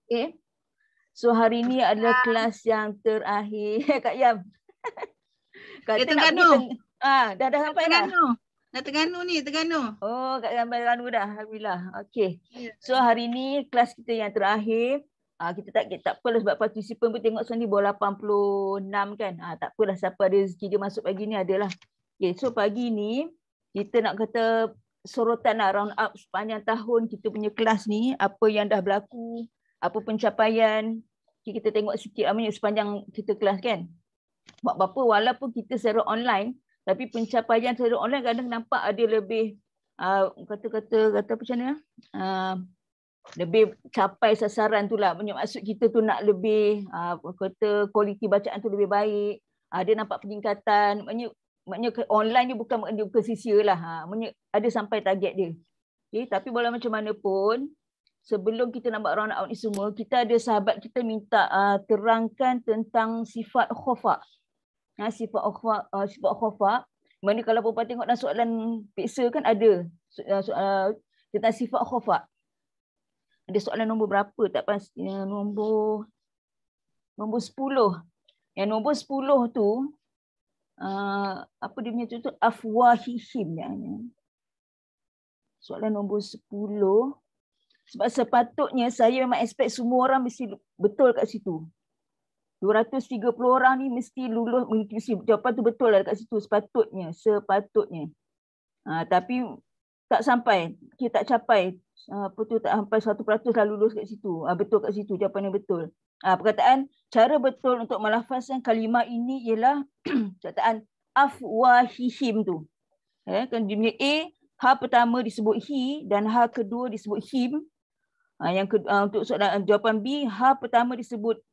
Okay. So hari ni adalah kelas yang terakhir. Kak Yam. Kata nak pergi dah sampai dah. Dah Terengganu ni, Terengganu. Oh, Kak Yam Terengganu dah. Alhamdulillah. Okey. So hari ni kelas kita yang terakhir. Kita tak apalah sebab partisipan pun tengok sekarang ni bawah 86 kan. Tak apalah siapa ada rezeki dia masuk pagi ni adalah. Okey, so pagi ni kita nak kata sorotan lah, round up sepanjang tahun kita punya kelas ni, apa yang dah berlaku, apa pencapaian. Kita tengok sikit sepanjang kita kelas kan. Buat apa walaupun kita secara online, tapi pencapaian secara online kadang nampak ada lebih kata macam mana? Lebih capai sasaran tu lah. Maksud kita tu nak lebih kata kualiti bacaan tu lebih baik. Dia nampak peningkatan. Maknanya online ni bukan sia-sia lah. Ada sampai target dia. Okay, tapi walau macam mana pun, sebelum kita nak buat round out ni semua, kita ada sahabat kita minta terangkan tentang sifat khofa. Sifat khofa. Mana kalau perempuan tengok dalam soalan peksa kan ada tentang sifat khofa. Ada soalan nombor berapa tak pasti, nombor 10. Yang nombor 10 tu apa dia punya tu afwahihim ni. Soalan nombor 10. Sebab sepatutnya saya memang expect semua orang mesti betul kat situ. 230 orang ni mesti lulus, mesti jawapan tu betul lah kat situ sepatutnya. Tapi tak sampai, kita tak capai tak sampai 100% lah lulus kat situ. Betul kat situ, jawapan yang betul. Perkataan cara betul untuk melafazkan kalimah ini ialah perkataan afwahihim tu. Kan dia punya ha pertama disebut hi dan ha kedua disebut him. Untuk soalan jawapan B, ha pertama disebut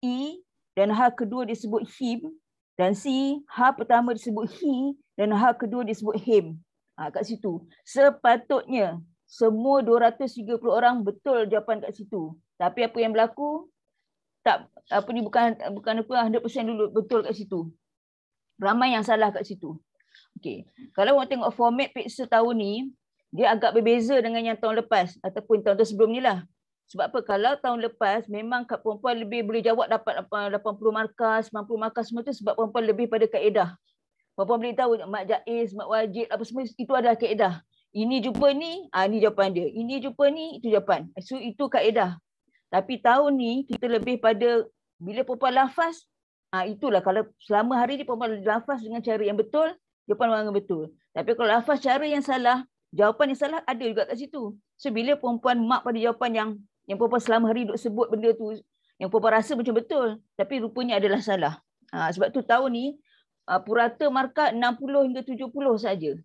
i dan ha kedua disebut him, dan C, ha pertama disebut hi dan ha kedua disebut him. Kat situ. Sepatutnya semua 230 orang betul jawapan kat situ. Tapi apa yang berlaku? Bukan 100% dulu betul kat situ. Ramai yang salah kat situ. Okey. Kalau orang tengok format peksa tahun ni, dia agak berbeza dengan yang tahun lepas ataupun tahun sebelum ni lah. Sebab apa? Kalau tahun lepas memang perempuan lebih boleh jawab dapat 80 markah, 90 markah semua tu sebab perempuan lebih pada kaedah. Perempuan boleh tahu mak jaiz, mak wajib, apa semua itu adalah kaedah. Ini jumpa ni, ni jawapan dia. Ini jumpa ni, itu jawapan. So itu kaedah. Tapi tahun ni kita lebih pada bila perempuan lafaz, itulah kalau selama hari ni perempuan lafaz dengan cara yang betul, jawapan orang yang betul. Tapi kalau lafaz cara yang salah, jawapan yang salah ada juga kat situ. So bila perempuan mak pada jawapan yang perempuan selama hari duk sebut benda tu, yang perempuan rasa macam betul, tapi rupanya adalah salah. Sebab tu tahun ni purata markah 60 hingga 70 saja.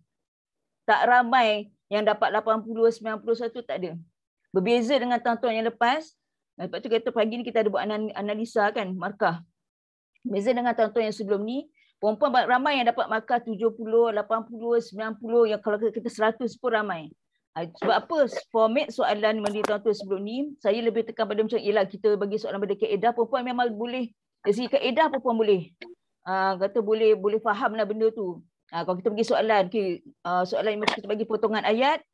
Tak ramai yang dapat 80, 91, tak ada. Berbeza dengan tahun-tahun yang lepas. Sebab tu kata pagi ni kita ada buat analisa kan markah. Berbeza dengan tahun-tahun yang sebelum ni, perempuan ramai yang dapat markah 70, 80, 90, yang kalau kita 100 pun ramai. Sebab apa? Format soalan di tahun-tahun sebelum ni, saya lebih tekan pada macam ialah kita bagi soalan pada kaedah, perempuan memang boleh, dari segi kaedah perempuan boleh. Kata boleh faham lah benda tu. Kalau kita bagi soalan, soalan yang kita bagi potongan ayat,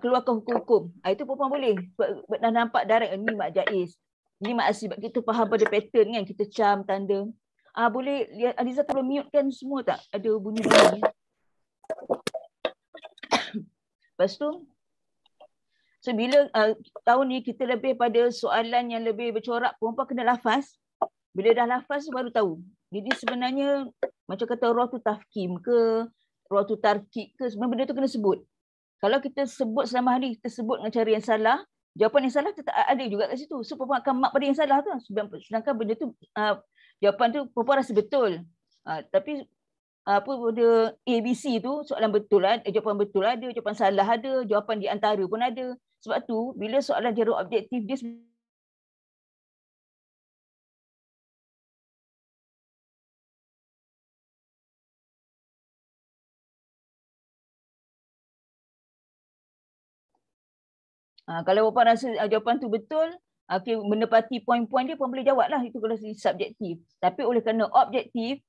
keluarkan hukum-hukum. Itu perempuan boleh. Sebab dah nampak direct, ni mak jaiz. Ni mak asli. Kita faham pada pattern kan, kita cam, tanda. Boleh lihat, Aliza tolong mute kan semua tak? Ada bunyi-bunyi. Lepas tu, so bila tahun ni kita lebih pada soalan yang lebih bercorak, perempuan kena lafaz. Bila dah lafaz baru tahu. Jadi sebenarnya macam kata roh tu tafkim ke, roh tu tarkib ke, sebenarnya benda tu kena sebut. Kalau kita sebut selama hari, kita sebut dengan cara yang salah, jawapan yang salah tetap ada juga kat situ. So perempuan akan mark pada yang salah tu. Sedangkan benda tu, jawapan tu perempuan rasa betul. Tapi pada ABC tu soalan betul ada, jawapan betul ada, jawapan salah ada, jawapan di antara pun ada. Sebab tu bila soalan dia objektif, dia kalau perempuan rasa jawapan tu betul, menepati poin-poin dia, perempuan boleh jawab lah. Itu kalau subjektif. Tapi oleh kerana objektif,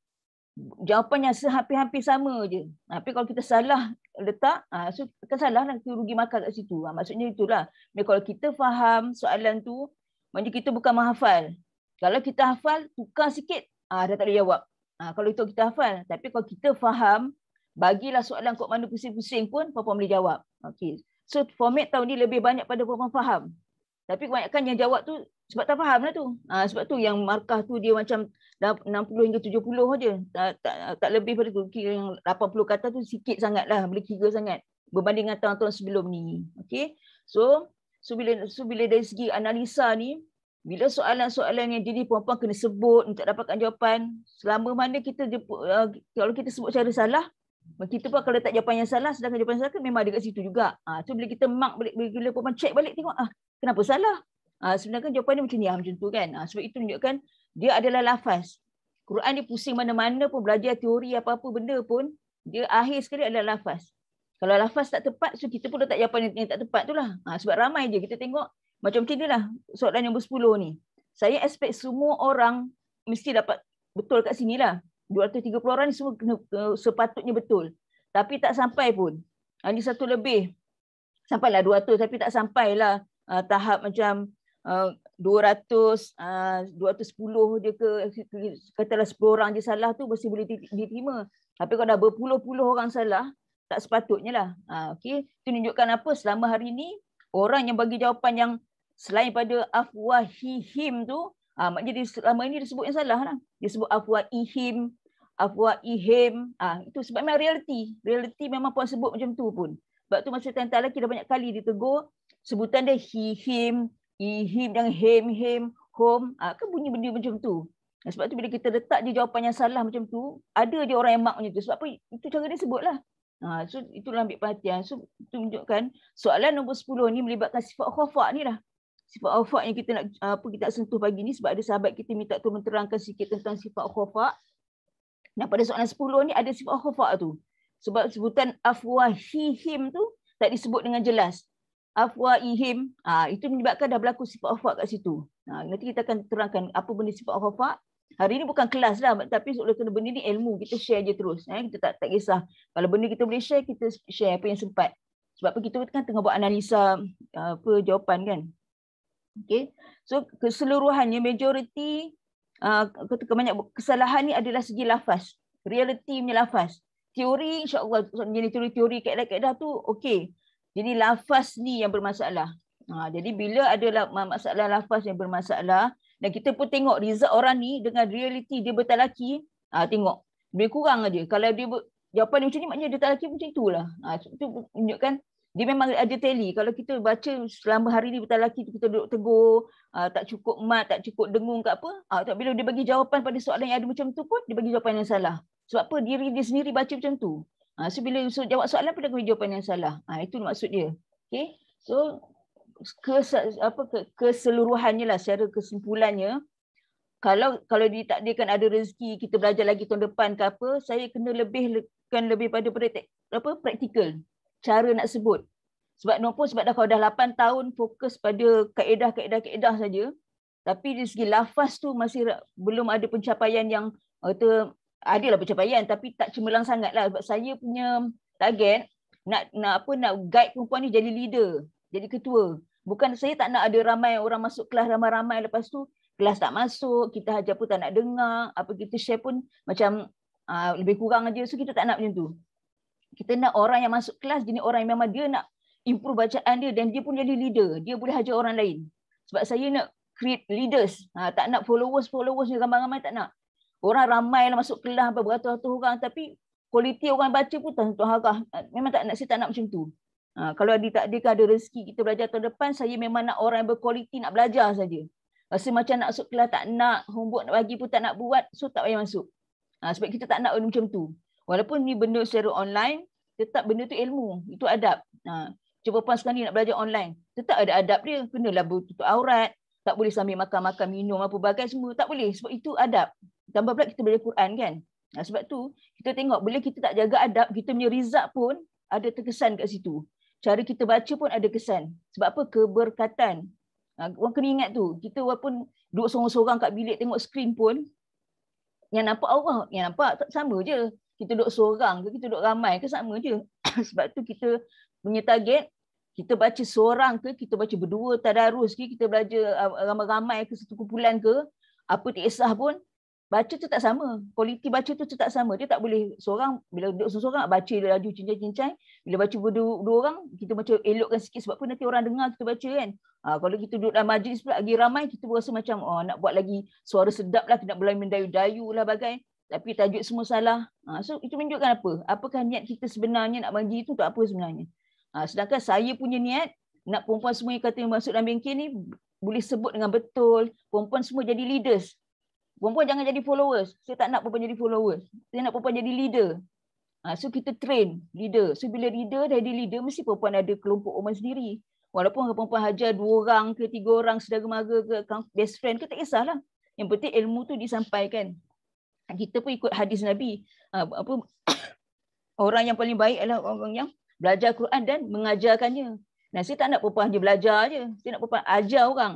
jawapannya sehampir-hampir sama je. Tapi kalau kita salah letak, so kan salah lah, kita rugi makan kat situ. Maksudnya itulah. Kalau kita faham soalan tu, Maknanya kita bukan menghafal. Kalau kita hafal, tukar sikit, dah tak boleh jawab. Kalau itu kita hafal. Tapi kalau kita faham, bagilah soalan kok mana pusing-pusing pun, puan-puan boleh jawab. Okay. So format tahun ni lebih banyak pada puan-puan faham. Tapi kebanyakan yang jawab tu sebab tak faham lah tu. Sebab tu yang markah tu dia macam 60 hingga 70 je. Tak lebih pada tu. Kira yang 80 kata tu sikit sangat lah. Boleh kira sangat. Berbanding dengan tahun-tahun sebelum ni. Okay. So bila dari segi analisa ni, bila soalan-soalan yang jadi puan-puan kena sebut untuk dapatkan jawapan, selama mana kita kalau kita sebut cara salah, kita pun kalau letak jawapan yang salah, sedangkan jawapan yang salah kan memang ada kat situ juga. So bila kita mark balik, bila puan-puan check balik, tengok kenapa salah. Sebenarnya jawapan dia macam ni, macam tu kan. Sebab itu menunjukkan dia adalah lafaz. Quran dia pusing mana-mana pun, belajar teori apa-apa benda pun, dia akhir sekali adalah lafaz. Kalau lafaz tak tepat, so kita pun letak jawapan yang tak tepat tu lah. Sebab ramai je kita tengok, macam ni lah soalan nombor 10 ni. Saya expect semua orang mesti dapat betul kat sini lah. 230 orang ni semua sepatutnya betul. Tapi tak sampai pun. Ini satu lebih. Sampailah 200 tapi tak sampailah tahap macam 210 je ke, katalah 10 orang je salah tu masih boleh diterima. Tapi kalau dah berpuluh-puluh orang salah, tak sepatutnya lah. Okay. Itu menunjukkan apa? Selama hari ni, orang yang bagi jawapan yang selain pada afwahihim tu, maknanya selama ini disebut yang salah lah. Dia sebut afwahihim, afwahihim. Itu sebab memang realiti. Realiti memang puan sebut macam tu pun. Sebab tu masa time talaki dah banyak kali ditegur, sebutan dia hihim, ihim dan him, home. Kan bunyi benda macam tu. Sebab tu bila kita letak je jawapan yang salah macam tu, ada je orang yang mark macam tu. Sebab apa? Itu cara dia sebut lah. So itulah ambil perhatian. So itu menunjukkan soalan nombor 10 ni melibatkan sifat khafa ni lah. Sifat khafa yang kita nak kita nak sentuh pagi ni sebab ada sahabat kita minta tolong terangkan sikit tentang sifat khafa. Dan pada soalan 10 ni ada sifat khafa tu. Sebab sebutan afwahihim tu tak disebut dengan jelas. Afwahihim, itu menyebabkan dah berlaku sifat khafa kat situ. Nanti kita akan terangkan apa benda sifat khafa. Hari ni bukan kelas lah, tapi oleh kerana benda ni ilmu, kita share je terus. Kita tak kisah. Kalau benda kita boleh share, kita share apa yang sempat. Sebab apa kita kan tengah buat analisa jawapan kan. Okay. So keseluruhannya majoriti kebanyak kesalahan ni adalah segi lafaz. Realiti punya lafaz. Teori insya-Allah jadi teori-teori kaedah-kaedah tu okey. Jadi lafaz ni yang bermasalah. Jadi bila ada masalah lafaz yang bermasalah dan kita pun tengok result orang ni dengan realiti dia bertalaki, tengok lebih kurang aja. Kalau dia jawapan dia macam ni maknanya dia talaki macam itulah. Itu menunjukkan dia memang ada tally. Kalau kita baca selama hari ni bertalaki kita duduk tegur, tak cukup mat, tak cukup dengung ke apa, bila dia bagi jawapan pada soalan yang ada macam tu pun dia bagi jawapan yang salah. Sebab apa? Diri dia sendiri baca macam tu. So bila jawab soalan pun dia bagi jawapan yang salah. Itu maksud dia. Okay. So keseluruhannya lah secara kesimpulannya, kalau ditakdirkan ada rezeki kita belajar lagi tahun depan ke apa, saya kena lebih pada praktikal. Cara nak sebut. Sebab dah kalau dah 8 tahun fokus pada kaedah saja, tapi dari segi lafaz tu masih belum ada pencapaian yang adalah pencapaian tapi tak cemerlang sangatlah. Sebab saya punya target nak guide perempuan ni jadi leader, jadi ketua. Bukan saya tak nak ada ramai orang masuk kelas ramai-ramai, lepas tu kelas tak masuk, kita hajar pun tak nak dengar, apa kita share pun macam lebih kurang aja. So kita tak nak macam tu. Kita nak orang yang masuk kelas jenis orang yang memang dia nak improve bacaan dia dan dia pun jadi leader. Dia boleh hajar orang lain. Sebab saya nak create leaders. Tak nak followers ni ramai-ramai, tak nak. Orang ramai lah masuk kelas beratus-ratus orang tapi kualiti orang baca pun tak tentu harah. Memang tak nak, saya tak nak macam tu. Kalau ditakdirkan ada rezeki kita belajar tahun depan, saya memang nak orang yang berkualiti nak belajar saja. Rasa macam nak masuk kelas tak nak, homework nak bagi pun tak nak buat, so tak payah masuk. Sebab kita tak nak macam tu. Walaupun ni benda secara online, tetap benda tu ilmu, itu adab. Cuba puan sekarang ni nak belajar online, tetap ada adab dia, kenalah tutup aurat, tak boleh sambil makan-makan, minum apa bagai semua, tak boleh sebab itu adab. Tambah pula kita belajar Quran kan. Sebab tu kita tengok bila kita tak jaga adab, kita punya result pun ada terkesan kat situ. Cara kita baca pun ada kesan. Sebab apa? Keberkatan. Orang kena ingat tu. Kita walaupun duduk sorang-sorang kat bilik tengok skrin pun, yang nampak Allah, yang nampak sama je. Kita duduk seorang ke, kita duduk ramai ke, sama je. Sebab tu kita punya target, Kita baca seorang ke, kita baca berdua tadarus ke, kita belajar ramai-ramai ke, satu kumpulan ke, apa tak kisah pun, baca tu tak sama. Kualiti baca tu tak sama. Dia tak boleh seorang, bila duduk seorang baca dia laju cincai-cincai. Bila baca berdua orang, kita macam elokkan sikit sebab apa nanti orang dengar kita baca kan. Kalau kita duduk dalam majlis pula lagi ramai, kita berasa macam nak buat lagi suara sedap lah, nak berlain mendayu-dayu lah bagai. Tapi tajuk semua salah. So itu menunjukkan apa? Apakah niat kita sebenarnya nak mengaji itu untuk apa sebenarnya? Sedangkan saya punya niat, nak perempuan semua yang kata yang masuk dalam bengkel ni, boleh sebut dengan betul, perempuan semua jadi leaders. Perempuan jangan jadi followers. Saya tak nak perempuan jadi followers. Saya nak perempuan jadi leader. So kita train leader. So bila leader dah jadi leader, mesti perempuan ada kelompok orang sendiri. Walaupun perempuan hajar 2 orang ke 3 orang, saudara mara ke best friend ke, tak kisahlah. Yang penting ilmu tu disampaikan. Kita pun ikut hadis Nabi. Orang yang paling baik adalah orang yang belajar Quran dan mengajarkannya. Nah, saya tak nak perempuan hanya belajar je. Saya nak perempuan ajar orang.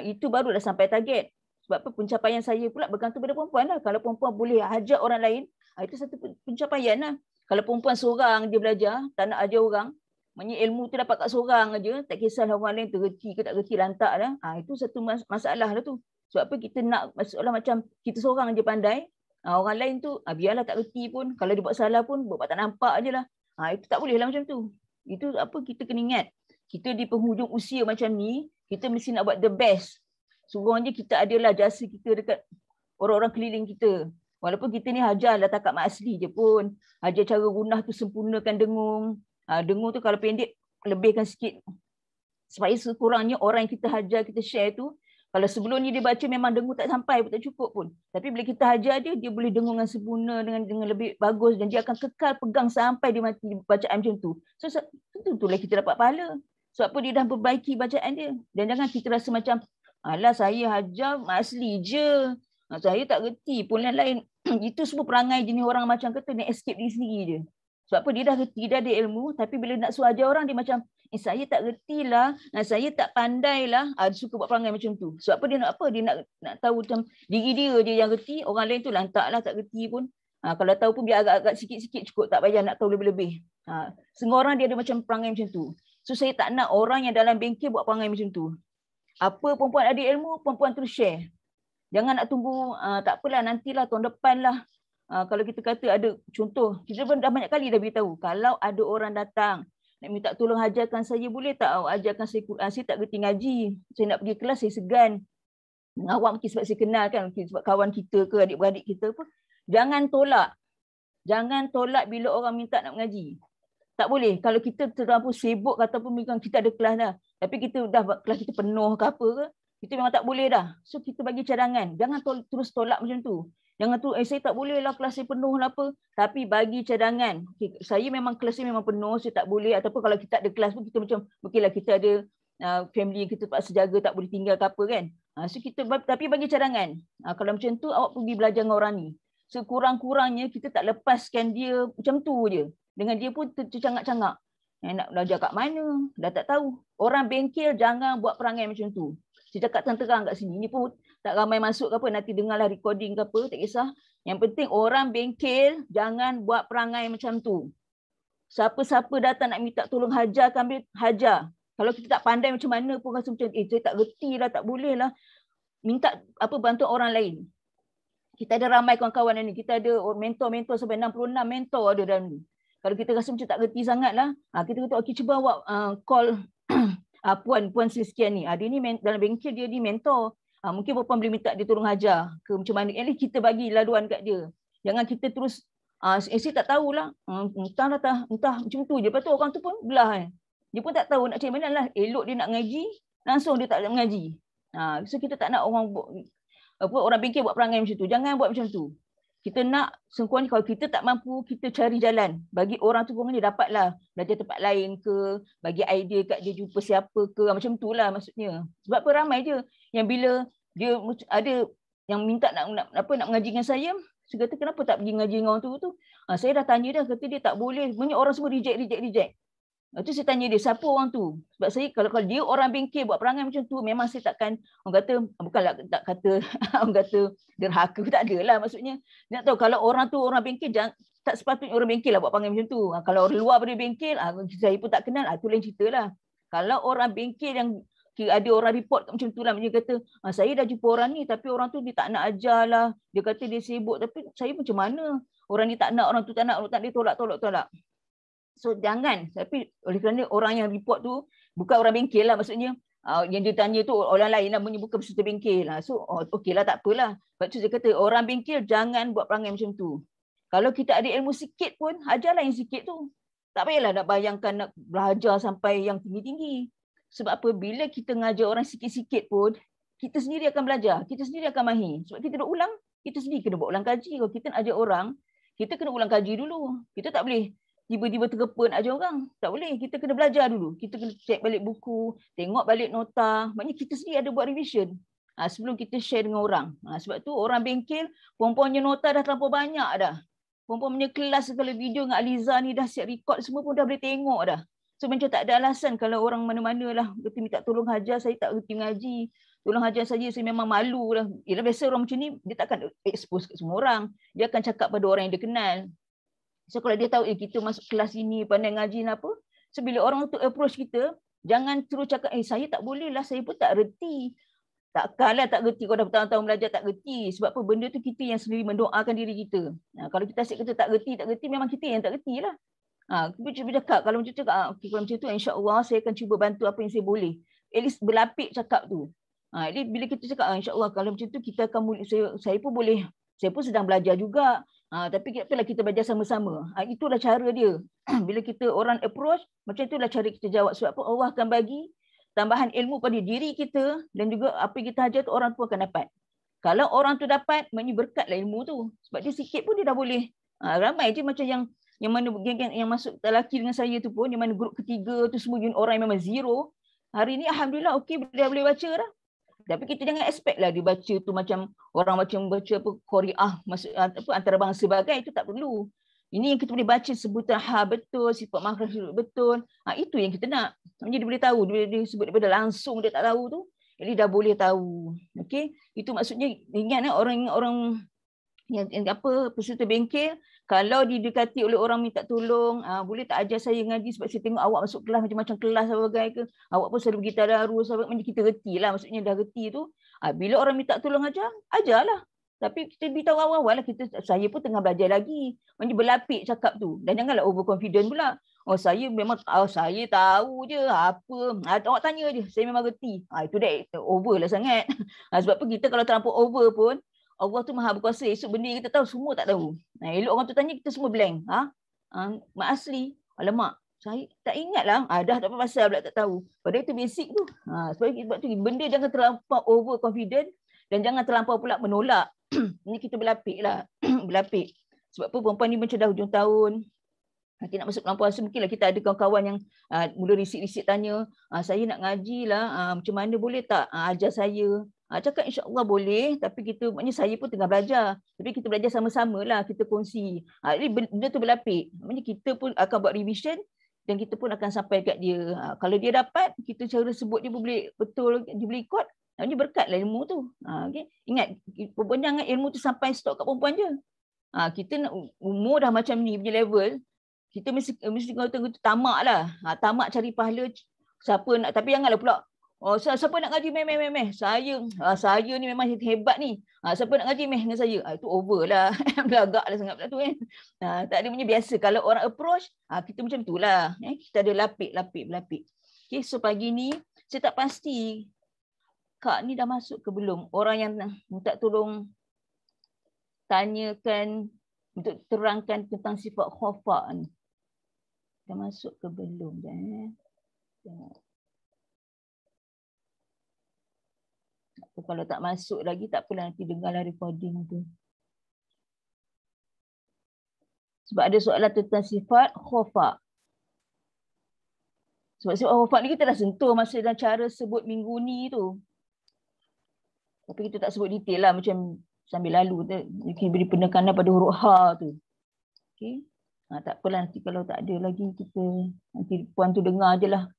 Itu baru dah sampai target. Sebab apa pencapaian saya pula bergantung pada perempuan lah. Kalau perempuan boleh ajar orang lain, itu satu pencapaian lah. Kalau perempuan seorang dia belajar, tak nak ajar orang, maknanya ilmu tu dapat kat seorang aja, tak kisahlah orang lain terreti ke tak reti, lantak dah. Itu satu masalah lah tu. Sebab apa kita nak masalah macam kita seorang je pandai, orang lain tu biarlah tak reti pun, kalau dia buat salah pun buat tak nampak je lah. Itu tak boleh lah macam tu. Itu apa kita kena ingat. Kita di penghujung usia macam ni, kita mesti nak buat the best. Sekurang je kita adalah jasa kita dekat orang-orang keliling kita. Walaupun kita ni hajarlah takat mak asli je pun. Ajar cara gunah tu, sempurnakan dengung. Dengung tu kalau pendek, lebihkan sikit. Supaya sekurangnya orang yang kita hajar, kita share tu, kalau sebelum ni dia baca memang dengung tak sampai pun, tak cukup pun. Tapi bila kita hajar dia boleh dengung dengan sempurna, dengan lebih bagus, dan dia akan kekal pegang sampai dia mati bacaan macam tu. So tentulah kita dapat pahala. Sebab apa dia dah perbaiki bacaan dia. Dan jangan kita rasa macam, alah saya hajar asli je. Saya tak reti pun lain-lain. Itu semua perangai jenis orang macam kata nak escape diri sendiri je. Sebab apa dia dah reti, dia ada ilmu, tapi bila nak suruh ajar orang dia macam, saya tak reti lah, saya tak pandai lah. Dia suka buat perangai macam tu. Sebab apa dia nak apa? Dia nak tahu macam diri dia je yang reti, orang lain tu lantak lah tak reti pun. Kalau tahu pun biar agak-agak sikit-sikit cukup, tak payah nak tahu lebih-lebih. Semua orang dia ada macam perangai macam tu. So saya tak nak orang yang dalam bengkel buat perangai macam tu. Apa perempuan ada ilmu, perempuan terus share. Jangan nak tunggu, tak apalah nantilah tahun depan lah. Kalau kita kata ada contoh, kita pun dah banyak kali dah beritahu. Kalau ada orang datang, nak minta tolong ajarkan saya, boleh tak ajarkan saya Quran? Saya tak reti ngaji. Saya nak pergi kelas, saya segan. Awak mungkin sebab saya kenal kan, mungkin sebab kawan kita ke adik-beradik kita pun. Jangan tolak. Jangan tolak bila orang minta nak mengaji. Tak boleh. Kalau kita terlalu sibuk ataupun kita ada kelas dah, tapi kita dah kelas kita penuh ke apa ke, kita memang tak boleh dah. So kita bagi cadangan. Jangan terus tolak macam tu. Jangan tu, saya tak boleh lah, kelas saya penuh lah apa. Tapi bagi cadangan. Okay, saya memang kelas saya memang penuh, saya tak boleh. Ataupun kalau kita ada kelas pun kita macam, okeylah kita ada family yang kita terpaksa jaga, tak boleh tinggal ke apa kan. So kita, tapi bagi cadangan. Kalau macam tu, awak pergi belajar dengan orang ni. Sekurang-kurangnya kita tak lepaskan dia macam tu je. Dengan dia pun tercangak-cangak. Nak belajar kat mana, dah tak tahu. Orang bengkel jangan buat perangai macam tu. Saya cakap terang-terang kat sini. Ini pun tak ramai masuk ke apa, nanti dengarlah recording ke apa, tak kisah. Yang penting orang bengkel jangan buat perangai macam tu. Siapa-siapa datang nak minta tolong hajar, ambil hajar. Kalau kita tak pandai macam mana pun rasa macam, saya tak reti lah, tak boleh lah. Minta bantuan orang lain. Kita ada ramai kawan-kawan ni. Kita ada mentor-mentor sampai 66 mentor ada dalam ni. Kalau kita rasa macam tak reti sangat lah, kita kata, okay, cuba awak call puan sekian ni. Dia ni dalam bengkel dia ni mentor. Mungkin perempuan boleh minta dia tolong ajar ke macam mana. At least kita bagi laluan kat dia. Jangan kita terus, saya tak tahulah. Entah macam tu je. Lepas tu orang tu pun belah kan. Dia pun tak tahu nak cari mana lah. Elok dia nak ngaji, langsung dia tak nak mengaji. So kita tak nak orang bengkel buat perangai macam tu. Jangan buat macam tu. Kita nak sengkuang kalau kita tak mampu, kita cari jalan. Bagi orang tu pun dia dapatlah belajar tempat lain ke, bagi idea kat dia jumpa siapa ke, macam tu lah maksudnya. Sebab apa ramai je yang bila dia ada yang minta nak mengaji dengan saya kata kenapa tak pergi ngaji dengan orang tu. Saya dah tanya dah, kata dia tak boleh. Banyak orang semua reject. Lepas tu saya tanya dia, siapa orang tu? Sebab saya kalau dia orang bengkel buat perangai macam tu, memang saya takkan, orang kata, bukanlah tak kata, orang kata derhaka, tak adalah maksudnya. Nak tahu kalau orang tu orang bengkel, tak sepatutnya orang bengkel lah buat perangai macam tu. Kalau orang luar pada bengkel, saya pun tak kenal, tu lain cerita lah. Kalau orang bengkel yang ada orang report macam tu lah, dia kata, saya dah jumpa orang ni tapi orang tu dia tak nak ajar lah. Dia kata dia sibuk, tapi saya macam mana? Orang ni tak nak, orang tu tak nak, orang tak, dia tolak. So jangan, tapi oleh kerana orang yang report tu bukan orang bengkel lah, maksudnya yang dia tanya tu orang lain lah, bukan peserta bengkel lah. So okey lah, tak apalah. Sebab tu saya kata orang bengkel jangan buat perangai macam tu. Kalau kita ada ilmu sikit pun, ajarlah yang sikit tu. Tak payahlah nak bayangkan nak belajar sampai yang tinggi-tinggi. Sebab apa? Bila kita ngajar orang sikit-sikit pun, kita sendiri akan belajar. Kita sendiri akan mahir. Sebab kita duk ulang, kita sendiri kena buat ulang kaji. Kalau kita nak ajar orang, kita kena ulang kaji dulu. Kita tak boleh tiba-tiba tergepa nak ajar orang. Tak boleh. Kita kena belajar dulu. Kita kena cek balik buku, tengok balik nota. Maknanya kita sendiri ada buat revision sebelum kita share dengan orang. Sebab tu orang bengkel, perempuannya nota dah terlampau banyak dah. Perempuan punya kelas kalau video dengan Aliza ni dah siap record semua pun dah boleh tengok dah. So macam tak ada alasan kalau orang mana-mana lah kata minta tolong hajar, saya tak reti mengaji. Tolong hajar saja, saya memang malu lah. Yalah, biasa orang macam ni dia takkan expose ke semua orang. Dia akan cakap pada orang yang dia kenal. So kalau dia tahu kita masuk kelas ini pandai ngaji apa, so bila orang tu approach kita, jangan terus cakap saya tak boleh lah, saya pun tak reti. Takkanlah tak reti, kau dah bertahun-tahun belajar tak reti. Sebab apa? Benda tu kita yang sendiri mendoakan diri kita. Kalau kita asyik kata tak reti, memang kita yang tak reti lah. Kita cuba cakap, kalau macam tu, kalau macam tu insya-Allah saya akan cuba bantu apa yang saya boleh. At least berlapik cakap tu. Jadi bila kita cakap insya-Allah kalau macam tu kita akan saya pun boleh. Saya pun sedang belajar juga. Tapi apalah kita belajar sama-sama. Itulah cara dia. Bila kita orang approach, macam itulah cara kita jawab. Sebab apa? Allah akan bagi tambahan ilmu pada diri kita dan juga apa yang kita ajar tu orang tu akan dapat. Kalau orang tu dapat, maknanya berkatlah ilmu tu. Sebab dia sikit pun dia dah boleh. Ramai je macam yang mana geng-geng yang masuk lelaki dengan saya tu pun, yang mana grup ketiga tu semua orang yang memang zero. Hari ni alhamdulillah okey, dia boleh baca dah. Tapi kita jangan expect lah dia baca tu macam orang macam baca apa Qori'ah, maksud apa antarabangsa bagai, itu tak perlu. Ini yang kita boleh baca sebutan betul, sifat makhraj betul. Itu yang kita nak. Maksudnya dia boleh tahu, dia sebut daripada langsung dia tak tahu tu, jadi dah boleh tahu. Okey, itu maksudnya ingat orang yang apa peserta bengkel, kalau didekati oleh orang minta tolong, boleh tak ajar saya ngaji sebab saya tengok awak masuk kelas macam-macam kelas bagai ke, awak pun selalu pergi tadarus, macam kita reti lah, maksudnya dah reti tu. Bila orang minta tolong ajarlah. Tapi kita beritahu awal-awal lah, saya pun tengah belajar lagi. Maksudnya berlapik cakap tu. Dan janganlah overconfident pula. Saya memang saya tahu je apa. Awak tanya je, saya memang reti. Itu dah over lah sangat. Sebab apa kita kalau terlampau over pun, Allah tu maha berkuasa. Esok benda yang kita tahu, semua tak tahu. Elok orang tu tanya, kita semua blank. Mak asli. Alamak, saya tak ingat lah. Dah tak apa pasal pula tak tahu. Padahal itu basic tu. Sebab tu benda jangan terlampau overconfident dan jangan terlampau pula menolak. Ini kita berlapik lah. Berlapik. Sebab apa perempuan ni macam dah hujung tahun. Nanti nak masuk bulan puasa, mungkinlah kita ada kawan-kawan yang mula risik-risik tanya, saya nak ngaji lah, macam mana boleh tak ajar saya? Cakap insya-Allah boleh, tapi kita, maknanya saya pun tengah belajar. Tapi kita belajar sama-sama lah, kita kongsi. Jadi benda tu berlapik. Maknanya kita pun akan buat revision dan kita pun akan sampai kat dia. Kalau dia dapat, kita cara sebut dia boleh betul, dia boleh ikut. Ini berkatlah ilmu tu. Okay. Ingat, perempuan jangan ilmu tu sampai stop kat perempuan je. Kita nak umur dah macam ni punya level, kita mesti kata tamak lah. Tamak cari pahala. Siapa nak, tapi janganlah pula, siapa nak ngaji meh. Saya ni memang hebat ni. Siapa nak ngaji meh dengan saya? Itu over lah. Belagak lah sangat pula tu kan. Tak ada punya biasa. Kalau orang approach, kita macam tu lah. Kita ada lapik. Okay, so pagi ni, saya tak pasti Kak ni dah masuk ke belum? Orang yang minta tolong tanyakan untuk terangkan tentang sifat khafa ni. Dah masuk ke belum? Kalau tak masuk lagi, tak apalah, nanti dengarlah recording tu. Sebab ada soalan tentang sifat khafa. Sebab sifat khafa ni kita dah sentuh masa dalam cara sebut minggu ni tu. Tapi kita tak sebut detail lah, macam sambil lalu kita beri penekanan pada huruf H tu. Okay. Tak apalah, nanti kalau tak ada lagi, nanti puan tu dengar je lah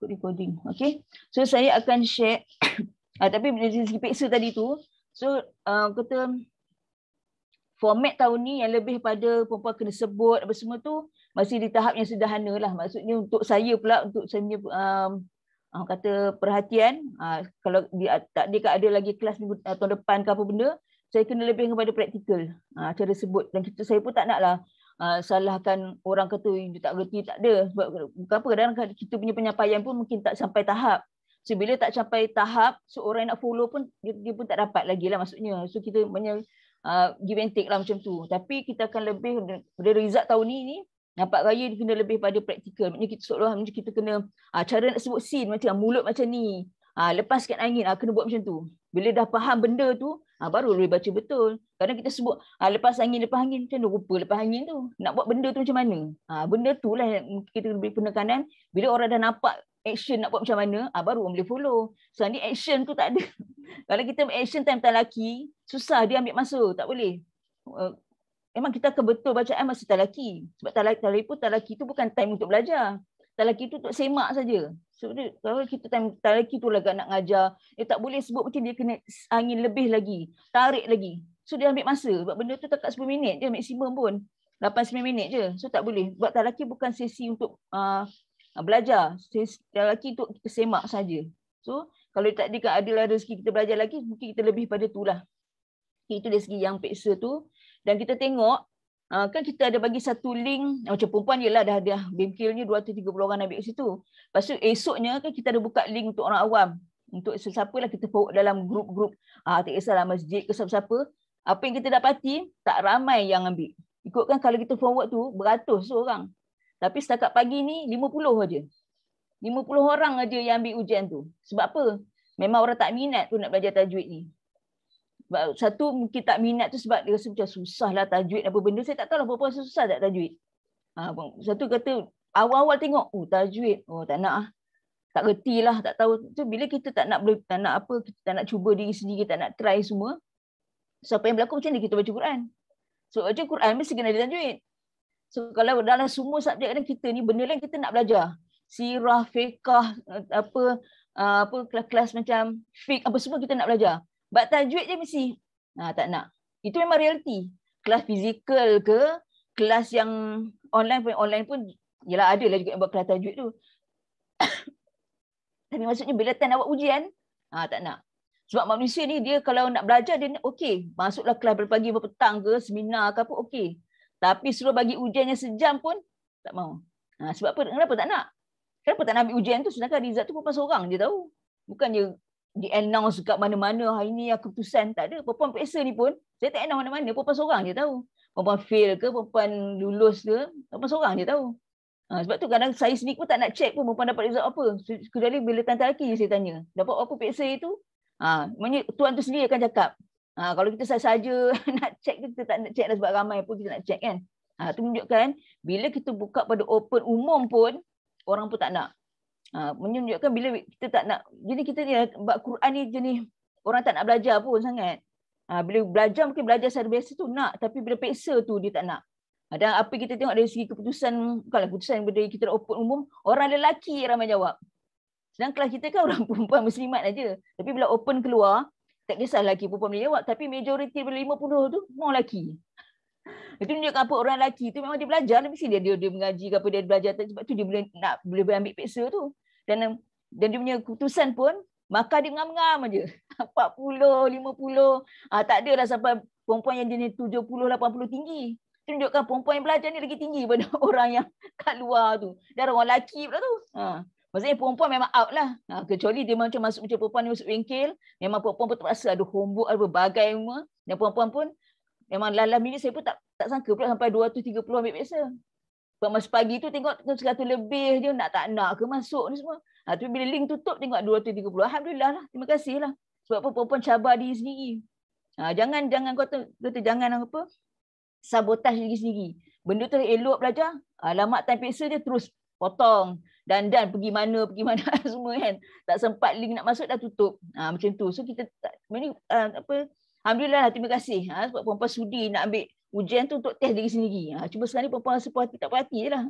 recording. Okay. So saya akan share. Tapi dari segi peksa tadi tu, so kata format tahun ni yang lebih pada perempuan kena sebut apa semua tu masih di tahap yang sederhana lah. Maksudnya untuk saya pula, untuk saya punya kata perhatian, kalau dia tak dia ada lagi kelas minggu tahun depan ke apa benda, saya kena lebih kepada praktikal cara sebut. Dan saya pun tak naklah salahkan orang kata dia tak berhenti, tak ada. Sebab apa, kadang-kadang kita punya penyampaian pun mungkin tak sampai tahap. So bila tak sampai tahap, so orang nak follow pun dia pun tak dapat lagi lah maksudnya. So kita banyak give and take lah macam tu. Tapi kita akan lebih pada result tahun ni nampak raya kena lebih pada praktikal. Maknanya kita seolah macam kita kena cara nak sebut scene macam mulut macam ni. Lepaskan angin, kena buat macam tu. Bila dah faham benda tu, baru boleh baca betul. Kadang kita sebut lepas angin, macam mana rupa lepas angin tu. Nak buat benda tu macam mana? Benda tu lah yang kita beri penekanan. Bila orang dah nampak action nak buat macam mana, baru orang boleh follow. So ni action tu tak ada. Kalau kita action time lelaki, susah dia ambil masa, tak boleh. Memang kita akan betul bacaan masa lelaki. Sebab lelaki tu bukan time untuk belajar. Lelaki tu untuk semak saja. So kalau kita time lelaki tu lagi nak ngajar, tak boleh sebut macam dia kena angin lebih lagi, tarik lagi. So dia ambil masa. Sebab benda tu takat 10 minit je maksimum pun. 8-9 minit je. So tak boleh. Sebab lelaki bukan sesi untuk belajar. Lelaki untuk kita semak saja. So kalau tak ada rezeki kita belajar lagi, mungkin kita lebih pada tu lah. Itu dari segi yang peksa tu. Dan kita tengok, kan kita ada bagi satu link, macam perempuan yelah dah bengkelnya 230 orang ambil kat situ. Lepas tu esoknya kan kita ada buka link untuk orang awam. Untuk sesiapa lah kita forward dalam grup-grup. Tak kisahlah masjid ke siapa-siapa. Apa yang kita dapati, tak ramai yang ambil. Ikutkan kalau kita forward tu, beratus orang. Tapi setakat pagi ni 50 aja. 50 orang aja yang ambil ujian tu. Sebab apa? Memang orang tak minat tu nak belajar tajwid ni. Sebab satu mungkin tak minat tu sebab dia rasa macam susah lah tajwid apa benda. Saya tak tahu lah berapa susah tak tajwid. Satu kata awal-awal tengok, tajwid, tak nak tak reti lah, tak tahu. So bila kita tak nak apa, kita tak nak cuba diri sendiri, tak nak try semua. So apa yang berlaku macam ni kita baca Quran. So baca Quran mesti kena ada tajwid. So kalau dalam semua subjek kan kita ni benda lain kita nak belajar. Sirah, fiqah, apa kelas-kelas macam fiqh apa semua kita nak belajar. Bab tajwid je mesti tak nak. Itu memang realiti. Kelas fizikal ke, kelas yang online pun yelah ada lah juga yang buat kelas tajwid tu. Tapi maksudnya bila time nak buat ujian, tak nak. Sebab manusia ni dia kalau nak belajar dia okey, masuklah kelas berpagi berpetang ke, seminar ke apa okey. Tapi suruh bagi ujian yang sejam pun tak mau. Sebab apa? Kenapa tak nak? Kenapa tak nak ambil ujian tu sedangkan result tu perempuan seorang je tahu. Bukan dia di-announce kat mana-mana hari ni keputusan. Tak ada. Perempuan peksa ni pun saya tak announce mana-mana. Perempuan seorang je tahu. Perempuan fail ke, perempuan lulus ke, perempuan seorang je tahu. Sebab tu kadang saya sendiri pun tak nak check pun perempuan dapat result apa. Kecuali bila tante lelaki je saya tanya. Dapat apa peksa itu? Maksudnya tuan tu sendiri akan cakap. Kalau kita saja nak check tu, kita tak nak check lah sebab ramai pun kita nak check kan. Itu menunjukkan bila kita buka pada open umum pun orang pun tak nak. Menunjukkan bila kita tak nak. Jadi kita ni bab Quran ni jenis orang tak nak belajar pun sangat. Bila belajar mungkin belajar secara biasa tu nak, tapi bila peksa tu dia tak nak. Dan apa kita tengok dari segi keputusan, bukanlah keputusan berdiri kita open umum, orang lelaki ramai jawab. Sedang kelas kita kan orang perempuan muslimat aja. Tapi bila open keluar, tak kisah lelaki perempuan boleh jawab, tapi majoriti bila 50 tu semua lelaki. Itu menunjukkan apa orang lelaki tu memang dia belajar, mesti dia mengaji ke apa dia belajar, sebab tu dia boleh ambil peksa tu. Dan dia punya keputusan pun maka dia ngam-ngam aja. 40, 50, tak ada lah sampai perempuan yang jenis 70, 80 tinggi. Itu menunjukkan perempuan yang belajar ni lagi tinggi daripada orang yang kat luar tu. Dan orang lelaki pula tu. Maksudnya perempuan memang out lah. Kecuali dia macam masuk macam perempuan ni masuk bengkel, memang perempuan pun terpaksa ada homework, ada berbagai semua. Dan perempuan pun memang dalam minit saya pun tak sangka pula sampai 230 ambil peksa. Sebab masa pagi tu tengok 100 lebih je tak nak ke masuk ni semua. Tapi bila link tutup tengok 230. Alhamdulillah lah. Terima kasih lah. Sebab apa perempuan cabar diri sendiri. Jangan kata jangan apa sabotaj diri sendiri. Benda tu elok belajar. Alamat time peksa dia terus potong. Dan pergi mana semua kan. Tak sempat link nak masuk dah tutup. Macam tu. So kita alhamdulillah lah, terima kasih. Sebab perempuan sudi nak ambil ujian tu untuk test diri sendiri. Cuma sekarang ni perempuan rasa puas hati tak puas hati je lah.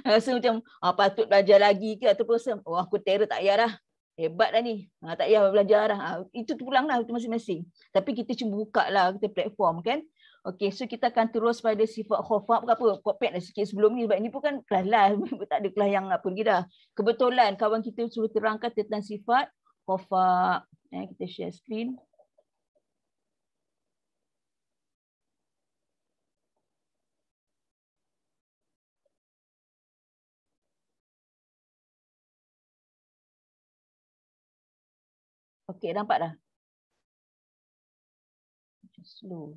Rasa macam patut belajar lagi ke ataupun rasa aku terror tak payah dah. Hebat dah ni. Tak payah belajar dah. Itu pulang lah itu masing-masing. Tapi kita cuma buka lah kita platform kan Okey, so kita akan terus pada sifat khofa. Berapa? Kopek dah sikit sebelum ni sebab ni pun kan kelas live. Tak ada kelas yang apa lagi dah. Kebetulan kawan kita suruh terangkan tentang sifat khofa. Kita share screen. Okey, nampak dah? Slow.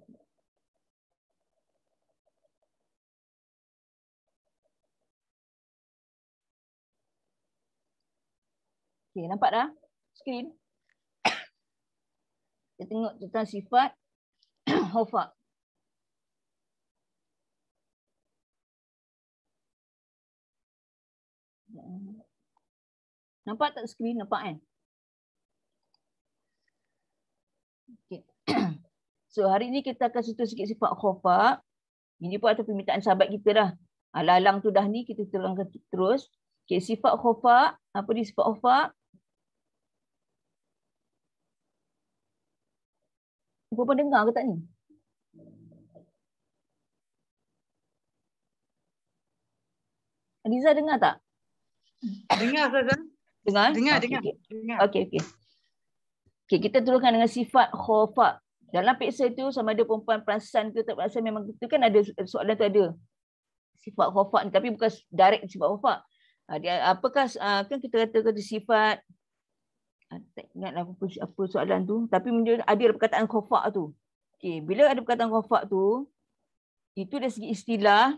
Okey, nampak dah screen? Kita tengok tentang sifat khofa. Nampak tak screen? Nampak kan? Okay. So hari ni kita akan sentuh sikit sifat khofa. Ini pun ada permintaan sahabat kita dah. Lalang tu dah ni, kita terangkan terus. Okay, sifat khofa. Apa dia sifat khofa? Puan dengar ke tak ni? Aliza dengar tak? Dengar, Ustazah. Dengar? Dengar, Okay, dengar. okay. Dengar. Okay. Okay, kita teruskan dengan sifat khofa. Dalam peksa tu sama ada perempuan perasan ke tak perasan, memang kita kan ada soalan tu ada. Sifat khofa ni, tapi bukan direct sifat khofa. Dia apakah kan kita kata sifat, tak ingatlah apa soalan tu, tapi ada perkataan khofa tu. Okay, bila ada perkataan khofa tu, itu dari segi istilah,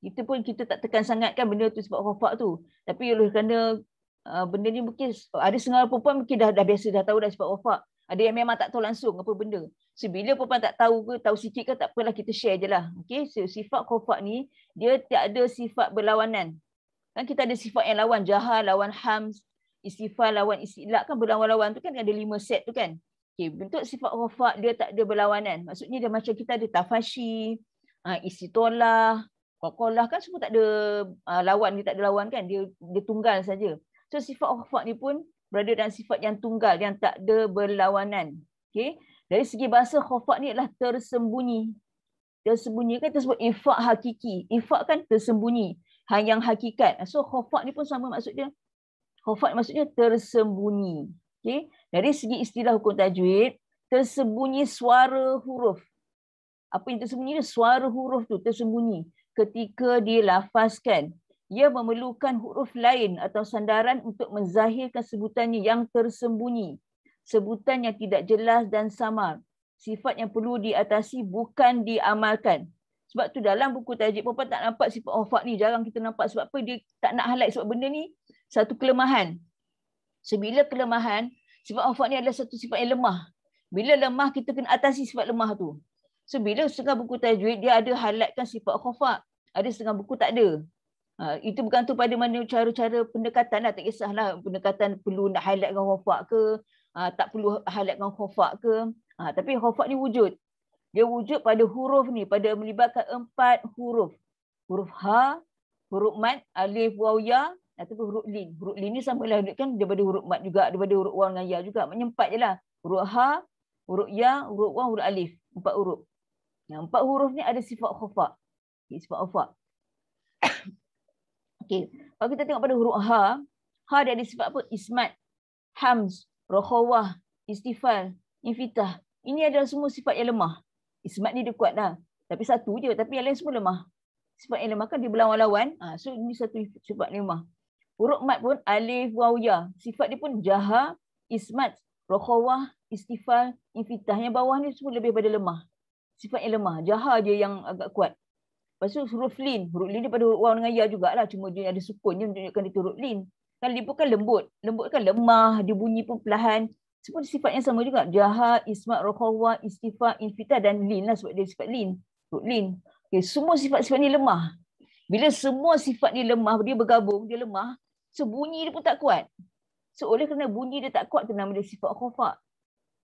kita tak tekan sangat kan benda tu sifat khofa tu. Tapi oleh kerana benda ni mungkin ada setengah perempuan mungkin dah biasa, dah tahu dah sifat khofa. Ada yang memang tak tahu langsung apa benda. So bila perempuan tak tahu ke, tahu sikit ke, tak apalah, kita share je lah. Okay, so sifat khofa ni, dia tak ada sifat berlawanan. Kan kita ada sifat yang lawan, jahal, lawan hams, istifal, lawan istilak, kan berlawan-lawan tu kan ada 5 set tu kan. Okay, bentuk sifat khofa dia tak ada berlawanan. Maksudnya dia macam kita ada tafashi, istitolah, qalah kan semua tak ada lawan, dia tak ada lawan kan, dia tunggal saja. So sifat khofa ni pun berada dalam sifat yang tunggal, yang tak ada berlawanan. Okay, dari segi bahasa khofa ni adalah tersembunyi. Tersembunyi kan tersebut ifak hakiki. Ifak kan tersembunyi, yang hakikat. So khofa ni pun sama maksudnya. Khofa maksudnya tersembunyi. Okay, dari segi istilah hukum tajwid, tersembunyi suara huruf. Apa yang tersembunyi? Suara huruf tu tersembunyi. Ketika dilafazkan, ia memerlukan huruf lain atau sandaran untuk menzahirkan sebutannya yang tersembunyi. Sebutan yang tidak jelas dan samar. Sifat yang perlu diatasi, bukan diamalkan. Sebab tu dalam buku tajwid perempuan tak nampak sifat khofa ni. Jarang kita nampak. Sebab apa? Dia tak nak highlight sebab benda ni satu kelemahan. Sebila kelemahan, sifat khofa ni adalah satu sifat yang lemah. Bila lemah, kita kena atasi sifat lemah tu. So bila setengah buku tajwid, dia ada highlightkan sifat khofa. Ada setengah buku tak ada. Itu bergantung pada mana cara-cara pendekatan lah. Tak kisahlah pendekatan perlu nak highlightkan khofa ke, tak perlu highlightkan khofa ke. Tapi khofa ni wujud. Dia wujud pada huruf ni, pada melibatkan 4 huruf. Huruf ha, huruf mat, alif, waw, ya, ataupun huruf lin. Huruf lin ni sama lah kan, daripada huruf mat juga, daripada huruf waw dengan ya juga. Menyempat je lah. Huruf ha, huruf ya, huruf waw, huruf alif. 4 huruf. Yang 4 huruf ni ada sifat khofa. Sifat khofa. Okey, kalau kita tengok pada huruf ha, dia ada sifat apa? Ismat, hams, rokhawah, istifal, infitah. Ini adalah semua sifat yang lemah. Ismat ni dia kuat dah. Tapi satu je, tapi yang lain semua lemah. Sifat yang lemah kan dia berlawan-lawan. So ini satu sifat lemah. Huruf mat pun alif, waw, ya. Sifat dia pun jaha, ismat, rokhawah, istifal, infitah. Yang bawah ni semua lebih pada lemah. Sifat yang lemah. Jaha dia yang agak kuat. Lepas tu huruf lin. Huruf lin daripada huruf waw dengan ya jugalah. Cuma dia ada sukun je menunjukkan dia huruf lin. Kan dia bukan lembut. Lembut kan lemah. Dia bunyi pun perlahan. Semua sifatnya sama juga. Jaha, ismat, rokhawah, istifa, infitah dan lin lah. Sebab dia sifat lin. Huruf lin. Okay, semua sifat-sifat ni lemah. Bila semua sifat ni lemah, dia bergabung, dia lemah. So bunyi dia pun tak kuat. So oleh kerana bunyi dia tak kuat, tu nama dia sifat khofa.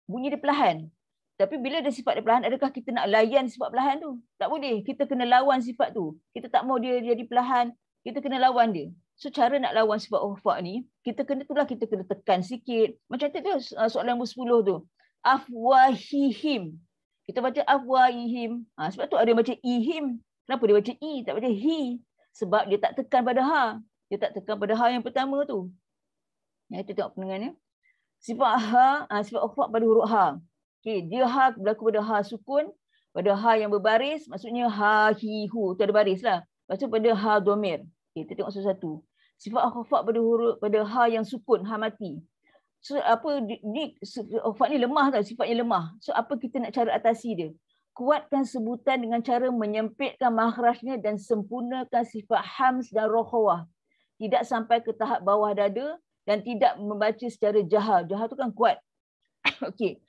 Bunyi dia perlahan. Tapi bila dia sifat dia perlahan, adakah kita nak layan sifat perlahan tu? Tak boleh. Kita kena lawan sifat tu. Kita tak mau dia jadi perlahan. Kita kena lawan dia. So cara nak lawan sifat khofa ni, kita kena tekan sikit. Macam tu soalan nombor 10 tu. Afwahihim. Kita baca afwaihim. Sebab tu ada baca ihim. Kenapa dia baca i, tak baca hi? Sebab dia tak tekan pada ha. Dia tak tekan pada ha yang pertama tu. Itu tengok pendengarnya. Sifat ha, sifat khafat pada huruf ha. Okey, dia ha berlaku pada ha sukun, pada ha yang berbaris, maksudnya ha, hi, hu. Tu ada baris lah. Lepas tu pada ha domir. Okey, kita tengok satu-satu. Sifat khafat pada huruf, pada ha yang sukun, ha mati. So apa ni, khafat ni lemah tau, sifatnya lemah. So apa kita nak cara atasi dia? Kuatkan sebutan dengan cara menyempitkan makhrajnya dan sempurnakan sifat hams dan rokhawah. Tidak sampai ke tahap bawah dada dan tidak membaca secara jahar. Jahar tu kan kuat. Okey.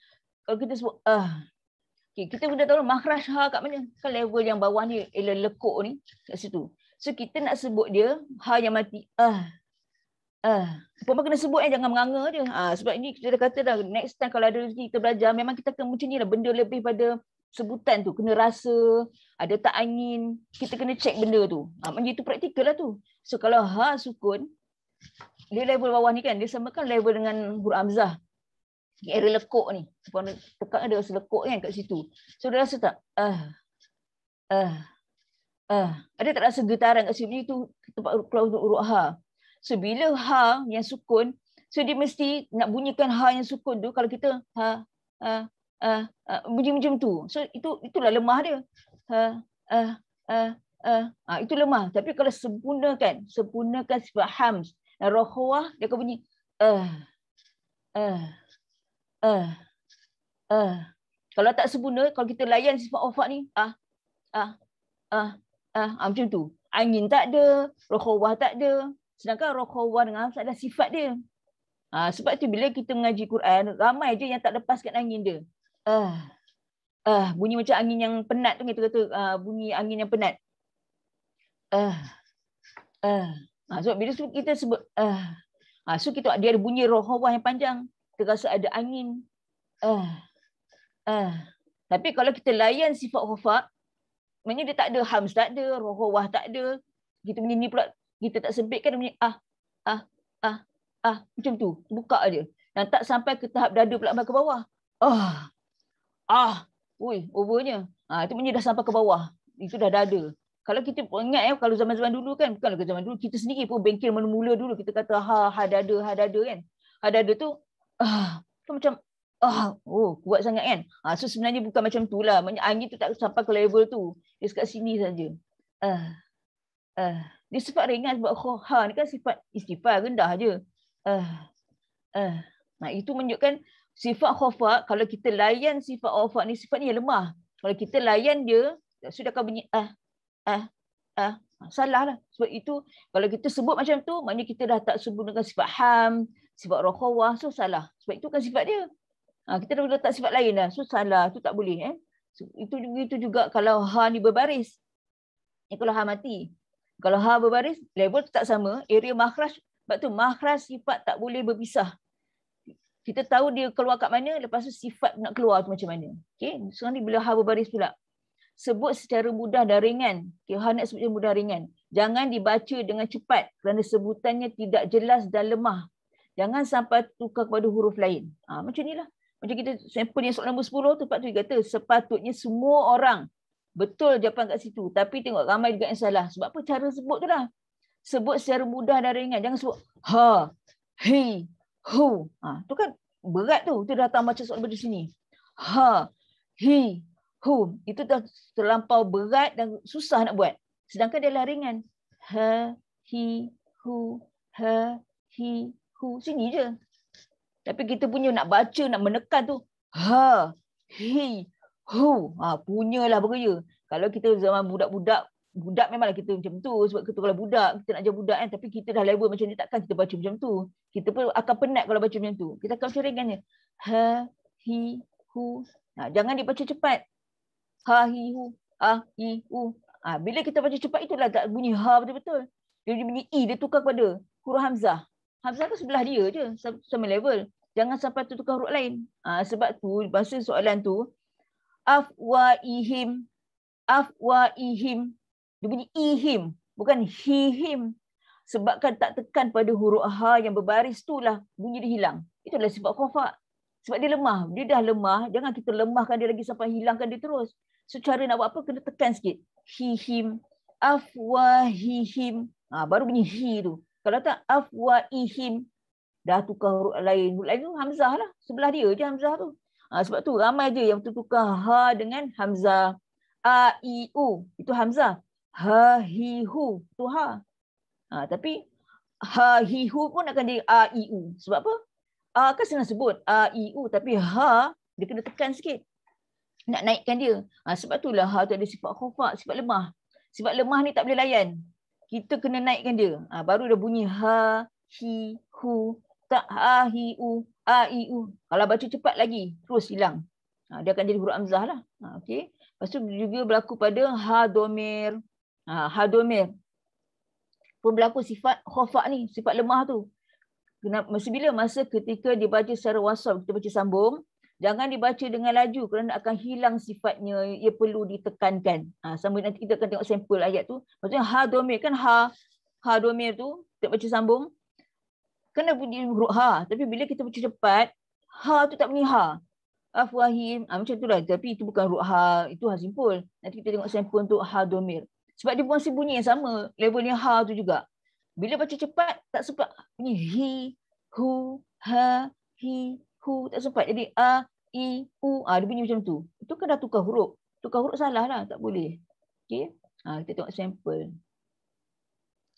Kalau kita sebut okay, kita sudah tahu makhraj ha kat mana? Kan level yang bawah ni, lekuk ni kat situ. So kita nak sebut dia ha yang mati. Apa kena sebut jangan menganga je. Sebab ini kita dah kata dah, next time kalau ada rezeki kita belajar, memang kita akan macam ni lah, benda lebih pada sebutan tu. Kena rasa, ada tak angin, kita kena check benda tu. Macam itu praktikal lah tu. So kalau ha sukun, dia level bawah ni kan, dia samakan level dengan huruf hamzah. Area lekuk ni. Tekan ada rasa lekuk kan kat situ. So dia rasa tak? Ada tak rasa getaran kat situ? Itu tempat keluar huruf ha. So bila ha yang sukun, so dia mesti nak bunyikan ha yang sukun tu, kalau kita bunyi macam tu. So itulah lemah dia. Itu lemah. Tapi kalau sempurnakan sifat hams dan rokhawah, dia akan bunyi Kalau tak sempurna, kalau kita layan sifat khafat ni, macam tu. Angin tak ada, rokhawah tak ada. Sedangkan rokhawah dengan hams adalah sifat dia. Sebab tu bila kita mengaji Quran, ramai je yang tak lepaskan angin dia. Bunyi macam angin yang penat tu, kita kata bunyi angin yang penat. Sebab bila kita sebut so kita dia ada bunyi rokhawah yang panjang, kita rasa ada angin. Tapi kalau kita layan sifat khafat, maknanya dia tak ada hams, tak ada rokhawah, tak ada. Kita bunyi ni pula, kita tak sempitkan, dia bunyi macam tu, buka aja. Dan tak sampai ke tahap dada pula ke bawah. Overnya. Itu bunyi dah sampai ke bawah. Itu dah dada. Kalau kita ingat kalau zaman-zaman dulu kan, bukan ke zaman dulu, kita sendiri pun bengkel mula-mula dulu kita kata ha dada kan. Ha dada tu tu macam kuat sangat kan. So sebenarnya bukan macam tu lah. Maksudnya angin tu tak sampai ke level tu. Dia dekat sini saja. Dia sifat ringan sebab ha ni kan sifat istifal, rendah je. Itu menunjukkan sifat khafat. Kalau kita layan sifat khafat ni, sifat ni yang lemah. Kalau kita layan dia, sudah akan bunyi salah lah. Sebab itu kalau kita sebut macam tu, maknanya kita dah tak sebut dengan sifat ham, sifat rokhawah, so salah. Sebab itu kan sifat dia. Kita dah letak sifat lain dah, so salah, tu tak boleh. So, itu juga kalau ha ni berbaris. Kalau ha mati. Kalau ha berbaris, level tu tak sama, area makhraj. Sebab tu makhraj sifat tak boleh berpisah. Kita tahu dia keluar kat mana, lepas tu sifat nak keluar tu macam mana. Okay? Sekarang ni bila ha berbaris pula. Sebut secara mudah dan ringan. Okay, ha nak sebut secara mudah ringan. Jangan dibaca dengan cepat kerana sebutannya tidak jelas dan lemah. Jangan sampai tukar kepada huruf lain. Macam inilah. Macam kita sampel yang soalan nombor 10 tu, Pak Tu kata sepatutnya semua orang betul jawapan kat situ. Tapi tengok ramai juga yang salah. Sebab apa? Cara sebut tu lah. Sebut secara mudah dan ringan. Jangan sebut ha, hi, hu. Tu kan berat tu. Itu datang macam soalan di sini. Ha, hi, hu. Itu dah terlampau berat dan susah nak buat. Sedangkan dia lah ringan. Ha, hi, hu, ha, hi, hu. Sini je. Tapi kita punya nak baca, nak menekan tu. Ha, hi, hu. Punyalah beraya. Kalau kita zaman budak-budak, budak memanglah kita macam tu. Sebab kita kalau budak, kita nak jadi budak kan. Tapi kita dah level macam ni, takkan kita baca macam tu. Kita pun akan penat kalau baca macam tu. Kita akan macam ringannya. Ha, hi, hu. Jangan dibaca cepat. Ha, hi, hu. Ha, hi, hu. Bila kita baca cepat, itulah tak bunyi ha betul-betul. Dia bunyi i, dia tukar kepada huruf hamzah. Hamzah tu sebelah dia je, sama level. Jangan sampai tukar huruf lain. Sebab tu, masa soalan tu, afwaihim. Afwaihim. Dia bunyi ihim, bukan hihim. Sebabkan tak tekan pada huruf ha yang berbaris tu lah, bunyi dia hilang. Itulah sifat khafat. Sebab dia lemah. Dia dah lemah, jangan kita lemahkan dia lagi sampai hilangkan dia terus. So cara nak buat apa, kena tekan sikit. Hi, him, afwahihim. Baru bunyi hi tu. Kalau tak afwaihim, dah tukar huruf lain. Huruf lain tu hamzah lah. Sebelah dia je hamzah tu. Sebab tu ramai je yang tukar ha dengan hamzah. A, I, U. Itu hamzah. Ha, hi, hu. Itu ha. Tapi ha, hi, hu pun akan jadi A, I, U. Sebab apa? A kan senang sebut. A, I, U. Tapi ha, dia kena tekan sikit. Nak naikkan dia. Sebab itulah ha tu ada sifat khafa, sifat lemah. Sifat lemah ni tak boleh layan. Kita kena naikkan dia. Baru dah bunyi ha, hi, hu. Tak ha, hi, u, a, i, u. Kalau baca cepat lagi, terus hilang. Dia akan jadi huruf hamzah lah. Okay. Lepas tu juga berlaku pada ha domir. Ha domir. Pun berlaku sifat khafa ni, sifat lemah tu. Masa bila? Masa ketika dibaca secara wasal, kita baca sambung. Jangan dibaca dengan laju kerana akan hilang sifatnya. Ia perlu ditekankan. Sama nanti kita akan tengok sampel ayat tu. Maksudnya ha domir kan ha domir tu, kita baca sambung. Kena bunyi huruf ha. Tapi bila kita baca cepat, ha tu tak bunyi ha. Afwahim. Macam tu lah. Tapi itu bukan huruf ha. Itu ha simpul. Nanti kita tengok sampel untuk ha domir. Sebab dia masih bunyi yang sama. Levelnya ha tu juga. Bila baca cepat, tak sempat bunyi hi, hu, ha, hi, hu. Tak sempat. Jadi a, i, u. Dia bunyi macam tu. Itu kan dah tukar huruf. Tukar huruf salah lah. Tak boleh. Okay. Kita tengok sampel.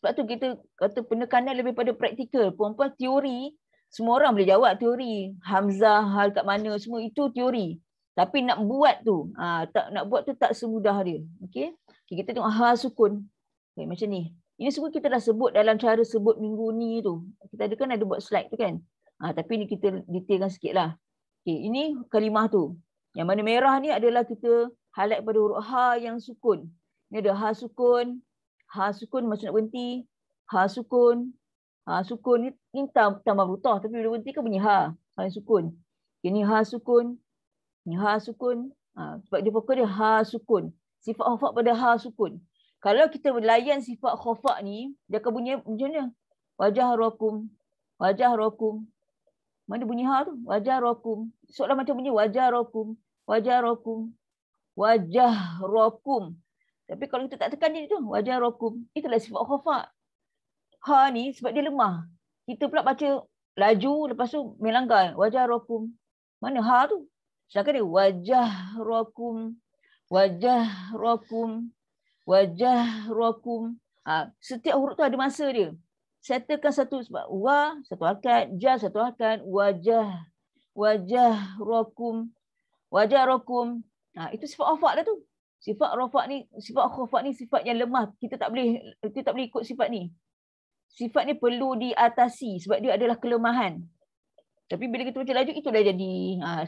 Sebab tu kita kata penekanan lebih pada praktikal. Perempuan teori, semua orang boleh jawab teori. Hamzah, hal kat mana, semua itu teori. Tapi nak buat tu, nak buat tu tak semudah dia. Okay? Kita tengok ha sukun. Okay, macam ni. Ini semua kita dah sebut dalam cara sebut minggu ni tu. Kita ada buat slide tu kan. Tapi ni kita detailkan sikit lah. Okay, ini kalimah tu. Yang mana merah ni adalah kita highlight pada huruf ha yang sukun. Ni ada ha sukun. Ha sukun macam nak berhenti. Ha sukun. Ha sukun ni tambah rutah. Tapi bila berhenti kan bunyi ha. Ha sukun. Ini ha sukun. Ini ha sukun. Sebab dia pokok dia ha sukun. Sifat khafa pada ha sukun. Kalau kita layan sifat khafa ni, dia akan bunyi macam mana? Wajah rokum. Wajah rokum. Mana bunyi ha tu? Wajah rokum. Soalan macam bunyi wajah rokum. Wajah rokum. Wajah rokum. Tapi kalau kita tak tekan dia tu, wajah rokum. Itulah sifat khafa. Ha ni sebab dia lemah. Kita pula baca laju, lepas tu melanggar. Wajah rokum. Mana ha tu? Sedangkan dia wajah rokum. Wajah rokum. Wajah rokum. Setiap huruf tu ada masa dia. Settlekan satu sebab wa, satu hakat. Ja, satu hakat. Wajah. Wajah rokum. Wajah rokum. Itu sifat khafa lah tu. Sifat khafa ni sifat yang lemah. Kita tak boleh ikut sifat ni. Sifat ni perlu diatasi sebab dia adalah kelemahan. Tapi bila kita baca laju, itulah jadi.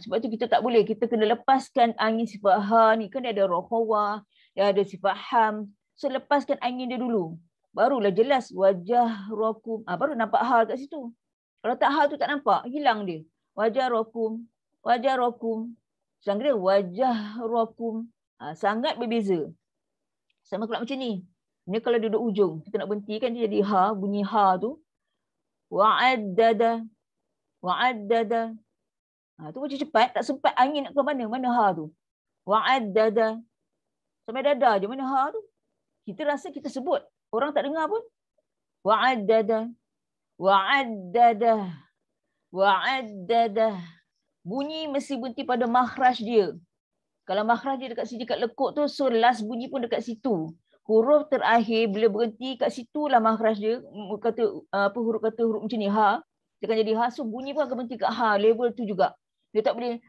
Sebab tu kita tak boleh. Kita kena lepaskan angin sifat ha ni. Kan dia ada rohawa, dia ada sifat ham. So lepaskan angin dia dulu. Barulah jelas wajah rokum. Baru nampak ha kat situ. Kalau tak ha tu tak nampak, hilang dia. Wajah rokum. Wajah rokum. Sedangkan dia wajah rokum. Sangat berbeza. Sama pula macam ni. Ini kalau duduk ujung, kita nak berhenti kan dia jadi ha, bunyi ha tu. Wa'addada. Wa'addada. Tu macam cepat, tak sempat angin nak ke mana. Mana ha tu? Wa'addada. Sampai dada je mana ha tu. Kita rasa kita sebut. Orang tak dengar pun. Wa'addada. Wa'addada. Wa'addada. Bunyi mesti berhenti pada makhraj dia. Kalau makhraj dia dekat sini, dekat lekuk tu, so last bunyi pun dekat situ. Huruf terakhir bila berhenti kat situlah makhraj dia. Huruf macam ni, ha. Dia akan jadi ha, so bunyi pun akan berhenti kat ha, level tu juga. Dia tak boleh,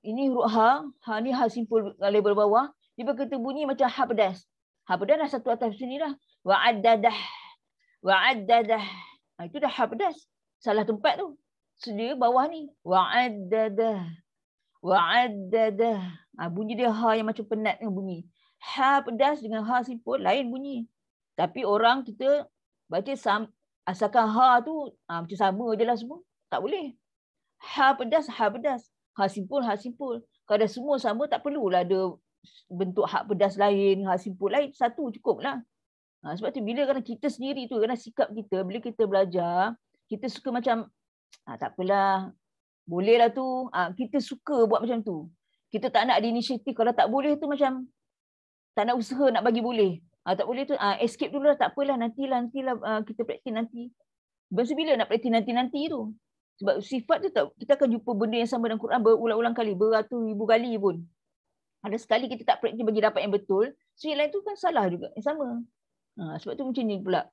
ini huruf ha ni ha simpul level bawah. Dia berkata bunyi macam ha pedas. Ha pedas dah satu atas sini dah. Wa'addadah. Wa'addadah. Itu dah ha pedas. Salah tempat tu. So dia bawah ni. Wa'addadah. Wa'addadah. Bunyi dia ha yang macam penat dengan bunyi. Ha pedas dengan ha simpul lain bunyi. Tapi orang kita baca asalkan ha tu macam sama je lah semua. Tak boleh. Ha pedas, ha pedas. Ha simpul, ha simpul. Kalau dah semua sama tak perlulah ada bentuk ha pedas lain, ha simpul lain. Satu cukup lah. Sebab tu bila kadang kita sendiri tu, kadang sikap kita bila kita belajar, kita suka macam tak apalah. Boleh lah tu. Kita suka buat macam tu. Kita tak nak ada inisiatif. Kalau tak boleh tu macam tak nak usaha nak bagi boleh. Tak boleh tu escape dulu lah. Tak apalah, nantilah kita praktis nanti. Masa bila nak praktis nanti tu? Sebab sifat tu tak, kita akan jumpa benda yang sama dalam Quran berulang-ulang kali, beratus ribu kali pun. Ada sekali kita tak praktis bagi dapat yang betul, so yang lain tu kan salah juga, yang sama. Sebab tu macam ni pula.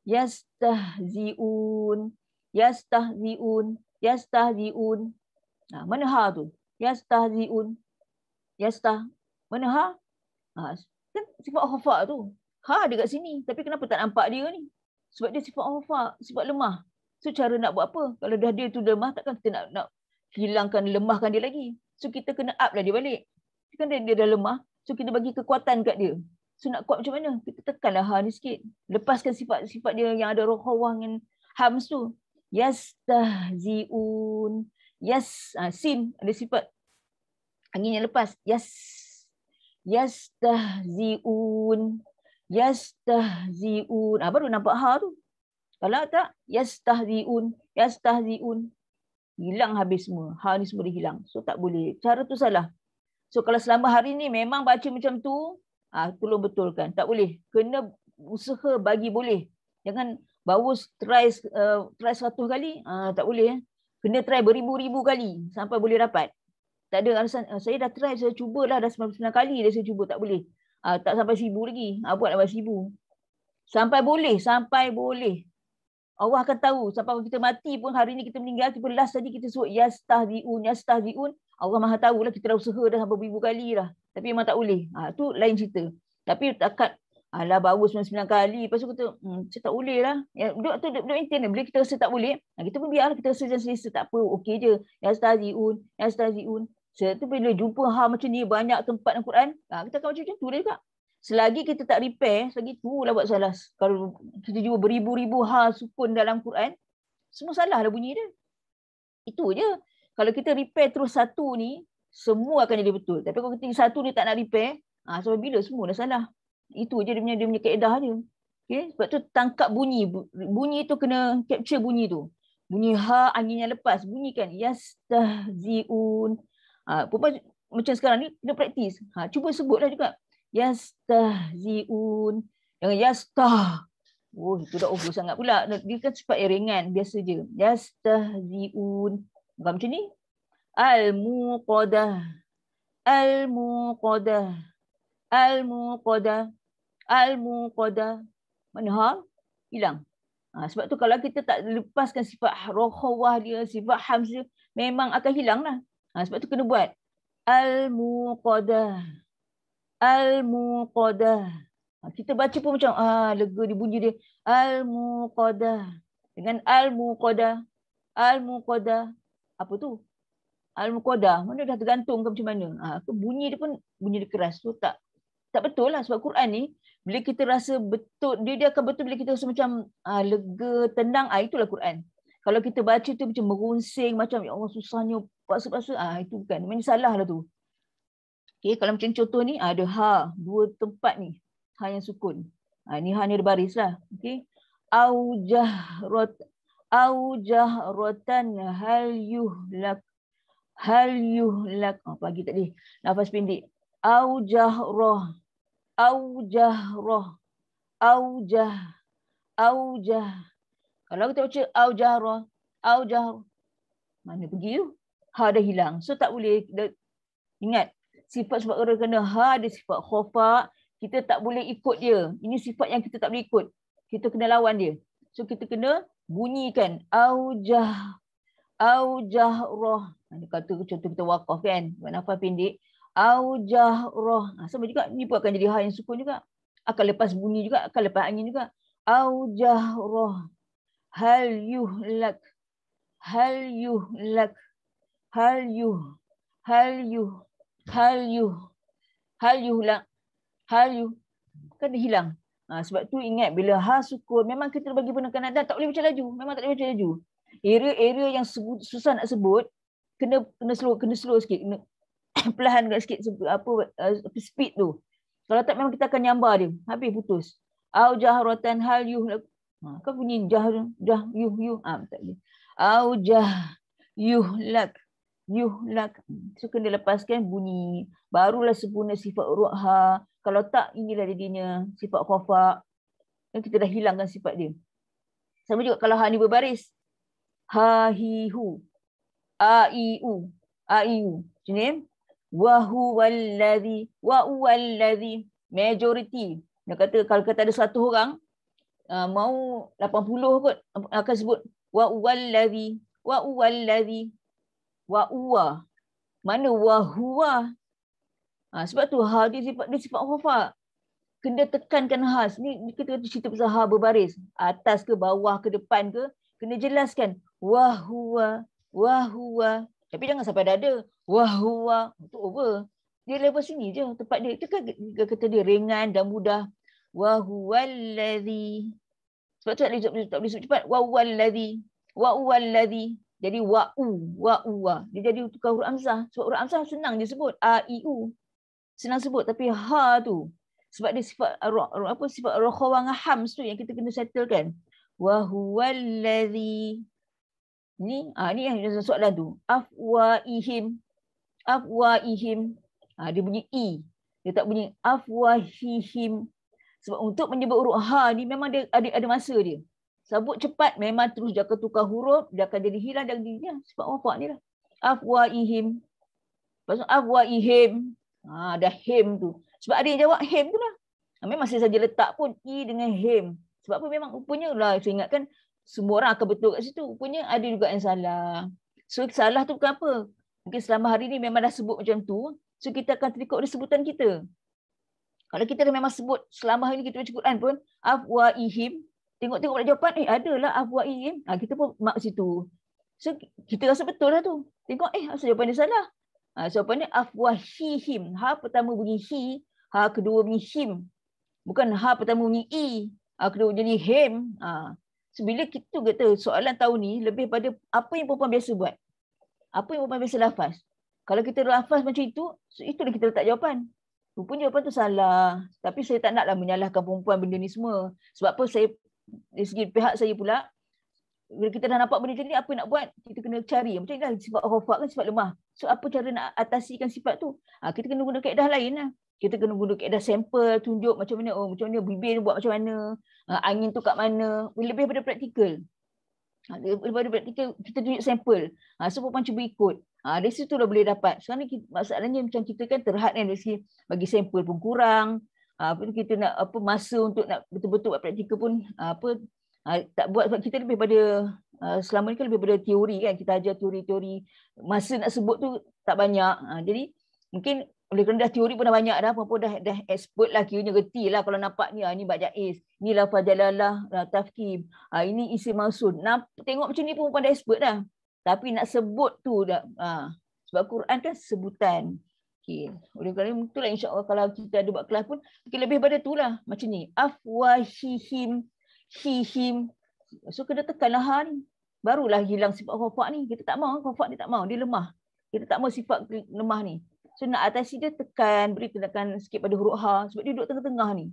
Yastahzi'un, yastahzi'un, yastahzi'un. Mana ha tu? Yastahzi'un. Mana ha? Kan sifat khafa tu. Ha ada kat sini, tapi kenapa tak nampak dia ni? Sebab dia sifat khafa, sifat lemah. So cara nak buat apa? Kalau dah dia tu lemah, takkan kita nak hilangkan, lemahkan dia lagi. So kita kena up lah dia balik. Kan dia dah lemah, so kita bagi kekuatan kat dia. So nak kuat macam mana? Kita tekanlah ha ni sikit. Lepaskan sifat-sifat dia yang ada rohawah dengan hams tu. Yastahzi'un. Sin ada sifat angin yang lepas. Yastahzi'un. Yastahzi'un. Baru nampak ha tu. Kalau tak, yastahzi'un. Hilang habis semua. Ha ni semua dia hilang. So tak boleh. Cara tu salah. So kalau selama hari ni memang baca macam tu, tolong betulkan. Tak boleh. Kena usaha bagi boleh. Jangan baru try 100 kali, tak boleh. Kena try beribu-ribu kali sampai boleh dapat. Tak ada alasan, saya dah try, saya cubalah dah 99 kali dah saya cuba, tak boleh. Tak sampai 1000 lagi. Buatlah 1000. Sampai boleh. Allah akan tahu. Sampai kita mati pun, hari ni kita meninggal, kita last tadi kita sebut yastahzi'un. Allah Maha tahu lah, kita dah usaha dah sampai beribu kali dah. Tapi memang tak boleh. Tu lain cerita. Tapi takat baru 99 kali. Lepas tu kita, saya tak boleh lah. Duduk maintain lah. Bila kita rasa tak boleh, kita pun biarlah, kita rasa macam selesa. Tak apa, okey je. Yastahzi'un. Tu bila jumpa macam ni, banyak tempat dalam Quran, kita akan macam tu dah juga. Selagi kita tak repair, selagi tu lah buat salah. Kalau kita jumpa beribu-ribu sukun dalam Quran, semua salah lah bunyi dia. Itu je. Kalau kita repair terus satu ni, semua akan jadi betul. Tapi kalau kita satu ni tak nak repair, sampai bila semua dah salah. Itu je dia punya kaedah dia. Okay? Sebab tu tangkap bunyi. Bunyi tu kena capture bunyi tu. Bunyi angin yang lepas. Bunyikan. Yastahzi'un. Macam sekarang ni, kena praktis. Cuba sebutlah juga. Yastahzi'un. Jangan yastah. Itu dah over sangat pula. Dia kan sifat yang ringan. Biasa je. Yastahzi'un. Bukan macam ni. Al-muqadah. Mana ha? Hilang. Sebab tu kalau kita tak lepaskan sifat rohawah dia, sifat hams dia, memang akan hilang lah. Sebab tu kena buat. Al-muqadah. Kita baca pun macam lega dia bunyi dia. Al-muqadah. Dengan al-muqadah. Apa tu? Al-muqadah. Mana dah tergantung ke macam mana? Bunyi dia pun bunyi dia keras. So tak betul lah. Sebab Quran ni, bila kita rasa betul, dia akan betul bila kita rasa macam lega, tenang. Itulah Quran. Kalau kita baca tu macam merunsing, macam ya Allah susahnya, paksa-paksa, itu bukan. Ini salah lah tu. Okay, kalau macam contoh ni, ada dua tempat ni. Yang sukun. Ni ni ada baris lah. Okay. Aujahrotan hal yuhlak. Pagi tadi. Nafas pendek. Aujah. Kalau kita baca aujah. Mana pergi tu? Ha dah hilang. So tak boleh. Ingat. Sifat-sifat orang kena ada sifat khofa. Kita tak boleh ikut dia. Ini sifat yang kita tak boleh ikut. Kita kena lawan dia. So kita kena bunyikan. Aujah roh. Dia kata contoh kita wakaf kan. Buat nafas pendek. Aujah roh. Sama juga. Ni pun akan jadi yang sukun juga. Akan lepas bunyi juga. Akan lepas angin juga. Aujah roh. Hal yuhlak. Kan dia hilang. Sebab tu ingat bila sukun memang kita bagi penekanan dan tak boleh baca laju. Memang tak boleh baca laju. Area yang susah nak sebut kena slow sikit. Kena perlahan sikit speed tu. Kalau tak memang kita akan nyambar dia. Habis putus. Aujahratan hal yuh. Kan bunyi jah yuh. Tak boleh. Aujah yuhlak. Yuhlak. So kena lepaskan bunyi. Barulah sempurna sifat huruf ha. Kalau tak, inilah jadinya sifat khafa. Dan kita dah hilangkan sifat dia. Sama juga kalau ha ni berbaris. Ha, hi, hu. A, i, u. A, i, u. Macam ni. Wa huwallazi. Wa huwallazi. Majority. Dia kata kalau kata ada 100 orang, mau 80 kot akan sebut wa huwallazi. Wa huwallazi. Wa huwa. Mana wa huwa? Sebab tu ha dia sifat khafa. Kena tekankan ha. Ni kita cerita pasal ha berbaris. Atas ke bawah ke depan ke, kena jelaskan. Wa huwa. Wa huwa. Tapi jangan sampai ada. Wa huwa. Itu over. Dia level sini je tempat dia. Itu kan kata dia ringan dan mudah. Wa huwallazi. Sebab tu tak boleh sebut cepat. Wa huwallazi. Wa huwallazi. Jadi wa'u. Wa'uwa. Dia jadi tukar huruf hamzah. Sebab huruf hamzah senang dia sebut. A, I, U. Senang sebut. Tapi ha tu. Sebab dia sifat sifat rakhawah dengan hams tu yang kita kena settlekan. Wa huwallazi. Ni yang soalan tu. Afwaihim. Afwaihim. Dia bunyi i. Dia tak bunyi afwahihim. Sebab untuk menyebut huruf ha ni memang dia ada masa dia. Sebut cepat memang terus dia akan tukar huruf, dia akan jadi hilang dan dia sebab wafak ni lah. Afwaihim. Pasal afwaihim. Dah him tu. Sebab ada yang jawab him tu lah. Memang masih saja letak pun i dengan him. Sebab apa memang rupanya lah saya ingatkan semua orang akan betul kat situ. Rupanya ada juga yang salah. So salah tu bukan apa. Mungkin selama hari ni memang dah sebut macam tu. So kita akan terikut dari sebutan kita. Kalau kita dah memang sebut selama hari ni kita baca Quran pun afwaihim. Tengok-tengok pada jawapan, adalah afwaihim. Kita pun mark situ. So, kita rasa betul lah tu. Tengok, asal jawapan dia salah. Jawapan dia afwahihim. Ha pertama bunyi hi, ha kedua bunyi him. Bukan ha pertama bunyi i, ha kedua bunyi him. So, bila kita kata soalan tahun ni lebih pada apa yang perempuan biasa buat. Apa yang perempuan biasa lafaz. Kalau kita lafaz macam itu, so itulah kita letak jawapan. Rupanya jawapan tu salah. Tapi saya tak naklah menyalahkan perempuan benda ni semua. Sebab apa dari segi pihak saya pula, bila kita dah nampak benda macam ni, apa nak buat? Kita kena cari. Macam inilah sifat khafat kan sifat lemah. So apa cara nak atasikan sifat tu? Kita kena guna kaedah lain lah. Kita kena guna kaedah sampel, tunjuk macam mana bibir buat macam mana, angin tu kat mana. Lebih daripada praktikal. Daripada praktikal, kita tunjuk sampel. So perempuan cuba ikut. Dari situ dah boleh dapat. Sekarang ni masalahnya macam kita kan terhad kan dari segi bagi sampel pun kurang. Kita nak masa untuk nak betul-betul buat praktikal pun tak buat. Sebab kita lebih pada selama ni kan lebih pada teori kan, kita ajar teori-teori, masa nak sebut tu tak banyak. Jadi mungkin oleh kerana dah teori pun dah banyak dah, pun dah expert lah, kiranya reti lah kalau nampak ni bak jaiz, ni lafaz jalalah, tafkim, ini isim mausul. Tengok macam ni pun dah expert dah, tapi nak sebut tu dah sebab Quran kan sebutan. Okay. Oleh kerana itulah insya-Allah kalau kita ada buat kelas pun lebih pada itulah macam ni. Afwahihim, hihim. So kena tekanlah ha ni. Barulah hilang sifat khafat ni. Kita tak mau khafat ni, tak mau, dia lemah. Kita tak mau sifat lemah ni. So nak atasi dia tekan, beri tekan sikit pada huruf ha sebab dia duduk tengah-tengah ni.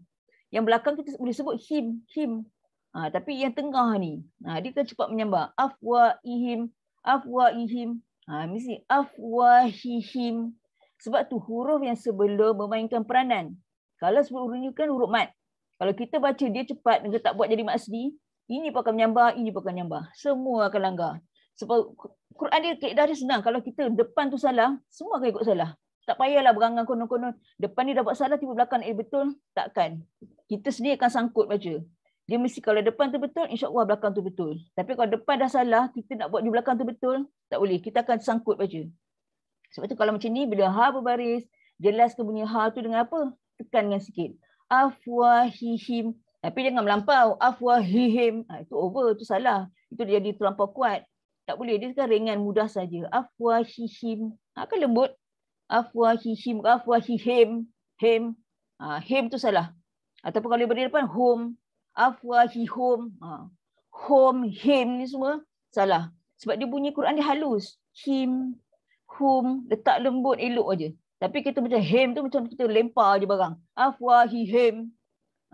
Yang belakang kita boleh sebut him. Tapi yang tengah ni, dia kan cepat menyambar. Afwahihim, afwahihim. Mesti afwahihim. Sebab tu huruf yang sebelum memainkan peranan. Kalau sebelum huruf ni kan huruf mat. Kalau kita baca dia cepat dan tak buat jadi maksdi, ini pun akan menyambar, ini pun akan menyambar. Semua akan langgar. Sebab Quran dia kaedah dia senang. Kalau kita depan tu salah, semua akan ikut salah. Tak payahlah berangan konon-konon. Depan ni dah buat salah, tiba belakang betul. Takkan. Kita sendiri akan sangkut baca. Dia mesti kalau depan tu betul, insya-Allah belakang tu betul. Tapi kalau depan dah salah, kita nak buat di belakang tu betul, tak boleh. Kita akan sangkut baca. Sebab tu kalau macam ni, bila ha berbaris, jelaskan bunyi ha tu dengan apa? Tekan dengan sikit. Afwahihim. Tapi jangan melampau. Afwahihim. Itu over, itu salah. Itu dia jadi terlampau kuat. Tak boleh, dia kan ringan, mudah saja. Afwahihim. Kan lembut. Afwahihim, afwahihim. Him. Him tu salah. Ataupun kalau beri depan, hum. Afwahihum. Hum, him ni semua salah. Sebab dia bunyi Quran dia halus. Him. Hum, letak lembut, elok aja. Tapi kita macam him tu macam kita lempar je barang. Afwahihim,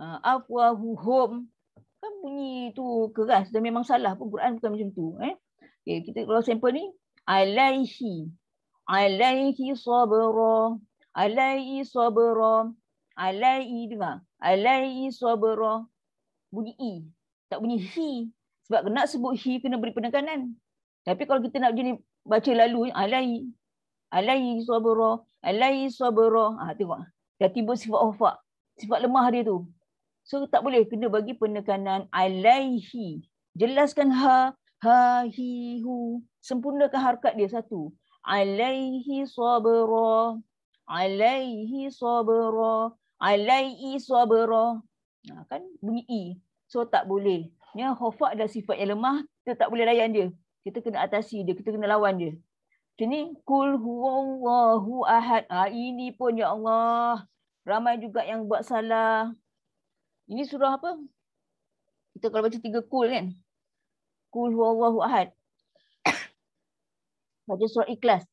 afwahuhum. Kan bunyi tu keras dan memang salah pun Quran bukan macam tu. Okay, kita kalau sampel ni, Alaihi. Alaihi sabra. Alaihi sabra. Alaihi, dengar. Alaihi sabra. Bunyi i. Tak bunyi hi. Sebab nak sebut hi kena beri penekanan. Tapi kalau kita nak jadi baca lalu, alaihi. Alaihi sabra. Alaihi sabra. Tengok. Dah timbul sifat hafak. Sifat lemah dia tu. So tak boleh, kena bagi penekanan alaihi. Jelaskan ha, hi, hu. Sempurnakan harakat dia satu. Alaihi sabra. Alaihi sabra. Alaihi sabra. Kan bunyi i. So tak boleh. Ya, hafak adalah sifat yang lemah, kita tak boleh layan dia. Kita kena atasi dia, kita kena lawan dia. Macam ni, kul huwallahu ahad. Ini pun ya Allah, ramai juga yang buat salah. Ini surah apa? Kita kalau baca 3 kul kan. Kul huwallahu ahad. Baca surah Ikhlas.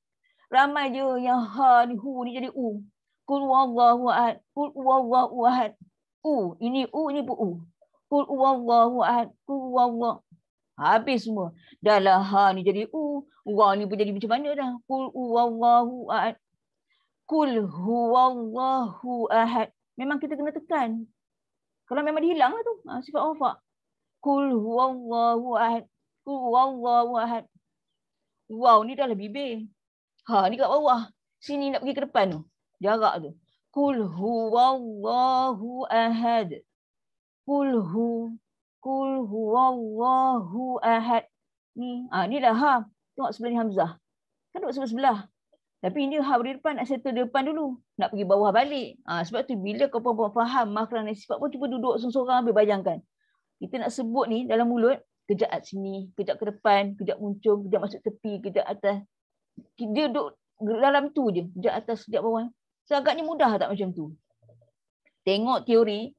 Ramai je yang ha ni, hu ni jadi u. Kul huwallahu ahad. Kul huwallahu ahad. U, ini pun u. Kul huwallahu ahad. Kul huwallahu. Habis semua. Dah lah ha ni jadi u. Wa ni pun jadi macam mana dah. Kul huwallahu ahad. Kul huwallahu ahad. Memang kita kena tekan. Kalau memang dihilang lah tu. Sifat hafak. Kul huwallahu ahad. Kul huwallahu ahad. Wow, ni dah lah bibir. Ha, ni kat bawah. Sini nak pergi ke depan tu. Jarak tu. Kul huwallahu ahad. Kul huwallahu ahad. Ni, ni dah ha. Tengok sebelah ni hamzah. Kan duduk sebelah-sebelah. Tapi ini ha beri depan, nak settle depan dulu. Nak pergi bawah balik. Sebab tu bila kau perempuan faham makhraj dan sifat pun, cuba duduk seorang-seorang ambil bayangkan. Kita nak sebut ni dalam mulut, kejap at sini, kejap ke depan, kejap muncul, kejap masuk tepi, kejap atas. Dia duduk dalam tu je. Kejap atas, kejap bawah. So agaknya mudah tak macam tu? Tengok teori,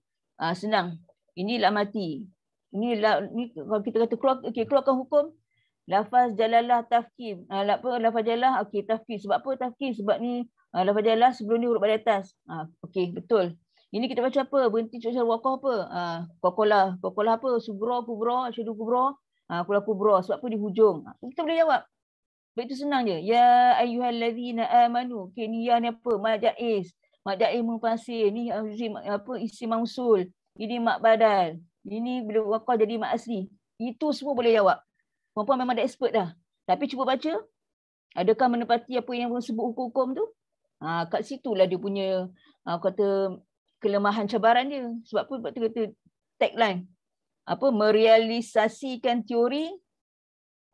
senang. Ini lah mati. Ni kalau kita kata keluarkan hukum, lafaz jalalah tafkim. Lafaz jalalah, okey, tafkim. Sebab apa tafkim? Sebab ni lafaz jalalah sebelum ni huruf pada atas. Okey, betul. Ini kita baca apa? Berhenti cuk waqah apa? Qaqqalah. Qaqqalah apa? Sugra, kubra, asyhadu kubra. Qul kubra. Sebab apa di hujung? Kita boleh jawab. Baik, itu senang je. Ya ayyuhallazina amanu. Okey, ni ya ni apa? Majaiz. Majaiz mufasir. Ni apa? Isim mausul. Ini mak badal. Ini bila waqah jadi mak asli. Itu semua boleh jawab. Perempuan memang dah expert dah. Tapi cuba baca. Adakah menepati apa yang sebut hukum-hukum tu? Kat situlah dia punya kata kelemahan cabaran dia. Sebab apa? Sebab tu kata tagline. Merealisasikan teori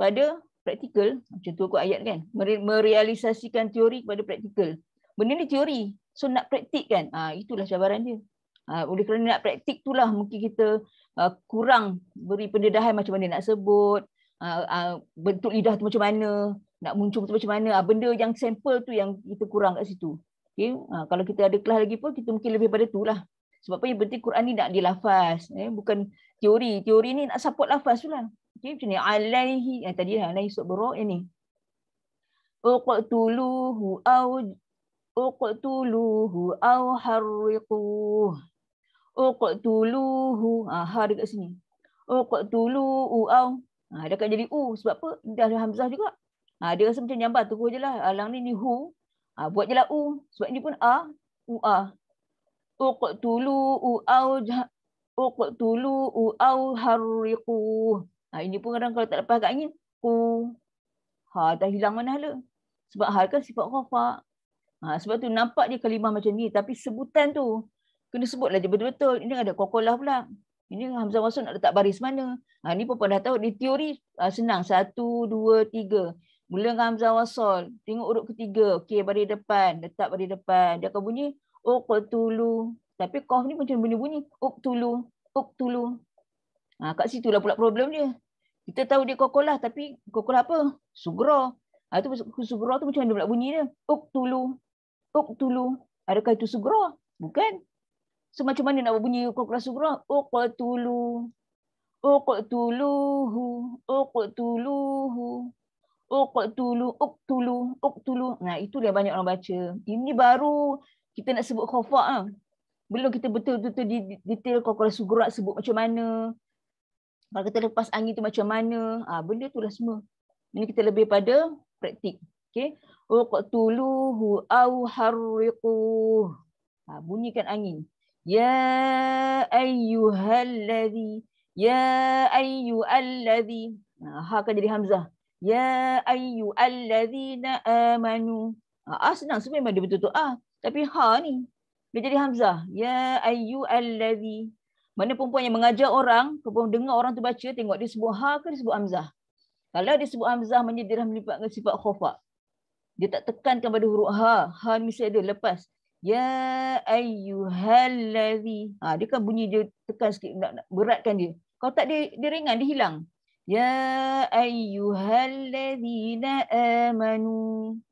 pada praktikal. Macam tu aku ayat kan. Merealisasikan teori kepada praktikal. Benda ni teori. So nak praktik kan. Itulah cabaran dia. Oleh kerana nak praktik itulah mungkin kita kurang beri pendedahan macam mana nak sebut. Bentuk lidah tu macam mana, nak muncul tu macam mana, benda yang sampel tu yang kita kurang kat situ. Okay? Kalau kita ada kelas lagi pun, kita mungkin lebih pada tu lah. Sebab apa yang penting Quran ni nak dilafaz, bukan teori. Teori ni nak support lafaz tu lah. Okay? Macam ni, alaihi, tadi lah, alaihi sabra, yang ni. Uqtuluhu au harriquh. Uqtuluhu, ha dekat sini. Uqtuluhu au. Dia akan jadi u. Sebab apa? Dah ada hamzah juga. Dia rasa macam jambar. Tunggu je lah. Alang ni hu. Buat je lah u. Sebab ni pun a. U a. Uqtuluhu au harriquh. Ini pun kadang kalau tak lepas agaknya u. Dah hilang mana hala. Sebab hal kan sifat khafak. Sebab tu nampak dia kalimah macam ni. Tapi sebutan tu kena sebutlah je betul-betul. Ini ada qaqqalah pula. Ini hamzah wasl nak letak baris mana. Ni pun dah tahu. Di teori senang. 1, 2, 3. Mula dengan hamzah wasl. Tengok urut ketiga. Okey, baris depan. Letak baris depan. Dia akan bunyi uqtulu. Tapi qaf ni macam bunyi. Uqtulu. Uqtulu. Kat situlah pula problem dia. Kita tahu dia qaqqalah. Tapi qaqqalah apa? Sugra. Itu sugra tu macam mana pula bunyi dia? Uqtulu. Uqtulu. Adakah itu sugra? Bukan. So macam mana nak bunyi qaqqalah sugra? Uqtulu. Uqtuluhu. Uqtuluhu. Uqtulu. Uqtulu. Itu dia banyak orang baca. Ini baru kita nak sebut khafak. Belum kita betul-betul detail qaqqalah sugra sebut macam mana. Kalau kita lepas angin tu macam mana. Benda tu lah semua. Ini kita lebih pada Praktik. Okey. Uqtuluhu aw harriquh. Bunyikan angin. Ya ayyuhalladzi. Ya ayyuhalladzi. Ha akan jadi hamzah. Ya ayyuhalladzina amanu. Senang sebenarnya dia betul-betul tapi ha ni dia jadi hamzah. Ya ayyuhalladzi. Mana perempuan yang mengajar orang, perempuan dengar orang tu baca, tengok dia sebut ha ke dia sebut hamzah. Kalau dia sebut hamzah, maknanya dia dah melibatkan sifat khafa. Dia tak tekankan pada huruf ha. Ha ni mesti ada lepas. Ya ayyuhalladzi. Dia kan bunyi dia tekan sikit, nak beratkan dia. Kalau tak dia ringan, dia hilang. Ya ayyuhalladzina amanu.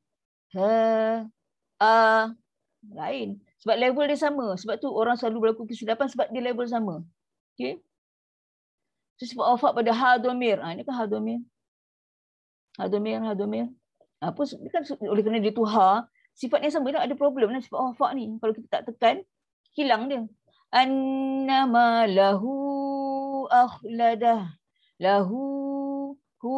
Lain. Sebab level dia sama. Sebab tu orang selalu berlaku kesilapan sebab dia level sama. Okey. So, sifat wafat pada ha dhamir. Ini kan ha dhamir. Ha dhamir. Apa kan oleh kerana dia tu ha, sifatnya sama, dia ada problem dengan sifat wafat ni. Kalau kita tak tekan, hilang dia. Annama lahu akhladah. Lahu hu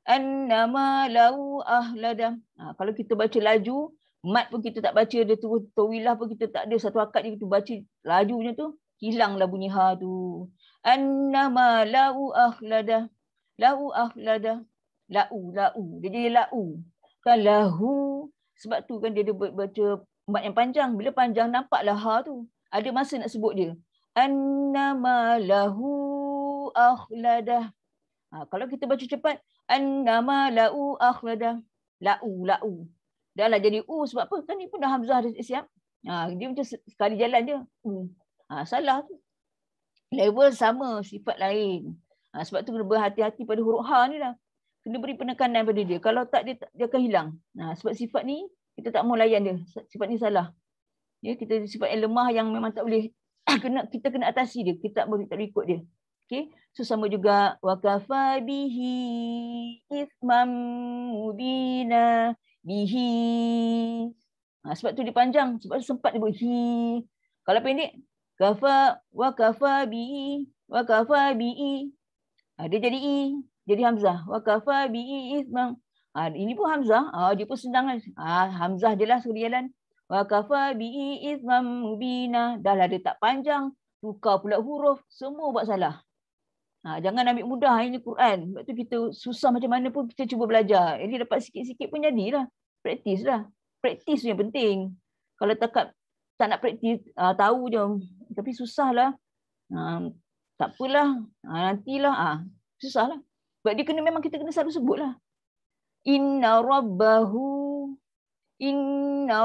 annama lahu ahladah. Kalau kita baca laju, mat pun kita tak baca, dia tu tawilah pun kita tak ada satu akad dia, kita baca laju macam tu, hilanglah bunyi ha tu. Annama lahu ahladah. Lahu ahladah. Lau. Dia jadi lau. Kan lahu. Sebab tu kan dia baca mat yang panjang. Bila panjang nampaklah ha tu. Ada masa nak sebut dia. Annama lahu akhladah. Kalau kita baca cepat, annama lau akhladah. Lau. Dah lah jadi sebab apa? Kan ni pun dah hamzah dah siap. Dia macam sekali jalan je. Salah tu. Level sama, sifat lain. Sebab tu kena berhati-hati pada huruf ha ni lah. Kena beri penekanan pada dia. Kalau tak, dia akan hilang. Sebab sifat ni, kita tak mau layan dia. Sifat ni salah. Ya, kita sifat yang lemah yang memang tak boleh. Kita kena atasi dia. Kita tak boleh ikut dia. Okay. So sama juga. Wa kafa bihi ithmam mubina bihi. Sebab tu dia panjang. Sebab tu sempat dia buat hi. Kalau pendek. Wa kafa bihi. Wa kafa bihi. Dia jadi i. Jadi hamzah. Wa kafa bihi ithmam. Ini pun hamzah. Dia pun senang. Hamzah je lah sekali jalan. Wa kafa bihi ithmam mubina. Dah lah dia tak panjang. Tukar pula huruf. Semua buat salah. Jangan ambil mudah ini Quran. Sebab tu kita susah macam mana pun kita cuba belajar. Jadi dapat sikit-sikit pun jadilah. Praktis lah. Praktis tu yang penting. Kalau tak nak praktis, tahu je. Tapi susahlah. Tak apalah. Nantilah. Susahlah. Sebab dia memang kita kena selalu sebutlah. Inna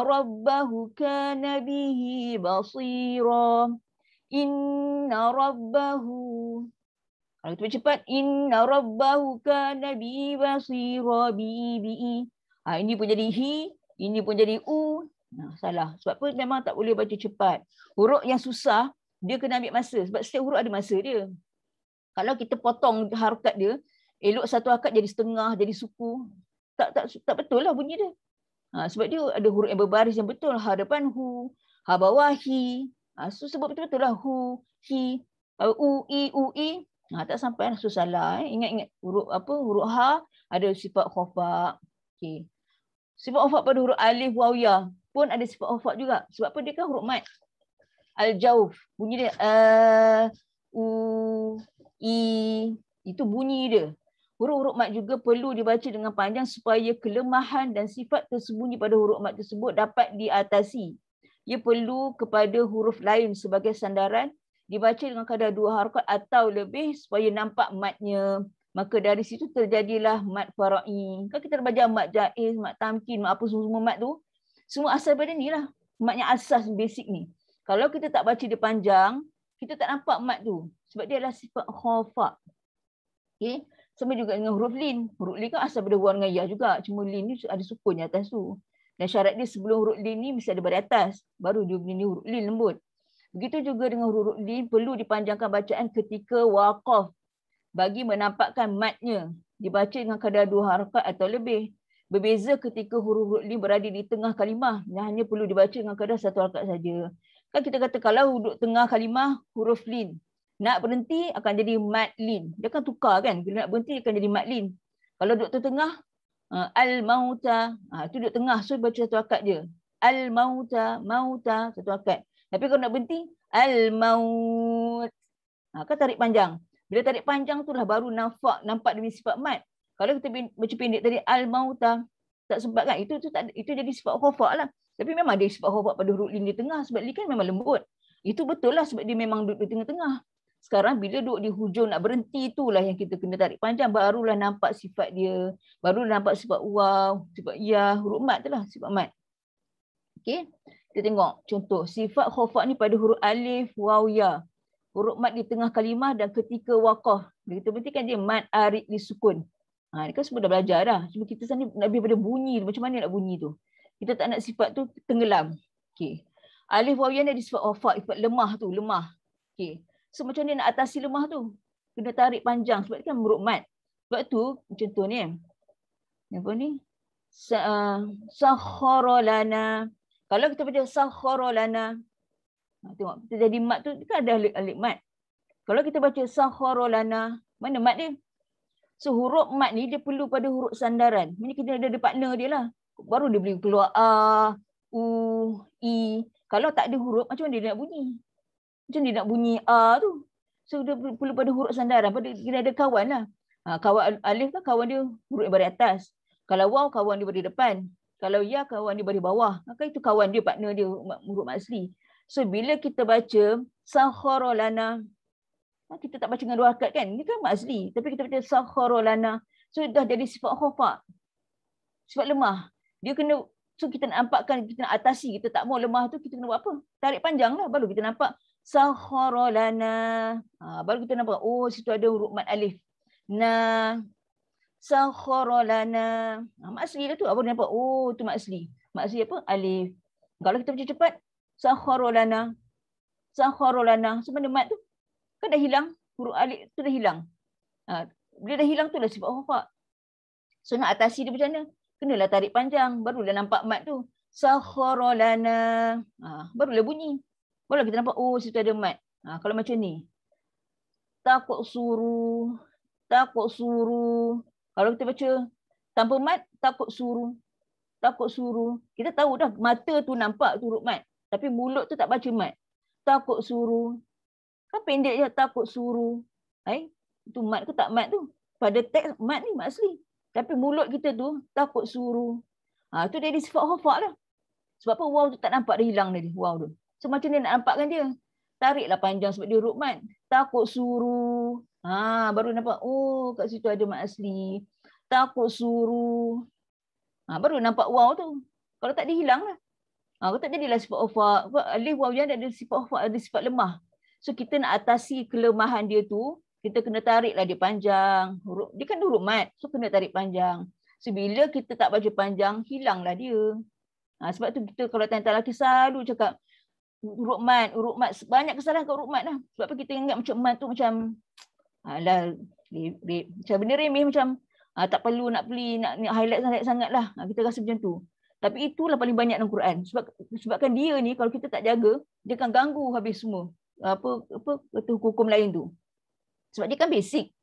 rabbahu kana bihi basira. Inna rabbahu. Kalau kita baca cepat, inna rabbahu kana bihi basira bi'i. Ini pun jadi hi, ini pun jadi u. Salah. Sebab apa? Memang tak boleh baca cepat. Huruf yang susah, dia kena ambil masa. Sebab setiap huruf ada masa dia. Kalau kita potong harakat dia, elok satu harakat jadi setengah, jadi suku. Tak betul lah bunyi dia. Sebab dia ada huruf yang berbaris yang betul. Ha depan hu, ha bawah hi. So sebut betul-betul lah hu, hi, u, i. Tak sampai lah, susah lah. Ingat huruf ha ada sifat khafa. Okay. Sifat khafa pada huruf alif, waw, ya pun ada sifat khafa juga. Sebab apa? Dia kan huruf mat. Al-jauf. Bunyi dia u, i. Itu bunyi dia. Huruf-huruf mat juga perlu dibaca dengan panjang supaya kelemahan dan sifat tersembunyi pada huruf mat tersebut dapat diatasi. Ia perlu kepada huruf lain sebagai sandaran. Dibaca dengan kadar 2 harakat atau lebih supaya nampak matnya. Maka dari situ terjadilah mat fara'i. Kan kita dah belajar mat jaiz, mat tamkin, mat apa semua mat tu. Semua asal pada ni lah. Mat yang asas, basic ni. Kalau kita tak baca dia panjang, kita tak nampak mat tu. Sebab dia adalah sifat khafa. Okay. Sama juga dengan huruf lin. Huruf lin kan asal pada waw dengan ya juga. Cuma lin ni ada sukun di atas tu. Dan syarat dia sebelum huruf lin ni mesti ada baris atas. Baru dia bunyi huruf lin lembut. Begitu juga dengan huruf lin perlu dipanjangkan bacaan ketika waqaf bagi menampakkan matnya. Dibaca dengan kadar 2 harakat atau lebih. Berbeza ketika huruf lin berada di tengah kalimah yang hanya perlu dibaca dengan kadar 1 harakat saja. Kan kita kata kalau duduk tengah kalimah huruf lin, nak berhenti akan jadi mat lin. Dia kan tukar kan. Bila nak berhenti akan jadi mat lin. Kalau duduk tengah Al-mauta. Itu duduk tengah. So baca satu akad je. Al-mauta. Mauta. Satu akad. Tapi kalau nak berhenti. Al-maut. Kan tarik panjang. Bila tarik panjang tu lah baru nampak demi sifat mat. Kalau kita baca pendek tadi. Al-mauta. Tak sempat kan. Itu jadi sifat khafak lah. Tapi memang dia sifat khafak pada huruf lin di tengah. Sebab lin kan memang lembut. Itu betul lah sebab dia memang duduk di tengah-tengah. Sekarang bila duduk di hujung nak berhenti itulah yang kita kena tarik panjang. Barulah nampak sifat dia. Barulah nampak sifat waw, sifat ya, huruf mat tu lah sifat mat. Okey. Kita tengok contoh. Sifat khafak ni pada huruf alif, waw, ya. Huruf mat di tengah kalimah dan ketika waqah. Bila kita berhentikan dia mat arid li sukun. Ni kan semua dah belajar dah. Cuma kita sana nak lebih pada bunyi. Macam mana nak bunyi tu. Kita tak nak sifat tu tenggelam. Okey. Alif, waw, ya ni ada sifat khafak, sifat lemah tu, lemah. Okey. So macam mana nak atasi lemah tu? Kena tarik panjang sebab dia kan huruf mat. Sebab tu contoh ni. Apa ni? Sakhara lana. Kalau kita baca sakhara lana. Tengok kita jadi mat tu kan ada alif mat. Kalau kita baca sakhara lana, mana mat dia? So huruf mat ni dia perlu pada huruf sandaran. Ini kita ada partner dia lah. Baru dia boleh keluar a, u, i. Kalau tak ada huruf macam mana dia nak bunyi? Macam dia nak bunyi A tu. So dia perlu pada huruf sandaran. Dia ada kawan lah. Kawan alif kan kawan dia huruf yang baris atas. Kalau waw kawan dia baris depan. Kalau ya kawan dia baris bawah. Maka itu kawan dia, partner dia huruf mat asli. So bila kita baca sakhara lana. Kita tak baca dengan dua akad kan. Ini kan mat asli. Tapi kita baca sakhara lana. So dah jadi sifat khafak. Sifat lemah. Dia kena, so kita nak nampakkan, kita nak atasi. Kita tak mau lemah tu, kita kena buat apa? Tarik panjang lah. Baru kita nampak sakhara lana. Baru kita nampak, oh situ ada huruf mat alif. Na. Sakhara lana. Mat asli lah tu. Baru nampak, oh tu mat asli. Mat asli apa? Alif. Kalau kita baca cepat, sakhara lana. Sakhara lana. So mana mat tu? Kan dah hilang. Huruf alif tu dah hilang. Bila dah hilang tu lah sifat khafak. So nak atasi dia macam mana? Kenalah tarik panjang. Barulah nampak mat tu. Sakhara lana. Barulah bunyi. Baru kita nampak, oh situ ada mat. Kalau macam ni. Takut suruh. Takut suruh. Kalau kita baca tanpa mat, takut suruh. Takut suruh. Kita tahu dah mata tu nampak tu huruf mat. Tapi mulut tu tak baca mat. Takut suruh. Kan pendek je takut suruh. Itu mat ke tak mat tu. Pada teks mat ni mat asli. Tapi mulut kita tu takut suruh. Tu dia sifat khafak lah. Sebab apa waw tu tak nampak dah hilang tadi. Waw tu. So macam ni nak nampakkan dia. Tariklah panjang sebab dia huruf mat. Takut suruh. Baru nampak. Oh kat situ ada mat asli. Takut suruh. Baru nampak waw tu. Kalau tak dia hilang lah. Kalau tak jadilah sifat khafak. Alif waw yang ada sifat khafak, ada sifat lemah. So kita nak atasi kelemahan dia tu. Kita kena tariklah dia panjang. Dia kan huruf mat. So kena tarik panjang. So bila kita tak baca panjang, hilanglah dia. Sebab tu kita kalau tanya-tanya lelaki selalu cakap huruf mat. Banyak kesalahan kat huruf mat lah. Sebab apa kita ingat macam mat tu macam macam benda remeh, macam tak perlu nak beli, nak highlight sangat lah. Kita rasa macam tu. Tapi itulah paling banyak dalam Quran. Sebabkan dia ni kalau kita tak jaga, dia akan ganggu habis semua. Hukum lain tu. Sebab dia kan basic.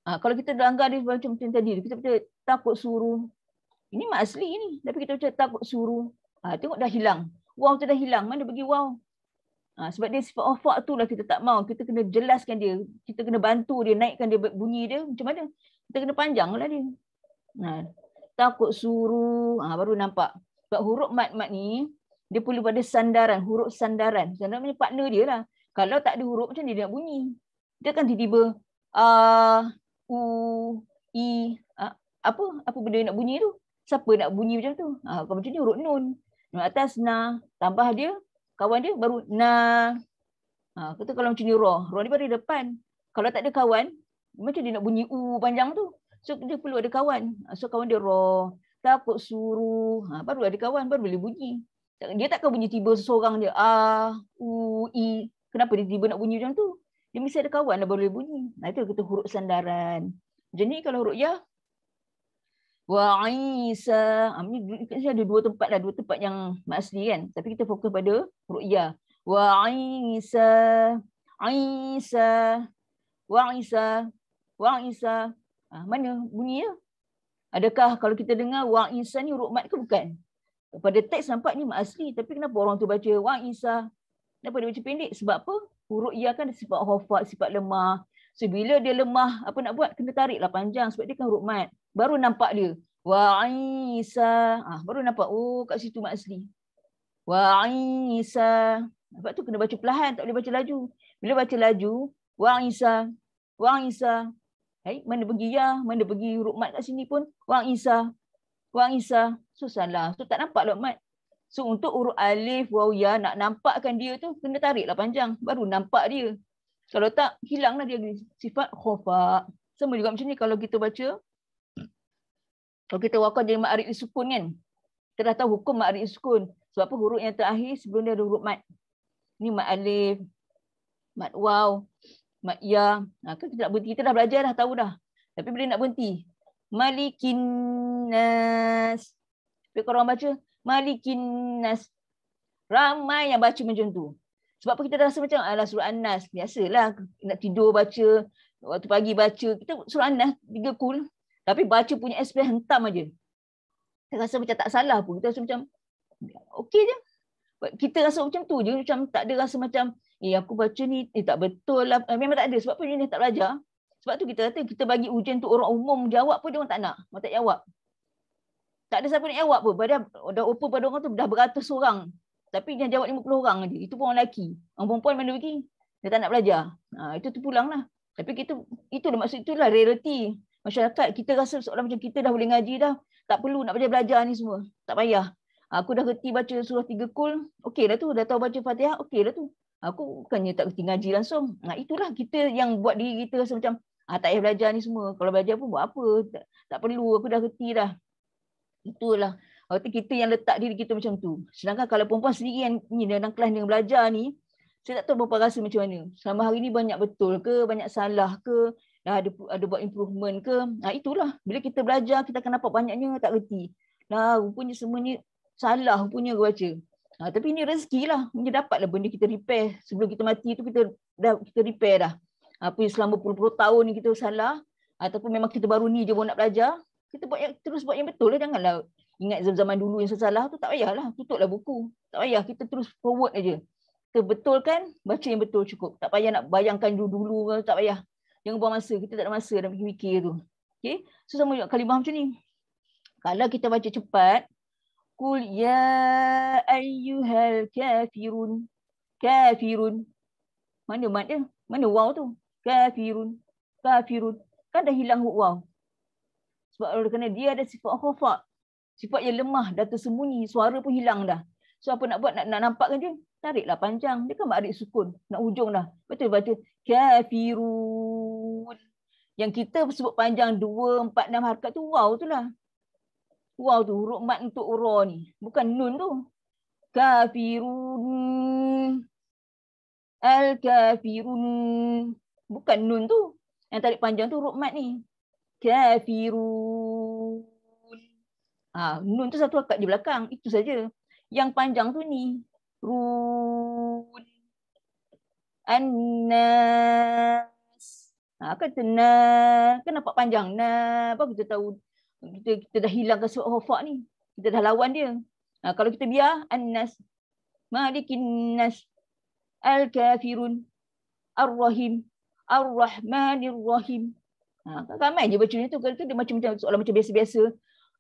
Kalau kita langgar dia macam tadi, kita baca takut suruh. Ini mat asli ni. Tapi kita baca takut suruh. Tengok dah hilang. Waw tu dah hilang. Mana bagi waw? Sebab dia sifat khafak tu lah kita tak mau. Kita kena jelaskan dia. Kita kena bantu dia, naikkan dia bunyi dia. Macam mana? Kita kena panjang lah dia. Takut suruh. Baru nampak. Sebab huruf mat-mat ni, dia perlu pada sandaran. Huruf sandaran. Sandaran punya partner dia lah. Kalau tak ada huruf, macam dia nak bunyi? Dia kan tiba-tiba a, u, i. Apa benda yang nak bunyi tu? Siapa nak bunyi macam tu? Kalau macam ni huruf nun. Nun atas na. Tambah dia, kawan dia baru na. Kata kalau macam ni roh. Roh ni baru depan. Kalau tak ada kawan, macam dia nak bunyi u panjang tu. So dia perlu ada kawan. So kawan dia roh. Takut suruh. Baru ada kawan, baru boleh bunyi. Dia takkan bunyi tiba seseorang dia. A, u, i. Kenapa dia tiba nak bunyi macam tu? Dia mesti ada kawan lah baru boleh bunyi. Itu kita huruf sandaran. Macam ni kalau huruf ya. Wa Isa. Ini ada dua tempat lah. Dua tempat yang mat asli kan. Tapi kita fokus pada huruf ya. Wa Isa. Isa. Wa Isa. Wa Isa. Mana bunyi ya? Adakah kalau kita dengar Wang Isa ni huruf mat ke bukan? Pada teks nampak ni mat asli, tapi kenapa orang tu baca Wang Isa? Kenapa dia baca pendek? Sebab apa? Huruf ya kan ada sifat khafat, sifat lemah. So bila dia lemah, apa nak buat? Kena tariklah panjang sebab dia kan huruf mat. Baru nampak dia. Wang Isa. Baru nampak, oh kat situ mat asli. Wang Isa. Sebab tu kena baca perlahan, tak boleh baca laju. Bila baca laju, Wang Isa. Wang Isa. Hai, mana pergi ya? Mana pergi huruf mat kat sini pun? Wang Isa. Wang Isa. So salah. So tak nampak huruf mat. So untuk huruf alif, waw, ya, nak nampakkan dia tu, kena tariklah panjang. Baru nampak dia. Kalau tak, hilanglah dia sifat khofa. Sama juga macam ni kalau kita baca. Kalau kita wakaf jadi ma'arid sukun kan. Kita dah tahu hukum ma'arid sukun. Sebab apa huruf yang terakhir sebelum dia ada huruf mat. Ni mat alif, mat waw, mat ya. Kan kita nak berhenti. Kita dah belajar dah, tahu dah. Tapi bila nak berhenti. Malikin nas. Tapi kalau orang baca, Malikin nas. Ramai yang baca macam tu. Sebab apa kita dah rasa macam alah surah An-Nas. Biasalah nak tidur baca, waktu pagi baca. Kita surah An-Nas 3 kul. Tapi baca punya aspek hentam aja. Kita rasa macam tak salah pun. Kita rasa macam okey je. Kita rasa macam tu je. Macam tak ada rasa macam aku baca ni tak betul lah. Memang tak ada. Sebab apa ni tak belajar. Sebab tu kita kata kita bagi ujian tu orang umum jawab pun dia orang tak nak. Orang tak jawab. Tak ada siapa nak jawab pun. Dah open pada orang tu dah beratus orang. Tapi dia jawab 50 orang je. Itu pun orang lelaki. Orang perempuan mana pergi? Dia tak nak belajar. Itu tu pulang lah. Tapi itulah maksud, itulah realiti. Masyarakat kita rasa seolah macam kita dah boleh ngaji dah. Tak perlu nak belajar ni semua. Tak payah. Aku dah reti baca surah 3 kul. Okey lah tu. Dah tahu baca Fatihah. Okey lah tu. Aku bukannya tak reti ngaji langsung. Itulah kita yang buat diri kita rasa macam tak payah belajar ni semua. Kalau belajar pun buat apa? Tak perlu. Aku dah reti dah. Itulah. Waktu kita yang letak diri kita macam tu. Sedangkan kalau perempuan sendiri yang ni dalam kelas yang belajar ni, saya tak tahu perempuan rasa macam mana. Selama hari ni banyak betul ke, banyak salah ke, dah ada buat improvement ke. Itulah. Bila kita belajar, kita akan nampak banyaknya tak reti. Rupanya semuanya salah punya baca. Tapi ini rezeki lah. Dia dapatlah benda kita repair. Sebelum kita mati tu kita repair dah. Apa yang selama puluh-puluh tahun ni kita salah, ataupun memang kita baru ni je baru nak belajar, kita terus buat yang betul lah. Janganlah ingat zaman dulu yang salah tu, tak payahlah. Tutuplah buku. Tak payah. Kita terus forward aja. Kita betulkan, baca yang betul cukup. Tak payah nak bayangkan dulu-dulu ke, tak payah. Jangan buang masa. Kita tak ada masa nak fikir tu. Okay? So sama juga kalimah macam ni. Kalau kita baca cepat, Qul ya ayyuhal kafirun. Kafirun. Mana mat dia? Mana waw tu? Kafirun. Kafirun. Kan dah hilang huruf waw. Sebab kerana dia ada sifat khafat. Sifat yang lemah, dah tersembunyi, suara pun hilang dah. So apa nak buat, nak nampakkan dia? Tariklah panjang. Dia kan ma'arid sukun. Nak hujung dah. Betul baca kafirun. Yang kita sebut panjang 2, 4, 6 harakat tu waw tu lah. Waw tu huruf mat untuk ra ni. Bukan nun tu. Kafirun. Al-kafirun. Bukan nun tu. Yang tarik panjang tu huruf mat ni. Kafirun. Nun tu satu harakat di belakang. Itu saja. Yang panjang tu ni. Run. An-nas. Kata na. Kan nampak panjang. Na. Apa kita tahu. Kita dah hilangkan sifat khafat ni. Kita dah lawan dia. Kalau kita biar. An-nas. Malikin nas. Al-kafirun. Ar-rahim. Ar-rahmanir-rahim. Ramai je baca ni tu. Kalau tu dia macam soalan macam biasa-biasa.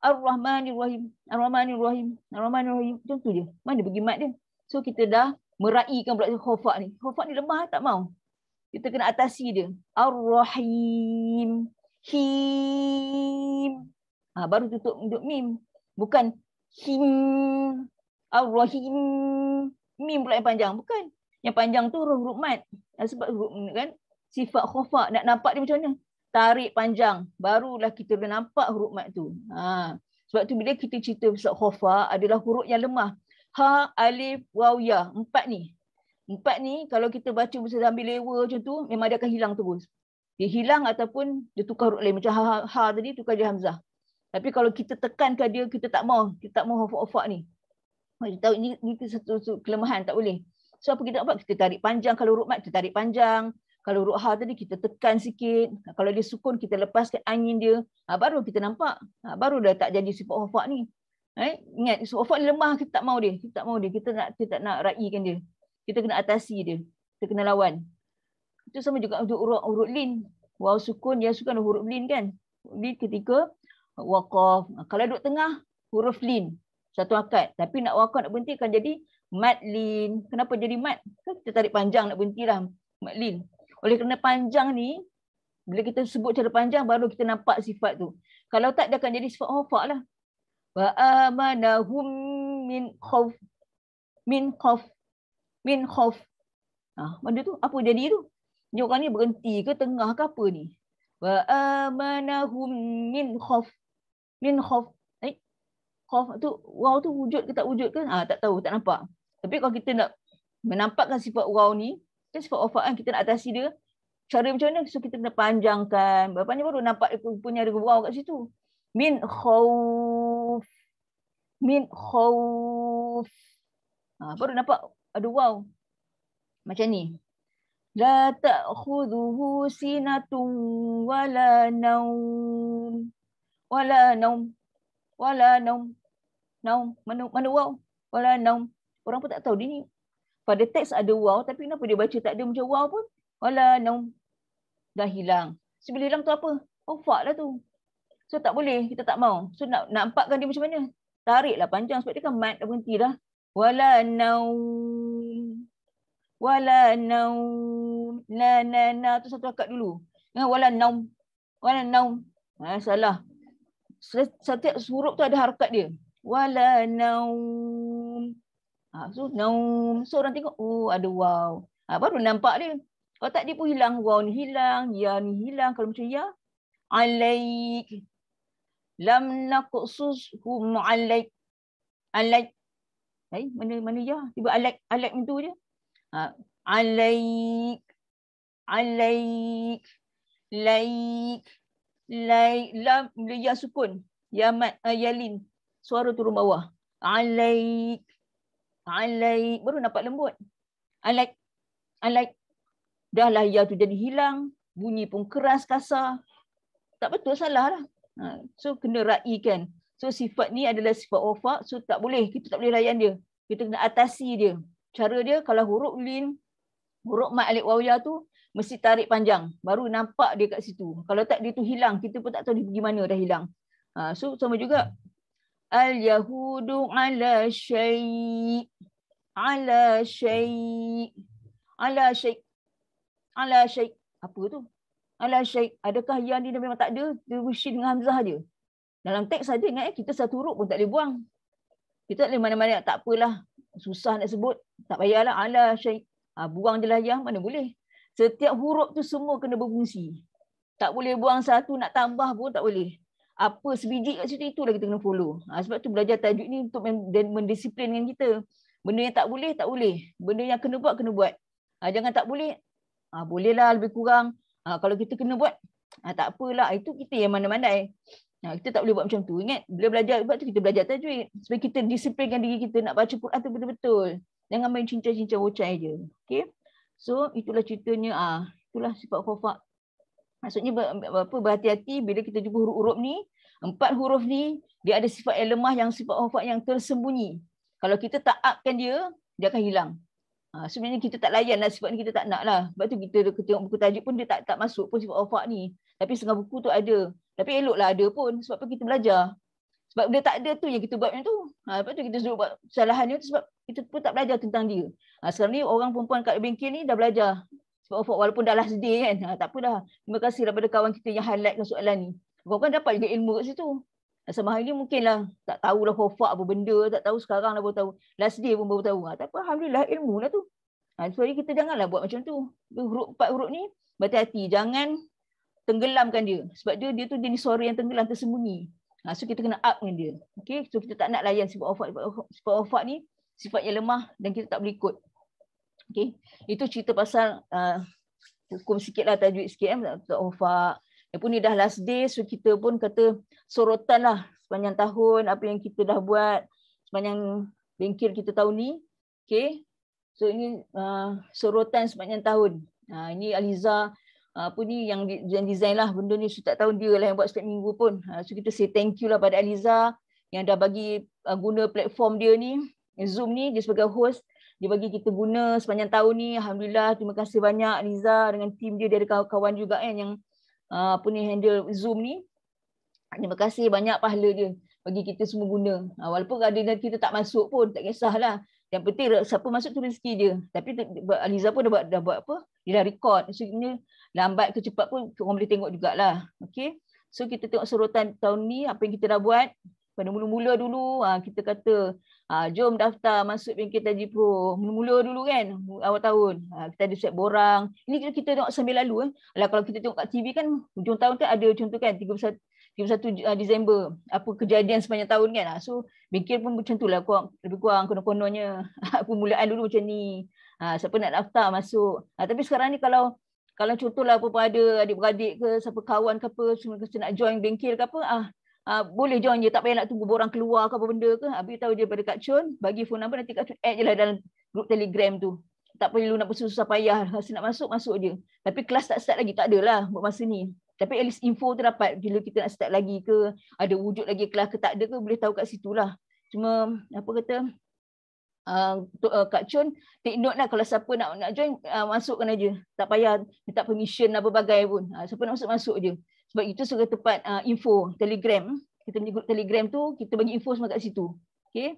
Ar-rahmanir-rahim. Ar-rahmanir-rahim. Ar-rahmanir-rahim. Macam tu je. Mana pergi mat dia? So kita dah meraihkan pula khafat ni. Khafat ni lemah tak mau. Kita kena atasi dia. Ar-rahim. Him. Baru tutup untuk mim. Bukan him. Ar-rahim. Mim pula yang panjang. Bukan. Yang panjang tu huruf mat. Sebab huruf kan sifat khafat. Nak nampak dia macam mana? Tarik panjang. Barulah kita boleh nampak huruf mat tu. Sebab tu bila kita cerita sifat khafat adalah huruf yang lemah. Ha, alif, waw, ya. 4 ni. 4 ni kalau kita baca bersama ambil lewa macam tu, memang dia akan hilang terus. Dia hilang ataupun dia tukar huruf lain. Macam ha tadi tukar dia hamzah. Tapi kalau kita tekankan dia, kita tak mau. Kita tak mau hafak-hafak ni. Kita tahu ini satu kelemahan, tak boleh. So apa kita nak buat? Kita tarik panjang. Kalau huruf mat, kita tarik panjang. Kalau huruf ha tadi kita tekan sikit. Kalau dia sukun kita lepaskan angin dia. Baru kita nampak. Baru dah tak jadi sifat hafak ni. Ingat sifat hafak ni lemah, kita tak mau dia. Kita tak nak raikan dia. Kita kena atasi dia. Kita kena lawan. Itu sama juga untuk huruf lin. Waw sukun, ya sukun huruf lin kan. Lin ketika waqaf. Kalau duduk tengah huruf lin. Satu akad. Tapi nak waqaf nak berhenti kan jadi mad lin. Kenapa jadi mad? Kan kita tarik panjang nak berhenti lah. Mad lin. Oleh kerana panjang ni, bila kita sebut cara panjang baru kita nampak sifat tu. Kalau tak dia akan jadi sifat hafak lah. Wa amanahum min khauf. Min khauf. Min khauf. Benda tu apa jadi tu? Ni orang ni berhenti ke tengah ke apa ni? Wa amanahum min khauf. Min khauf. Khauf tu, waw tu wujud ke tak wujud ke? Tak tahu, tak nampak. Tapi kalau kita nak menampakkan sifat waw ni, sifat hafak kita nak atasi dia. Cara macam mana? So kita kena panjangkan. Berapa ni baru nampak punya ada waw kat situ. Min khauf. Min khauf. Baru nampak ada waw. Macam ni. La ta'khudhuhu sinatun wala naum. Wala naum. Wala naum. Naum. Mana waw? Wala naum. Orang pun tak tahu dia ni. Pada teks ada waw tapi kenapa dia baca tak ada macam waw pun? Wala naum. Dah hilang. So bila hilang tu apa? Hafak lah tu. So tak boleh. Kita tak mau. So nak nampakkan dia macam mana? Tariklah panjang sebab dia kan mat dah berhenti dah. Wala naum. Wala naum. Na tu satu akad dulu. Wala naum. Wala naum. Salah. Setiap huruf tu ada harakat dia. Wala naum. So naum. So orang tengok ada waw. Baru nampak dia. Kalau tak dia pun hilang. Waw ni hilang. Ya ni hilang. Kalau macam ya. Alaik. Lam naqsushum alaik. Alaik. Mana ya? Tiba alaik. Alaik itu je. Alaik. Alaik. Laik. Laik. Lam. Ya sukun. Ya mat. Ya lin. Suara turun bawah. Alaik. Alaik. Baru nampak lembut. Alaik. Alaik. Dah lah ya tu jadi hilang. Bunyi pun keras, kasar. Tak betul, salah lah. So kena raikan. So sifat ni adalah sifat hafak. So tak boleh. Kita tak boleh layan dia. Kita kena atasi dia. Cara dia kalau huruf lin, huruf mat alif waw ya tu mesti tarik panjang. Baru nampak dia kat situ. Kalau tak dia tu hilang. Kita pun tak tahu dia pergi mana dah hilang. So sama juga. Al-Yahudu ala syai' ala syai' ala syai' ala syai'. Apa tu? Ala syai'. Adakah yang dia memang tak ada? Dia bersih dengan hamzah je. Dalam teks saja ingat kita satu huruf pun tak boleh buang. Kita tak boleh mana-mana. Tak apalah. Susah nak sebut. Tak payahlah. Ala syai'. Buang je lah yang. Mana boleh. Setiap huruf tu semua kena berfungsi. Tak boleh buang satu. Nak tambah pun tak boleh. Apa sebiji kat situ, itulah kita kena follow. Sebab tu belajar tajwid ni untuk mendisiplinkan kita. Benda yang tak boleh, tak boleh. Benda yang kena buat, kena buat. Jangan tak boleh. Bolehlah lebih kurang. Kalau kita kena buat, tak apalah. Itu kita yang mana-mana. Kita tak boleh buat macam tu. Ingat, bila belajar, sebab tu kita belajar tajwid. Supaya kita disiplinkan diri kita nak baca Quran tu betul-betul. Jangan main cincang-cincang bocai je. Okay? So, itulah ceritanya. Itulah sifat hafak. Maksudnya berhati-hati bila kita jumpa huruf-huruf ni. 4 huruf ni, dia ada sifat yang lemah, yang sifat hafak yang tersembunyi. Kalau kita tak upkan dia, dia akan hilang. Sebenarnya kita tak layan lah sifat ni, kita tak nak lah. Sebab tu kita tengok buku tajuk pun dia tak masuk pun sifat hafak ni. Tapi setengah buku tu ada. Tapi eloklah ada pun. Sebab apa kita belajar. Sebab dia tak ada tu yang kita buat macam tu. Sebab tu kita suruh buat kesalahan ni sebab kita pun tak belajar tentang dia. Sekarang ni orang perempuan kat bengkel ni dah belajar. Sebab walaupun dah last day kan. Tak apa dah. Terima kasih daripada kawan kita yang highlightkan soalan ni. Korang dapat juga ilmu kat situ. Sama hari ni mungkinlah tak tahulah hafak apa benda. Tak tahu sekarang lah baru tahu. Last day pun baru tahu. Tak apa, alhamdulillah ilmu lah tu. Jadi kita janganlah buat macam tu. 4 huruf ni berhati-hati. Jangan tenggelamkan dia. Sebab dia tu jenis suara yang tenggelam, tersembunyi. So kita kena up dengan dia. Okay? So kita tak nak layan sifat hafak. Sifat hafak ni sifat yang lemah dan kita tak boleh ikut. Okay? Itu cerita pasal hukum sikit lah, tajwid sikit hafak. Yang pun ni dah last day, so kita pun kata sorotan lah sepanjang tahun apa yang kita dah buat sepanjang bengkel kita tahun ni. Okay? So ini sorotan sepanjang tahun. Ini Aliza apa ni yang design lah benda ni, tak tahu dia lah yang buat setiap minggu pun. So kita say thank you lah pada Aliza yang dah bagi guna platform dia ni, Zoom ni, dia sebagai host, dia bagi kita guna sepanjang tahun ni. Alhamdulillah, terima kasih banyak Aliza dengan tim dia. Dia ada kawan-kawan juga kan yang apa ni handle Zoom ni. Terima kasih banyak pahala dia bagi kita semua guna. Walaupun kadang kita tak masuk pun, tak kisahlah. Yang penting siapa masuk tu rezeki dia. Tapi Aliza pun dah buat apa? Dia dah record. Maksudnya lambat ke cepat pun orang boleh tengok jugalah. Okay. So kita tengok sorotan tahun ni, apa yang kita dah buat. Pada mula-mula dulu, kita kata, jom daftar masuk bengkel Taji Pro. Mula-mula dulu kan, awal tahun. Kita ada siap borang. Ini kita tengok sambil lalu. Kalau kita tengok kat TV kan, hujung tahun kan ada contoh kan, 31 Disember, apa kejadian sepanjang tahun kan. So bengkel pun macam tu lah, lebih kurang konon-kononnya. Permulaan dulu macam ni. Siapa nak daftar masuk. Tapi sekarang ni kalau contohlah apa ada adik-beradik ke, siapa kawan ke apa, semua nak join bengkel ke apa, boleh join je, tak payah nak tunggu borang keluar ke apa benda ke. Beritahu je pada Kak Chun, bagi phone number, nanti Kak Chun add je lah dalam grup Telegram tu. Tak perlu nak bersusah payah, rasa nak masuk je. Tapi kelas tak start lagi, tak adalah buat masa ni. Tapi at least info tu dapat bila kita nak start lagi ke, ada wujud lagi kelas ke tak ada ke, boleh tahu kat situ lah. Cuma apa kata, Kak Chun take note lah, kalau siapa nak join, masukkan aja. Tak payah minta permission apa bagai pun. Siapa nak masuk je. Sebab itu sudah tepat info Telegram. Kita punya grup Telegram tu, kita bagi info semua kat situ. Okay.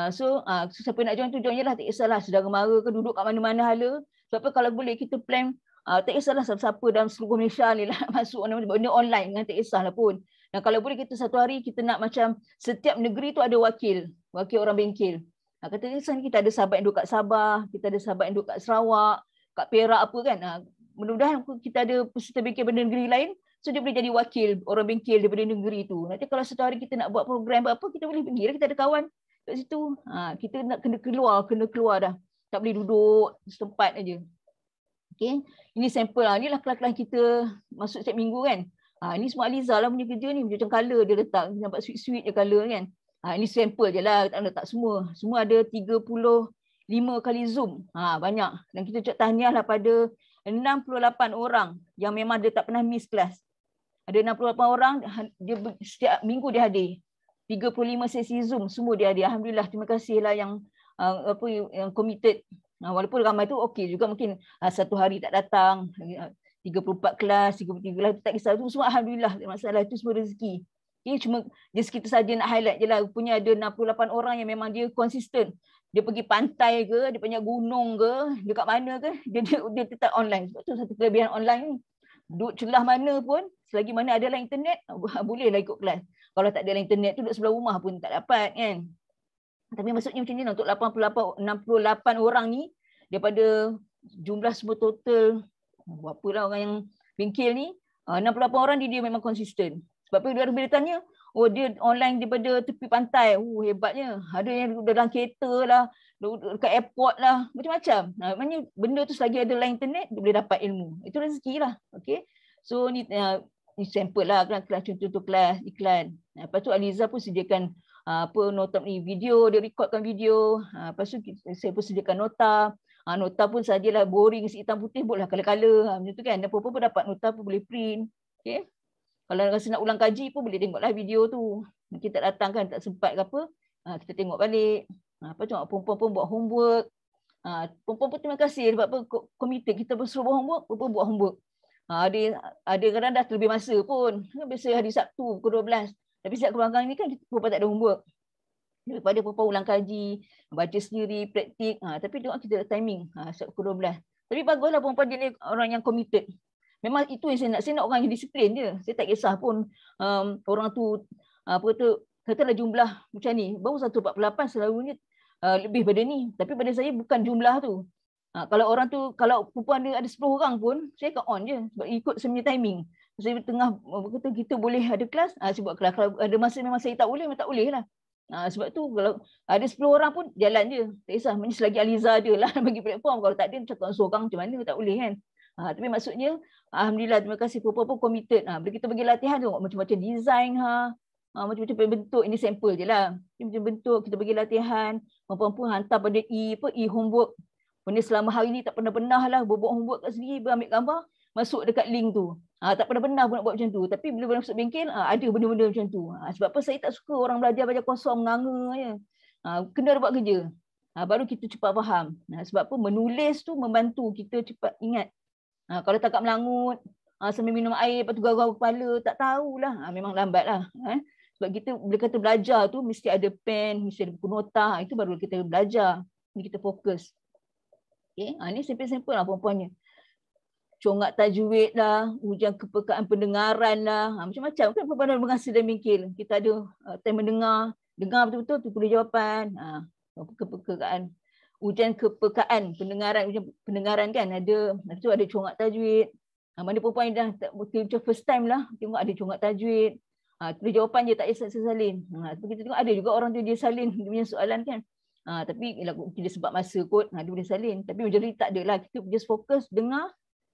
So siapa nak join tu join je lah. Tak kisahlah saudara mara ke, duduk kat mana-mana hala. Sebab apa, kalau boleh kita plan, tak kisahlah siapa dalam seluruh Malaysia ni lah masuk benda online kan, tak kisahlah pun. Dan kalau boleh kita satu hari kita nak macam setiap negeri tu ada wakil orang bengkel. Katanya kita ada sahabat yang duduk kat Sabah, kita ada sahabat yang duduk kat Sarawak, kat Perak apa kan. Mudah-mudahan kita ada peserta bengkel benda negeri lain, so dia boleh jadi wakil orang bengkel daripada negeri tu. Nanti kalau satu hari kita nak buat program apa, kita boleh pergi lah, kita ada kawan kat situ. Kita nak kena keluar dah. Tak boleh duduk setempat aja. Okay. Ini sampel lah. Inilah kelas-kelas kita masuk setiap minggu kan. Ini semua Aliza lah punya kerja ni. Macam color dia letak. Nampak sweet-sweet je color kan. Ini sampel je lah. Tak semua. Semua ada 35 kali Zoom. Banyak. Dan kita ucap tahniah lah pada 68 orang yang memang dia tak pernah miss kelas. Ada 68 orang, dia setiap minggu dia hadir. 35 sesi Zoom, semua dia hadir. Alhamdulillah, terima kasih lah yang committed. Walaupun ramai tu okey juga, mungkin satu hari tak datang, 34 kelas, 33 kelas, tak kisah. Itu semua Alhamdulillah, masalah itu semua rezeki. Okay, cuma just kita saja nak highlight je lah. Punya ada 68 orang yang memang dia konsisten. Dia pergi pantai ke, dia punya gunung ke, dekat mana ke, dia tetap online. Sebab tu satu kelebihan online ni. Duduk celah mana pun, selagi mana adalah internet, bolehlah ikut kelas. Kalau tak ada internet tu, duduk sebelah rumah pun tak dapat kan. Tapi maksudnya macam ni lah, untuk 68 orang ni, daripada jumlah semua total, berapa lah orang yang bengkel ni, 68 orang dia memang konsisten. Sebab apa bila tanya, dia online daripada tepi pantai, hebatnya. Ada yang dalam kereta lah, dekat airport lah, macam-macam. Maknanya benda tu selagi ada dalam internet, dia boleh dapat ilmu. Itu rezeki lah. Okay? So ni sampel lah, kelas contoh kelas, iklan. Lepas tu Aliza pun sediakan nota ni, video, dia rekodkan video. Lepas tu saya pun sediakan nota. Nota pun sajalah boring, hitam putih, bolehlah color-color. Macam tu kan. Dan apa-apa pun dapat nota pun boleh print. Okay? Kalau rasa nak ulang kaji pun boleh tengoklah video tu. Kita tak datang kan, tak sempat ke apa, kita tengok balik. Apa cuma perempuan pun buat homework. Perempuan pun terima kasih sebab apa, komite kita pun suruh buat homework, perempuan buat homework. Ada kadang dah terlebih masa pun. Biasa hari Sabtu pukul 12. Tapi setiap keluarga ni kan perempuan tak ada homework. Daripada perempuan ulang kaji, baca sendiri, praktik. Tapi tengok kita ada timing, setiap pukul 12. Tapi baguslah perempuan dia ni orang yang committed. Memang itu yang saya nak orang yang disiplin je. Saya tak kisah pun orang tu katalah jumlah macam ni. Baru 148 selalunya lebih pada ni. Tapi pada saya bukan jumlah tu. Kalau orang tu, kalau perempuan dia ada 10 orang pun, saya akan on je. Sebab ikut saya punya timing. Saya tengah kata kita boleh ada kelas, saya buat kelas. Kalau ada masa memang saya tak boleh, memang tak boleh lah. Sebab tu kalau ada 10 orang pun jalan je. Tak kisah. Selagi Aliza ada lah bagi platform. Kalau tak ada macam seorang macam mana, tak boleh kan. Tapi maksudnya, Alhamdulillah, terima kasih perempuan pun committed. Bila kita bagi latihan tu, macam-macam design, macam-macam bentuk. Ini sampel je lah. Macam bentuk, kita bagi latihan. Perempuan pun hantar pada e-homework. Benda selama hari ni tak pernah lah buat homework kat sendiri, ambil gambar, masuk dekat link tu. Tak pernah pun nak buat macam tu. Tapi bila masuk bengkel, ada benda-benda macam tu. Sebab apa saya tak suka orang belajar kosong, menganga je. Kena buat kerja. Baru kita cepat faham. Sebab apa menulis tu membantu kita cepat ingat. Kalau tak kat melangut, sambil minum air, lepas tu garau kepala, tak tahulah. Memang lambat lah. Sebab kita bila kata belajar tu, mesti ada pen, mesti ada buku nota. Itu baru kita belajar. Ni kita fokus. Okay? Ni simple-simple lah perempuannya. Congak tajwid lah, ujian kepekaan pendengaran lah. Macam-macam kan perempuan dalam mengasah dan bengkel. Kita ada time mendengar. Dengar betul-betul, tu tulis jawapan. Kepekaan. Ujian kepekaan pendengaran. Ujian pendengaran kan ada. Lepas tu ada congak tajwid. Mana perempuan yang dah macam first time lah. Tengok ada congak tajwid. Tulis jawapan je tak payah salin. Kita tengok ada juga orang tu dia salin. Dia punya soalan kan. Tapi dia sebab masa kot. Dia boleh salin. Tapi majoriti tak ada lah. Kita just fokus dengar.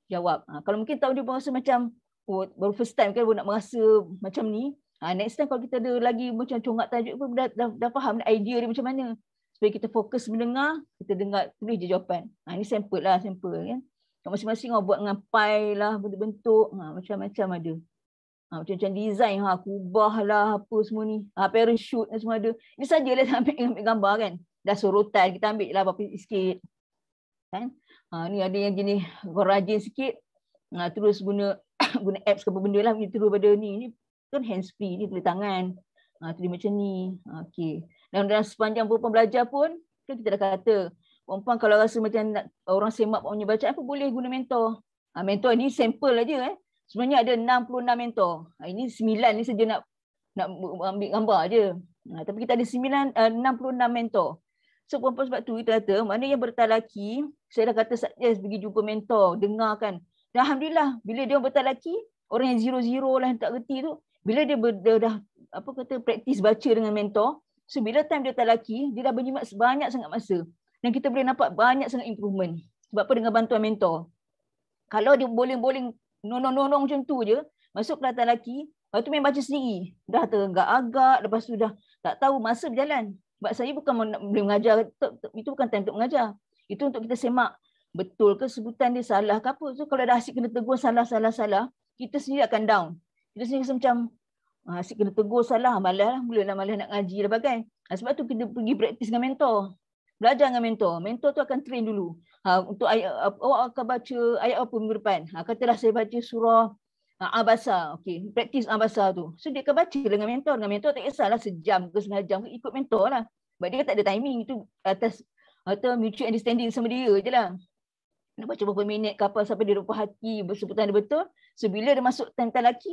Jawab. Kalau mungkin tahu dia merasa macam baru first time kan baru nak merasa macam ni. Next time kalau kita ada lagi macam congak tajuk pun dah faham idea dia macam mana. Supaya kita fokus mendengar, kita dengar tulis je jawapan. Ini sampel lah, sampel kan. Masing-masing orang buat dengan pie lah, bentuk-bentuk, macam-macam ada. Macam-macam design, kubah lah, apa semua ni. Parachute lah semua ada. Ini sajalah ambil gambar kan. Dah sorotan, kita ambil lah apa sikit. Kan? Ni ada yang jenis rajin sikit. Terus guna apps ke apa benda lah. Terus pada ni kan hands free, ni tulis tangan. Tulis macam ni. Okay. Dan dalam sepanjang perempuan belajar pun, kan kita dah kata, perempuan kalau rasa macam nak orang semak punya bacaan apa boleh guna mentor. Mentor ni sampel aja. Sebenarnya ada 66 mentor. Ini 9 ni saja nak ambil gambar je. Tapi kita ada 66 mentor. So perempuan sebab tu kita kata, mana yang bertalaki, saya dah kata suggest pergi jumpa mentor, dengarkan. Dan Alhamdulillah, bila dia bertalaki, orang yang zero lah yang tak reti tu, bila dia dah praktis baca dengan mentor, so bila time dia talaki, dia dah berjimat sebanyak sangat masa. Dan kita boleh nampak banyak sangat improvement. Sebab apa? Dengan bantuan mentor. Kalau dia boleh nonong macam tu je, masuk kelas talaki, lepas tu main baca sendiri. Dah teragak-agak, lepas tu dah tak tahu masa berjalan. Sebab saya bukan boleh mengajar, itu bukan time untuk mengajar. Itu untuk kita semak betul ke sebutan dia salah ke apa. So kalau dah asyik kena tegur salah, kita sendiri akan down. Kita sendiri rasa macam asyik kena tegur salah, malas nak ngaji dan bagai. Sebab tu kita pergi praktis dengan mentor. Belajar dengan mentor. Mentor tu akan train dulu. Untuk ayat, awak akan baca ayat apa minggu depan. Katalah saya baca surah Abasa. Okey, praktis Abasa tu. So dia akan baca dengan mentor. Dengan mentor tak kisahlah sejam ke setengah jam, ikut mentor lah. Sebab dia tak ada timing. Itu atas atau mutual understanding sama dia je lah. Nak baca berapa minit ke apa sampai dia lupa hati sebutan dia betul. So bila dia masuk time talaki,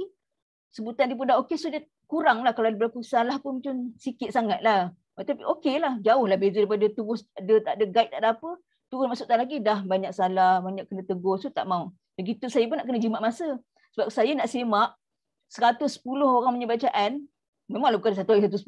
sebutan dia pun dah okey. So dia kurang lah. Kalau dia berlaku salah pun macam sikit sangat lah. Tapi okey lah. Jauh lah beza daripada terus dia tak ada guide, tak ada apa. Turun masuk talaki dah banyak salah, banyak kena tegur. So tak mau. Begitu saya pun nak kena jimat masa. Sebab saya nak semak 110 orang punya bacaan, memanglah bukan satu hari 110.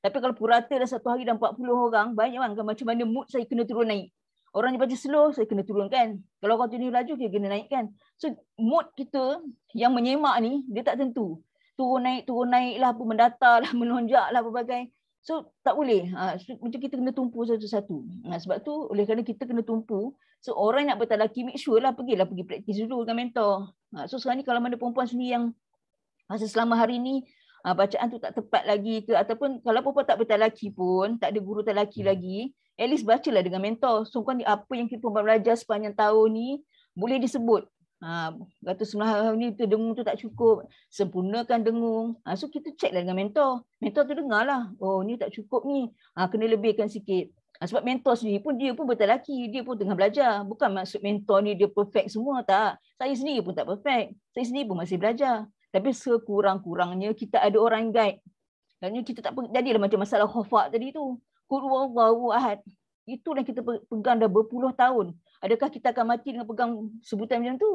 Tapi kalau purata dah satu hari dah 40 orang, banyak kan macam mana mood saya kena turun naik. Orang ni baca slow, saya kena turunkan. Kalau orang tu ni laju, dia kena naikkan. So mood kita yang menyemak ni, dia tak tentu. Turun naik lah, mendatar lah, melonjak lah, berbagai. So tak boleh. Macam kita kena tumpu satu-satu. Sebab tu oleh kerana kita kena tumpu, so orang nak bertalaki, make sure lah pergi praktis dulu dengan mentor. So sekarang ni kalau mana perempuan sendiri yang masa selama hari ni bacaan tu tak tepat lagi ke, ataupun kalau perempuan tak bertalaki pun, tak ada guru talaki lagi, at least bacalah dengan mentor. So kan apa yang kita perempuan belajar sepanjang tahun ni boleh disebut. Kata sebelah ni tu dengung tu tak cukup, sempurnakan dengung. So kita check lah dengan mentor. Mentor tu dengar lah, oh ni tak cukup ni, kena lebihkan sikit. Sebab mentor sendiri pun dia pun bertalaki, dia pun tengah belajar. Bukan maksud mentor ni dia perfect semua, tak. Saya sendiri pun tak perfect, saya sendiri pun masih belajar. Tapi sekurang-kurangnya kita ada orang guide. Dan kita tak jadilah macam masalah khafaq tadi tu. Qul huwallahu ahad. Itulah kita pegang dah berpuluh tahun. Adakah kita akan mati dengan pegang sebutan macam tu?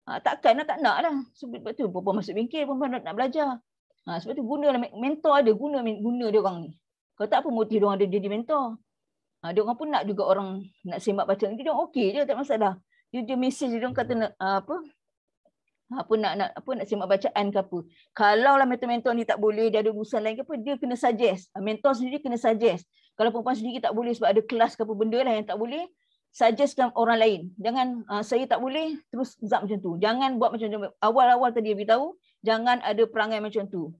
Takkan lah, tak nak lah. Sebab tu perempuan masuk bengkel, perempuan nak belajar. Sebab tu gunalah mentor ada, guna dia orang ni. Kalau tak apa motif dia orang ada jadi mentor. Dia orang pun nak juga orang nak semak bacaan. Dia orang okey je, tak masalah. Dia message dia orang kata nak nak semak bacaan ke apa. Kalau lah mentor ni tak boleh, dia ada urusan lain ke apa, dia kena suggest. Mentor sendiri kena suggest. Kalau perempuan sendiri tak boleh sebab ada kelas ke apa benda lah yang tak boleh, suggestkan orang lain. Jangan saya tak boleh terus zap macam tu. Jangan buat macam tu. Awal-awal tadi dia beritahu, jangan ada perangai macam tu.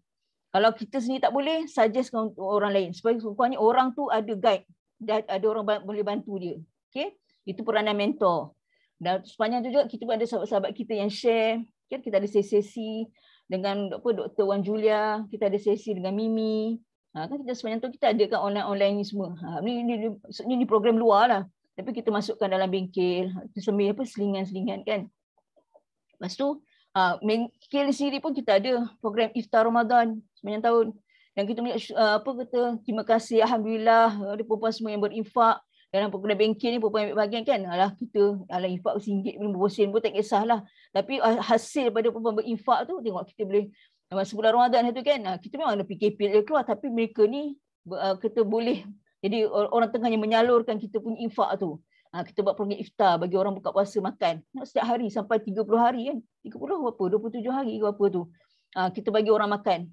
Kalau kita sendiri tak boleh, suggestkan untuk orang lain. Supaya rupanya orang tu ada guide. Ada orang boleh bantu dia. Okay? Itu peranan mentor. Dan sepanjang tu juga kita pun ada sahabat-sahabat kita yang share. Okay? Kita ada sesi dengan Dr. Wan Julia. Kita ada sesi dengan Mimi. Kan kita sepanjang tu kita ada kan online-online ni semua. Ini program luar lah. Tapi kita masukkan dalam bengkel. Itu sambil selingan-selingan kan. Lepas tu, bengkel sendiri pun kita ada program Iftar Ramadan sepanjang tahun. Yang kita terima kasih, Alhamdulillah, ada perempuan semua yang berinfak dalam program bengkel ni, perempuan ambil bahagian kan. Infak RM1 berapa sen pun tak kisahlah. Tapi hasil pada perempuan berinfak tu, tengok kita boleh, masa bulan Ramadan tu kan, kita memang ada PKP keluar, tapi mereka ni kita boleh, jadi orang tengah yang menyalurkan kita punya infak tu. Kita buat program iftar bagi orang buka puasa makan. Setiap hari sampai 30 hari kan. 30 berapa? 27 hari ke apa tu. Kita bagi orang makan.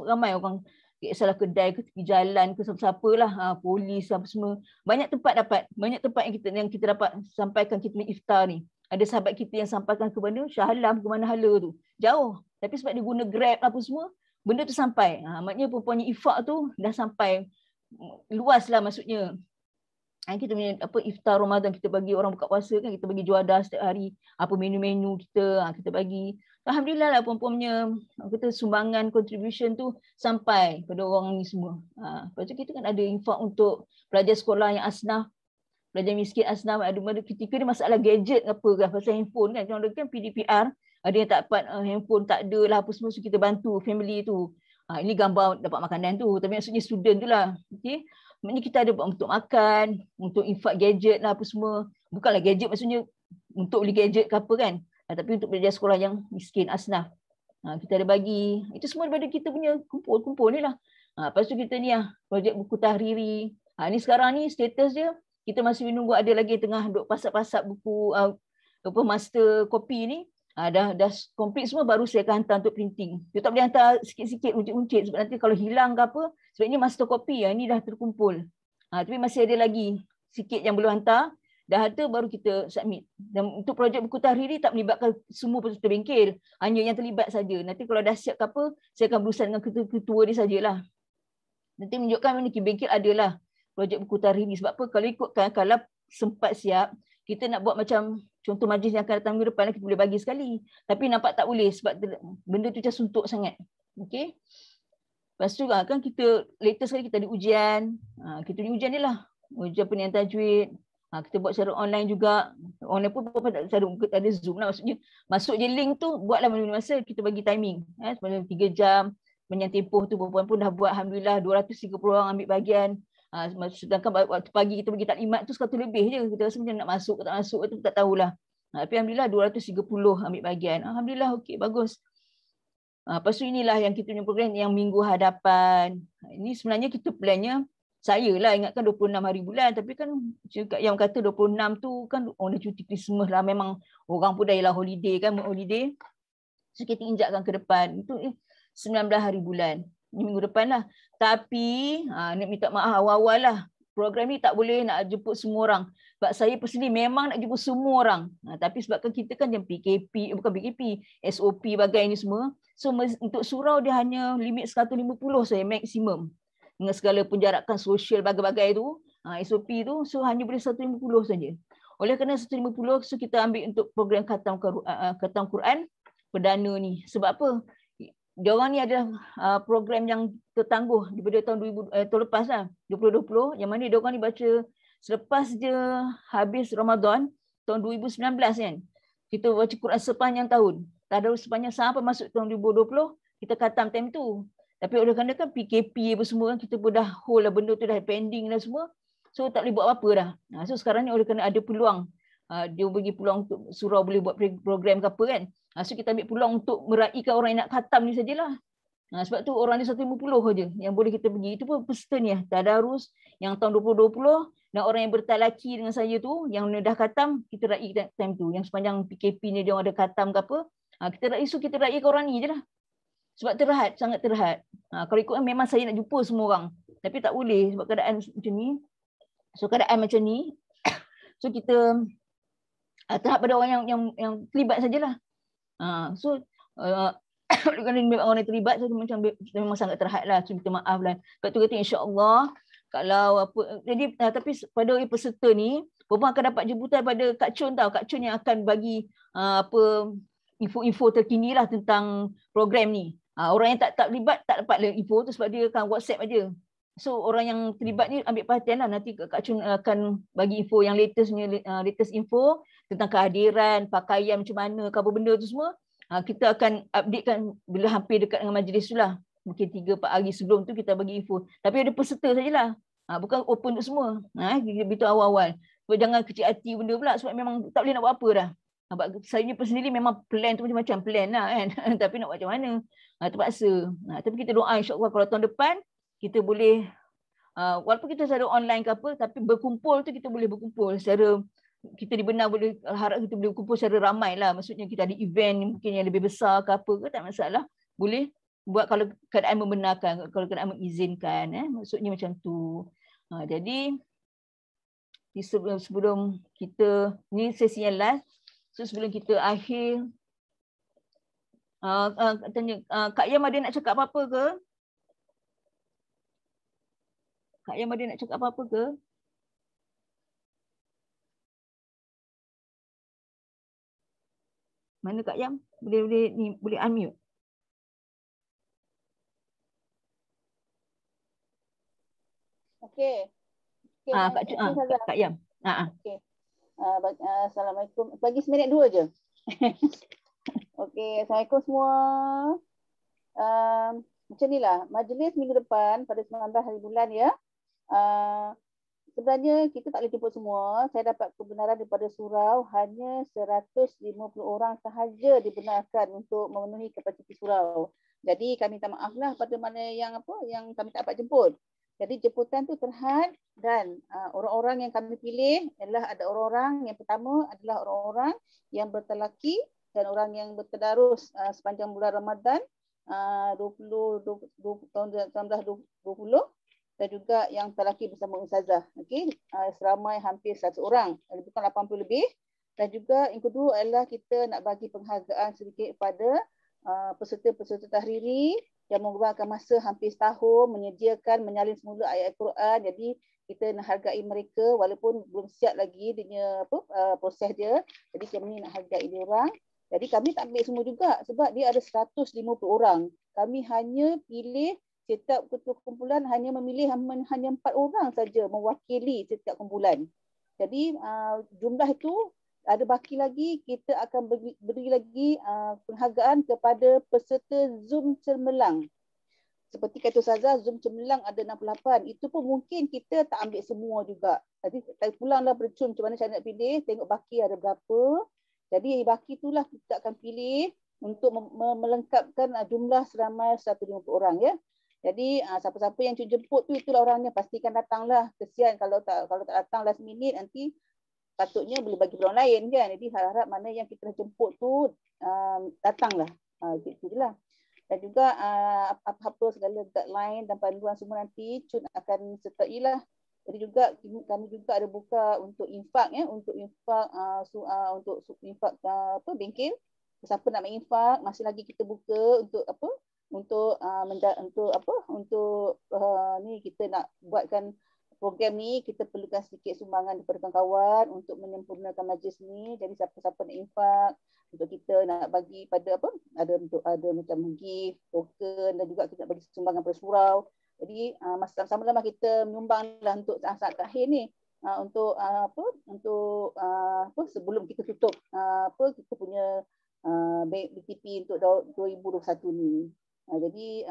Ramai orang, salah kedai ke tepi jalan ke siapa-siapa lah. Polis apa semua. Banyak tempat yang kita dapat sampaikan kita punya iftar ni. Ada sahabat kita yang sampaikan ke mana? Shah Alam ke mana hala tu. Jauh. Tapi sebab dia guna Grab apa semua, benda tu sampai. Maknanya perempuannya ifak tu dah sampai luas lah maksudnya. Kita punya iftar Ramadan, kita bagi orang buka puasa kan, kita bagi juadah setiap hari, apa menu-menu kita bagi. Alhamdulillah lah perempuannya kita sumbangan contribution tu sampai pada orang ni semua. Lepas tu kita kan ada infak untuk pelajar sekolah yang asnaf, pelajar miskin asnaf, ada ketika ni masalah gadget apa kan, pasal handphone kan, orang kan PDPR, ada yang tak dapat handphone, tak ada lah apa semua, so kita bantu family tu. Ini gambar dapat makanan tu, tapi maksudnya student tu lah. Okay? Maksudnya kita ada untuk makan, untuk infak gadget lah apa semua. Bukanlah gadget maksudnya untuk beli gadget ke apa kan. Tapi untuk pelajar sekolah yang miskin, asnaf. Kita ada bagi. Itu semua daripada kita punya kumpul ni lah. Lepas tu kita ni lah, projek buku tahriri. Ni sekarang ni status dia, kita masih menunggu, ada lagi tengah duk pasak-pasak buku master copy ni. Dah complete semua, baru saya akan hantar untuk printing. Dia tak boleh hantar sikit-sikit, uncit-uncit, sebab nanti kalau hilang ke apa, sebab ini master copy, ini dah terkumpul. Tapi masih ada lagi sikit yang belum hantar. Dah ada baru kita submit. Dan untuk projek buku tahriri tak melibatkan semua peserta bengkel, hanya yang terlibat saja. Nanti kalau dah siap ke apa, saya akan berusaha dengan ketua dia sajalah. Nanti menunjukkan mana bengkel adalah projek buku tahriri. Sebab apa? Kalau ikutkan, kalau sempat siap, kita nak buat macam contoh majlis yang akan datang minggu depan, kita boleh bagi sekali. Tapi nampak tak boleh sebab benda tu macam suntuk sangat. Okey. Lepas tu kan kita latest sekali kita ada ujian. Kita ni ujian ni lah. Ujian penilaian tajwid. Kita buat secara online juga. Online pun ada Zoom lah. Maksudnya masuk je link tu, buatlah masa kita bagi timing. Sebenarnya 3 jam. Menyang tempoh tu perempuan pun dah buat. Alhamdulillah 230 orang ambil bahagian. Sedangkan waktu pagi kita bagi taklimat tu 100 lebih je. Kita rasa macam nak masuk ke tak masuk tu tak tahulah. Tapi Alhamdulillah 230 ambil bahagian. Alhamdulillah okey, bagus. Lepas tu inilah yang kita punya program yang minggu hadapan. Ini sebenarnya kita plannya, saya lah ingatkan 26 hari bulan. Tapi kan yang kata 26 tu kan orang dah cuti Christmas lah. Memang orang pun dah ialah holiday kan, holiday. So kita injakkan ke depan. Itu 19 hari bulan. Ini minggu depan lah. Tapi nak minta maaf awal-awal lah. Program ni tak boleh nak jemput semua orang. Sebab saya personally memang nak jemput semua orang. Tapi sebabkan kita kan yang PKP, bukan PKP, SOP bagai ni semua. So untuk surau dia hanya limit 150 saja maksimum. Dengan segala penjarakan sosial bagai-bagai tu, SOP tu, so hanya boleh 150 saja. Oleh kerana 150, so kita ambil untuk program khatam Quran perdana ni. Sebab apa? Diorang ni ada program yang tertangguh daripada tahun lepas lah, 2020, yang mana diorang ni baca selepas je habis Ramadan tahun 2019 kan. Kita baca Quran sepanjang tahun. Tadarus sepanjang sampai masuk tahun 2020, kita khatam time tu. Tapi oleh kerana kan PKP apa semua kan, kita pun dah hold lah benda tu, dah pending dah semua. So tak boleh buat apa-apa dah. So sekarang ni oleh kerana ada peluang, dia bagi peluang untuk surau boleh buat program ke apa kan. So kita ambil peluang untuk meraihkan orang yang nak khatam ni sajalah. Sebab tu orang ni 150 saja yang boleh kita pergi. Itu pun peserta ni tadarus yang tahun 2020 dan orang yang bertalaki dengan saya tu yang dah khatam, kita raih time tu. Yang sepanjang PKP ni dia orang ada khatam ke apa, kita raih, so kita raihkan orang ni je lah. Sebab terhad, sangat terhad. Kalau ikut memang saya nak jumpa semua orang. Tapi tak boleh sebab keadaan macam ni. So keadaan macam ni, So kita tahap pada orang yang terlibat sajalah. So kerana orang yang terlibat, so macam memang sangat terhad lah. So minta maaf lah. Lepas tu kata insya-Allah kalau apa, jadi tapi pada peserta ni perempuan akan dapat jemputan pada Kak Chun tau. Kak Chun yang akan bagi apa info-info terkini lah tentang program ni. Orang yang tak terlibat tak dapat info tu sebab dia akan WhatsApp aja. So orang yang terlibat ni ambil perhatian lah, nanti Kak Chun akan bagi info yang latest info tentang kehadiran, pakaian macam mana, apa benda tu semua. Kita akan updatekan bila hampir dekat dengan majlis tu lah. Mungkin 3-4 hari sebelum tu kita bagi info. Tapi ada peserta sajalah. Bukan open untuk semua. Kita beritahu awal-awal. So, jangan kecil hati benda pula sebab memang tak boleh nak buat apa dah. Saya sendiri memang plan tu macam-macam plan lah kan. Tapi nak buat macam mana? Terpaksa. Tapi kita doa insya-Allah kalau tahun depan kita boleh walaupun kita secara online ke apa, tapi berkumpul tu kita boleh berkumpul secara, kita di Benar boleh harap kita boleh berkumpul secara ramai lah. Maksudnya kita ada event mungkin yang lebih besar ke apa ke, tak masalah. Boleh buat kalau keadaan membenarkan, kalau keadaan mengizinkan. Maksudnya macam tu. Jadi sebelum kita, ni sesi yang last. So sebelum kita akhir, tanya, Kak Yam ada nak cakap apa-apa ke? Kak Yam ada nak cakap apa-apa ke? Mana Kak Yam? Boleh unmute. Okey. Kak Yam. Okey. Assalamualaikum. Bagi seminit 2 je. Okey, Assalamualaikum semua. Macam inilah majlis minggu depan pada 19 hari bulan ya. Sebenarnya kita tak boleh jemput semua. Saya dapat kebenaran daripada surau hanya 150 orang sahaja dibenarkan untuk memenuhi kapasiti surau. Jadi kami minta maaflah pada mana yang kami tak dapat jemput. Jadi jemputan tu terhad dan orang-orang yang kami pilih adalah ada orang-orang yang pertama adalah orang-orang yang bertelaki dan orang yang bertadarus sepanjang bulan Ramadan 20 tahun 1920 dan juga yang telaki bersama ustazah. Okey, seramai hampir 100 orang, bukan 80 lebih. Dan juga yang kedua adalah kita nak bagi penghargaan sedikit pada peserta-peserta tahriri yang menggunakan masa hampir setahun menyediakan menyalin semula ayat Al-Quran. Jadi kita nak hargai mereka walaupun belum siap lagi dia proses dia. Jadi kami nak hargai dia orang. Jadi kami tak ambil semua juga sebab dia ada 150 orang. Kami hanya pilih, setiap ketua kumpulan hanya memilih hanya 4 orang saja mewakili setiap kumpulan. Jadi jumlah itu ada baki lagi, kita akan beri lagi penghargaan kepada peserta Zoom Cemerlang. Seperti kata Ustazah, Zoom Cemerlang ada 68. Itu pun mungkin kita tak ambil semua juga. Jadi pulanglah percuma macam mana cara nak pilih, tengok baki ada berapa. Jadi baki itulah kita akan pilih untuk melengkapkan jumlah seramai 150 orang ya. Jadi siapa-siapa yang jemput tu itulah orangnya, pastikan datanglah. Kesian kalau tak datang last minute nanti patutnya boleh bagi orang lain kan. Jadi harap mana yang kita jemput tu datanglah. Gitu je lah. Dan juga apa-apa segala guideline dan panduan semua nanti Cun akan sertailah. Jadi juga kami juga ada buka untuk infak ya, untuk infak bengkel. Siapa nak menginfak masih lagi kita buka untuk apa? Ni kita nak buatkan program ni, kita perlukan sedikit sumbangan daripada kawan-kawan untuk menyempurnakan majlis ni. Jadi siapa-siapa nak infak untuk kita nak bagi pada ada macam gift, token dan juga kita nak bagi sumbangan pada surau. Jadi masa sama-sama kita menyumbanglah untuk saat-saat terakhir ni sebelum kita tutup kita punya BTP untuk 2021 ni. Jadi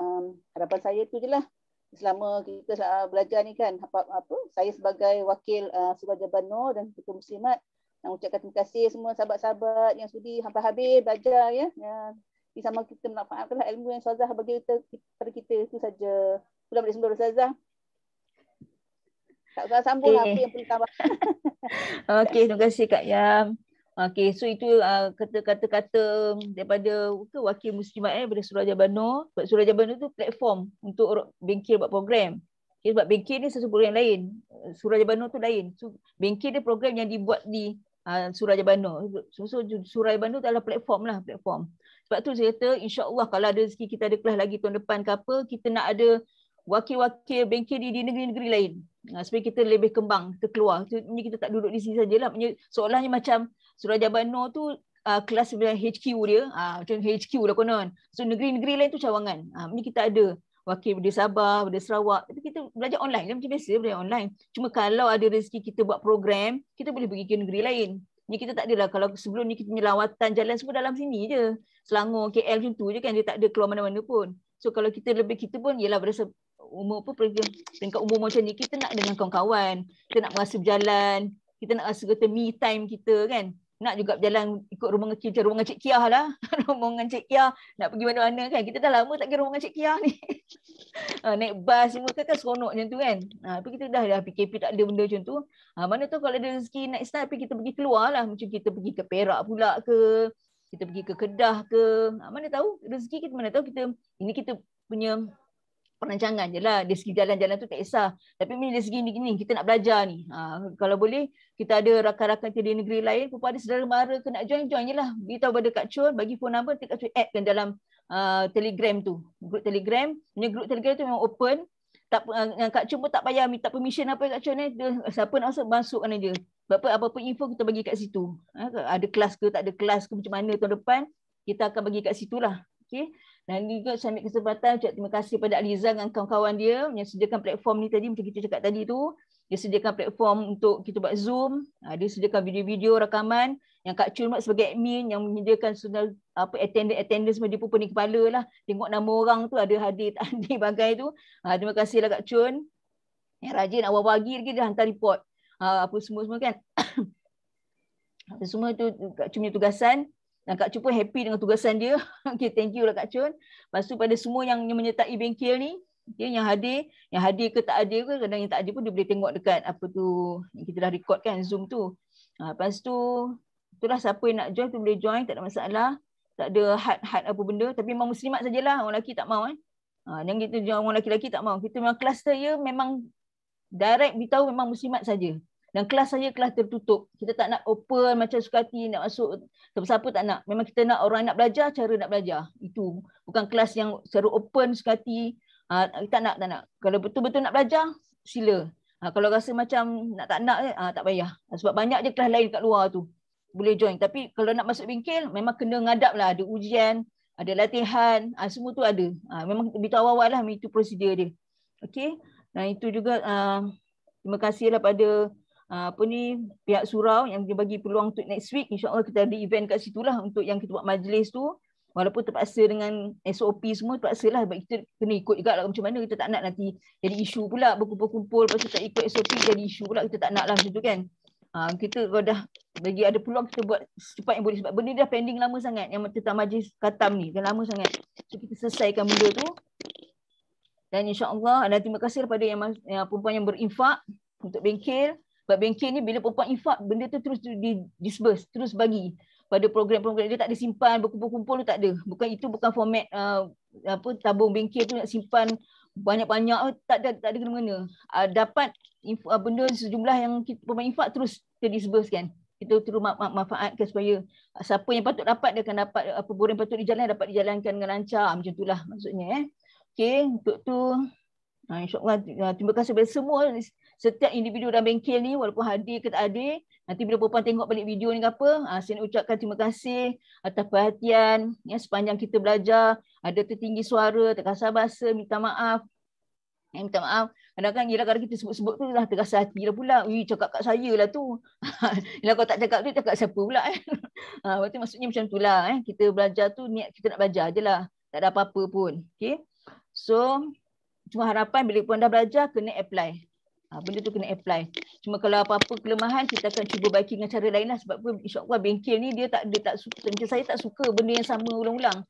harapan saya tu je lah. Selama kita belajar ni kan, saya sebagai wakil Surau Jabano dan Ketua Muslimat nak ucapkan terima kasih semua sahabat-sahabat yang sudi sampai habis belajar ya. Di sama kita manfaatkanlah ilmu yang Ustazah bagi kepada kita, itu saja. Pulang balik sembah Ustazah. Tak usah sambung apa yang perlu tambah. Okey, terima kasih Kak Yam. Okey, so itu kata-kata daripada wakil muslimat daripada Surau Jabano. Surau Jabano tu platform untuk bengkel buat program. Okay, sebab bengkel ni satu program lain. Suruhjaya Banu tu lain. So, bengkel dia program yang dibuat di Suruhjaya Banu. So Suruhjaya Banu tu adalah platform lah, platform. Sebab tu saya kata insya-Allah kalau ada rezeki kita ada kelas lagi tahun depan ke apa, kita nak ada wakil-wakil bengkel di negeri-negeri lain. Supaya kita lebih kembang, kita keluar. Ini kita tak duduk di sini sajalah. Seolahnya macam Suruhjaya Banu tu kelas HQ dia, macam HQ lah konon. So negeri-negeri lain tu cawangan. Ini kita ada wakil dari Sabah, dari Sarawak. Tapi kita belajar online lah, macam biasa belajar online. Cuma kalau ada rezeki kita buat program, kita boleh pergi ke negeri lain. Ni kita tak adalah, kalau sebelum ni kita punya lawatan jalan semua dalam sini je. Selangor, KL macam tu je kan, dia tak ada keluar mana-mana pun. So kalau kita lebih, kita pun ialah berasa umur apa, peringkat umur macam ni, kita nak dengan kawan-kawan, kita nak merasa berjalan, kita nak rasa kata me time kita kan. Nak juga berjalan ikut rombongan macam rombongan Cik Kiah lah. Rombongan Cik Kiah nak pergi mana-mana kan. Kita dah lama tak pergi rombongan Cik Kiah ni. Naik bas semua kan seronok macam tu kan. Tapi kita dah PKP tak ada benda macam tu. Mana tu kalau ada rezeki next time kita pergi keluar lah. Macam kita pergi ke Perak pula ke. Kita pergi ke Kedah ke. Mana tahu rezeki kita, mana tahu kita. Ini kita punya perancangan je lah. Dari segi jalan-jalan tu tak kisah. Tapi ni dari segi ni kita nak belajar ni. Kalau boleh, kita ada rakan-rakan di negeri lain, ada saudara mara ke nak join je lah. Beritahu pada Kak Chun, bagi phone number, Kak Chun add kan dalam Telegram tu. Grup Telegram. Punya grup Telegram tu memang open. Kak Chun pun tak payah minta permission apa Kak Chun ni. Siapa nak masuk kan je. Sebab apa-apa info kita bagi kat situ. Ada kelas ke, tak ada kelas ke, macam mana tahun depan, kita akan bagi kat situ lah. Okay. Dan juga saya ambil kesempatan ucap terima kasih pada Alizan dan kawan-kawan dia yang sediakan platform ni tadi, macam kita cakap tadi tu. Dia sediakan platform untuk kita buat Zoom. Dia sediakan video-video rakaman yang Kak Chun buat sebagai admin yang menyediakan attendance semua, dia pun pening kepala lah. Tengok nama orang tu ada hadir tak hadir bagai tu. Terima kasihlah Kak Chun. Yang rajin awal pagi lagi dia hantar report. Apa semua-semua kan. Semua tu Kak Chun punya tugasan. Dan Kak Chun pun happy dengan tugasan dia. Okay, thank you lah Kak Chun. Lepas tu pada semua yang menyertai bengkel ni, okay, yang hadir ke tak hadir ke, kadang yang tak hadir pun dia boleh tengok dekat apa tu, yang kita dah record kan, Zoom tu. Lepas tu, itulah siapa yang nak join tu boleh join, tak ada masalah. Tak ada had apa benda, tapi memang muslimat sajalah, orang lelaki tak mau. Jangan kita join orang lelaki-lelaki tak mau. Kita memang kelas saya memang direct beritahu memang muslimat saja. Dan kelas saya kelas tertutup. Kita tak nak open macam suka hati nak masuk siapa tak nak. Memang kita nak orang nak belajar, cara nak belajar. Itu bukan kelas yang secara open suka hati. Tak nak. Kalau betul-betul nak belajar, sila. Kalau rasa macam tak nak, tak payah. Sebab banyak je kelas lain kat luar tu. Boleh join. Tapi kalau nak masuk bengkel, memang kena ngadap lah. Ada ujian, ada latihan, semua tu ada. Memang beritahu awal lah, itu prosedur dia. Okay. Dan itu juga terima kasihlah pada pihak surau yang dia bagi peluang untuk next week. InsyaAllah kita ada event kat situ lah untuk yang kita buat majlis tu. Walaupun terpaksa dengan SOP semua, terpaksa lah. Sebab kita kena ikut juga lah macam mana. Kita tak nak nanti jadi isu pula. Berkumpul-kumpul, lepas tu tak ikut SOP jadi isu pula. Kita tak nak lah macam tu kan. Kita kalau dah bagi ada peluang, kita buat secepat yang boleh. Sebab benda dah pending lama sangat. Yang tentang majlis khatam ni. Dah lama sangat. So kita selesaikan benda tu. Dan insyaAllah, dan terima kasih kepada yang perempuan yang berinfak untuk bengkel. Sebab bengkel ni bila perempuan infak, benda tu terus disburse, terus bagi pada program-program. Dia tak ada simpan, berkumpul-kumpul tu tak ada. Bukan format tabung bengkel tu nak simpan banyak-banyak, tak ada kena-mena. Dapat benda sejumlah yang perempuan infak terus disburse kan. Kita terus manfaatkan supaya siapa yang patut dapat, dia akan dapat apa borang patut dijalankan, dapat dijalankan dengan lancar. Macam itulah maksudnya. Okey, untuk tu insyaAllah terima kasih kepada semua setiap individu dalam bengkel ni, walaupun hadir ke tak hadir. Nanti bila perempuan tengok balik video ni ke apa, saya nak ucapkan terima kasih atas perhatian sepanjang kita belajar. Ada tertinggi suara, terkasar bahasa, minta maaf. Minta maaf. Kadang-kadang kalau kita sebut-sebut tu dah terasa hati lah pula. Cakap kat saya lah tu. Kalau kau tak cakap tu, cakap siapa pula. Berarti maksudnya macam tu lah. Kita belajar tu, niat kita nak belajar je lah. Tak ada apa-apa pun. Okay. So, cuma harapan bila pun dah belajar, kena apply. Benda tu kena apply. Cuma kalau apa-apa kelemahan, kita akan cuba baiki dengan cara lain lah. Sebab insyaAllah bengkel ni dia tak suka. Macam saya tak suka benda yang sama ulang-ulang.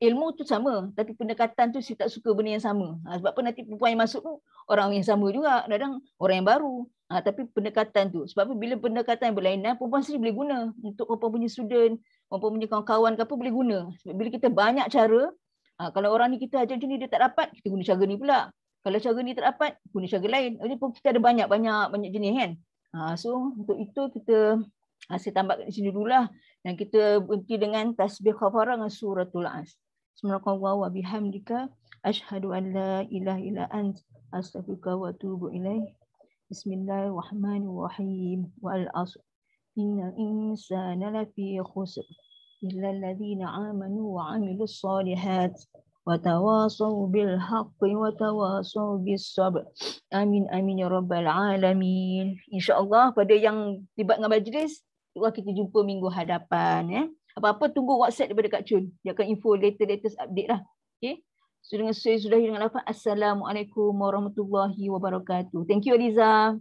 Ilmu tu sama, tapi pendekatan tu saya tak suka benda yang sama. Sebab apa nanti perempuan yang masuk tu orang yang sama juga. Kadang orang yang baru. Tapi pendekatan tu. Sebab apa bila pendekatan yang berlainan, perempuan sendiri boleh guna. Untuk perempuan punya student, perempuan punya kawan-kawan ke apa boleh guna. Sebab bila kita banyak cara, kalau orang ni kita ajar macam ni dia tak dapat, kita guna cara ni pula. Kalau cara ni tak dapat, guna cara lain. Ini pun kita ada banyak jenis kan. So untuk itu kita saya tambah kat sini dululah. Dan kita berhenti dengan tasbih kafarah dengan suratul As. Subhanallah wa bihamdika asyhadu an la ilaha illa ant astaghfiruka wa atubu ilaik. Bismillahirrahmanirrahim. Wal 'asr. Innal insana lafi khusr illa alladhina amanu wa 'amilus solihat wa tawasaw bil haqqi wa tawasaw bis sabr. Amin amin ya rabbal alamin. Insya-Allah pada yang tiba dengan majlis, kita jumpa minggu hadapan ya. Apa-apa tunggu WhatsApp daripada Kak Chun. Dia akan info latest update lah. Okey. So dengan saya sudah dengan lafaz assalamualaikum warahmatullahi wabarakatuh. Thank you Aliza.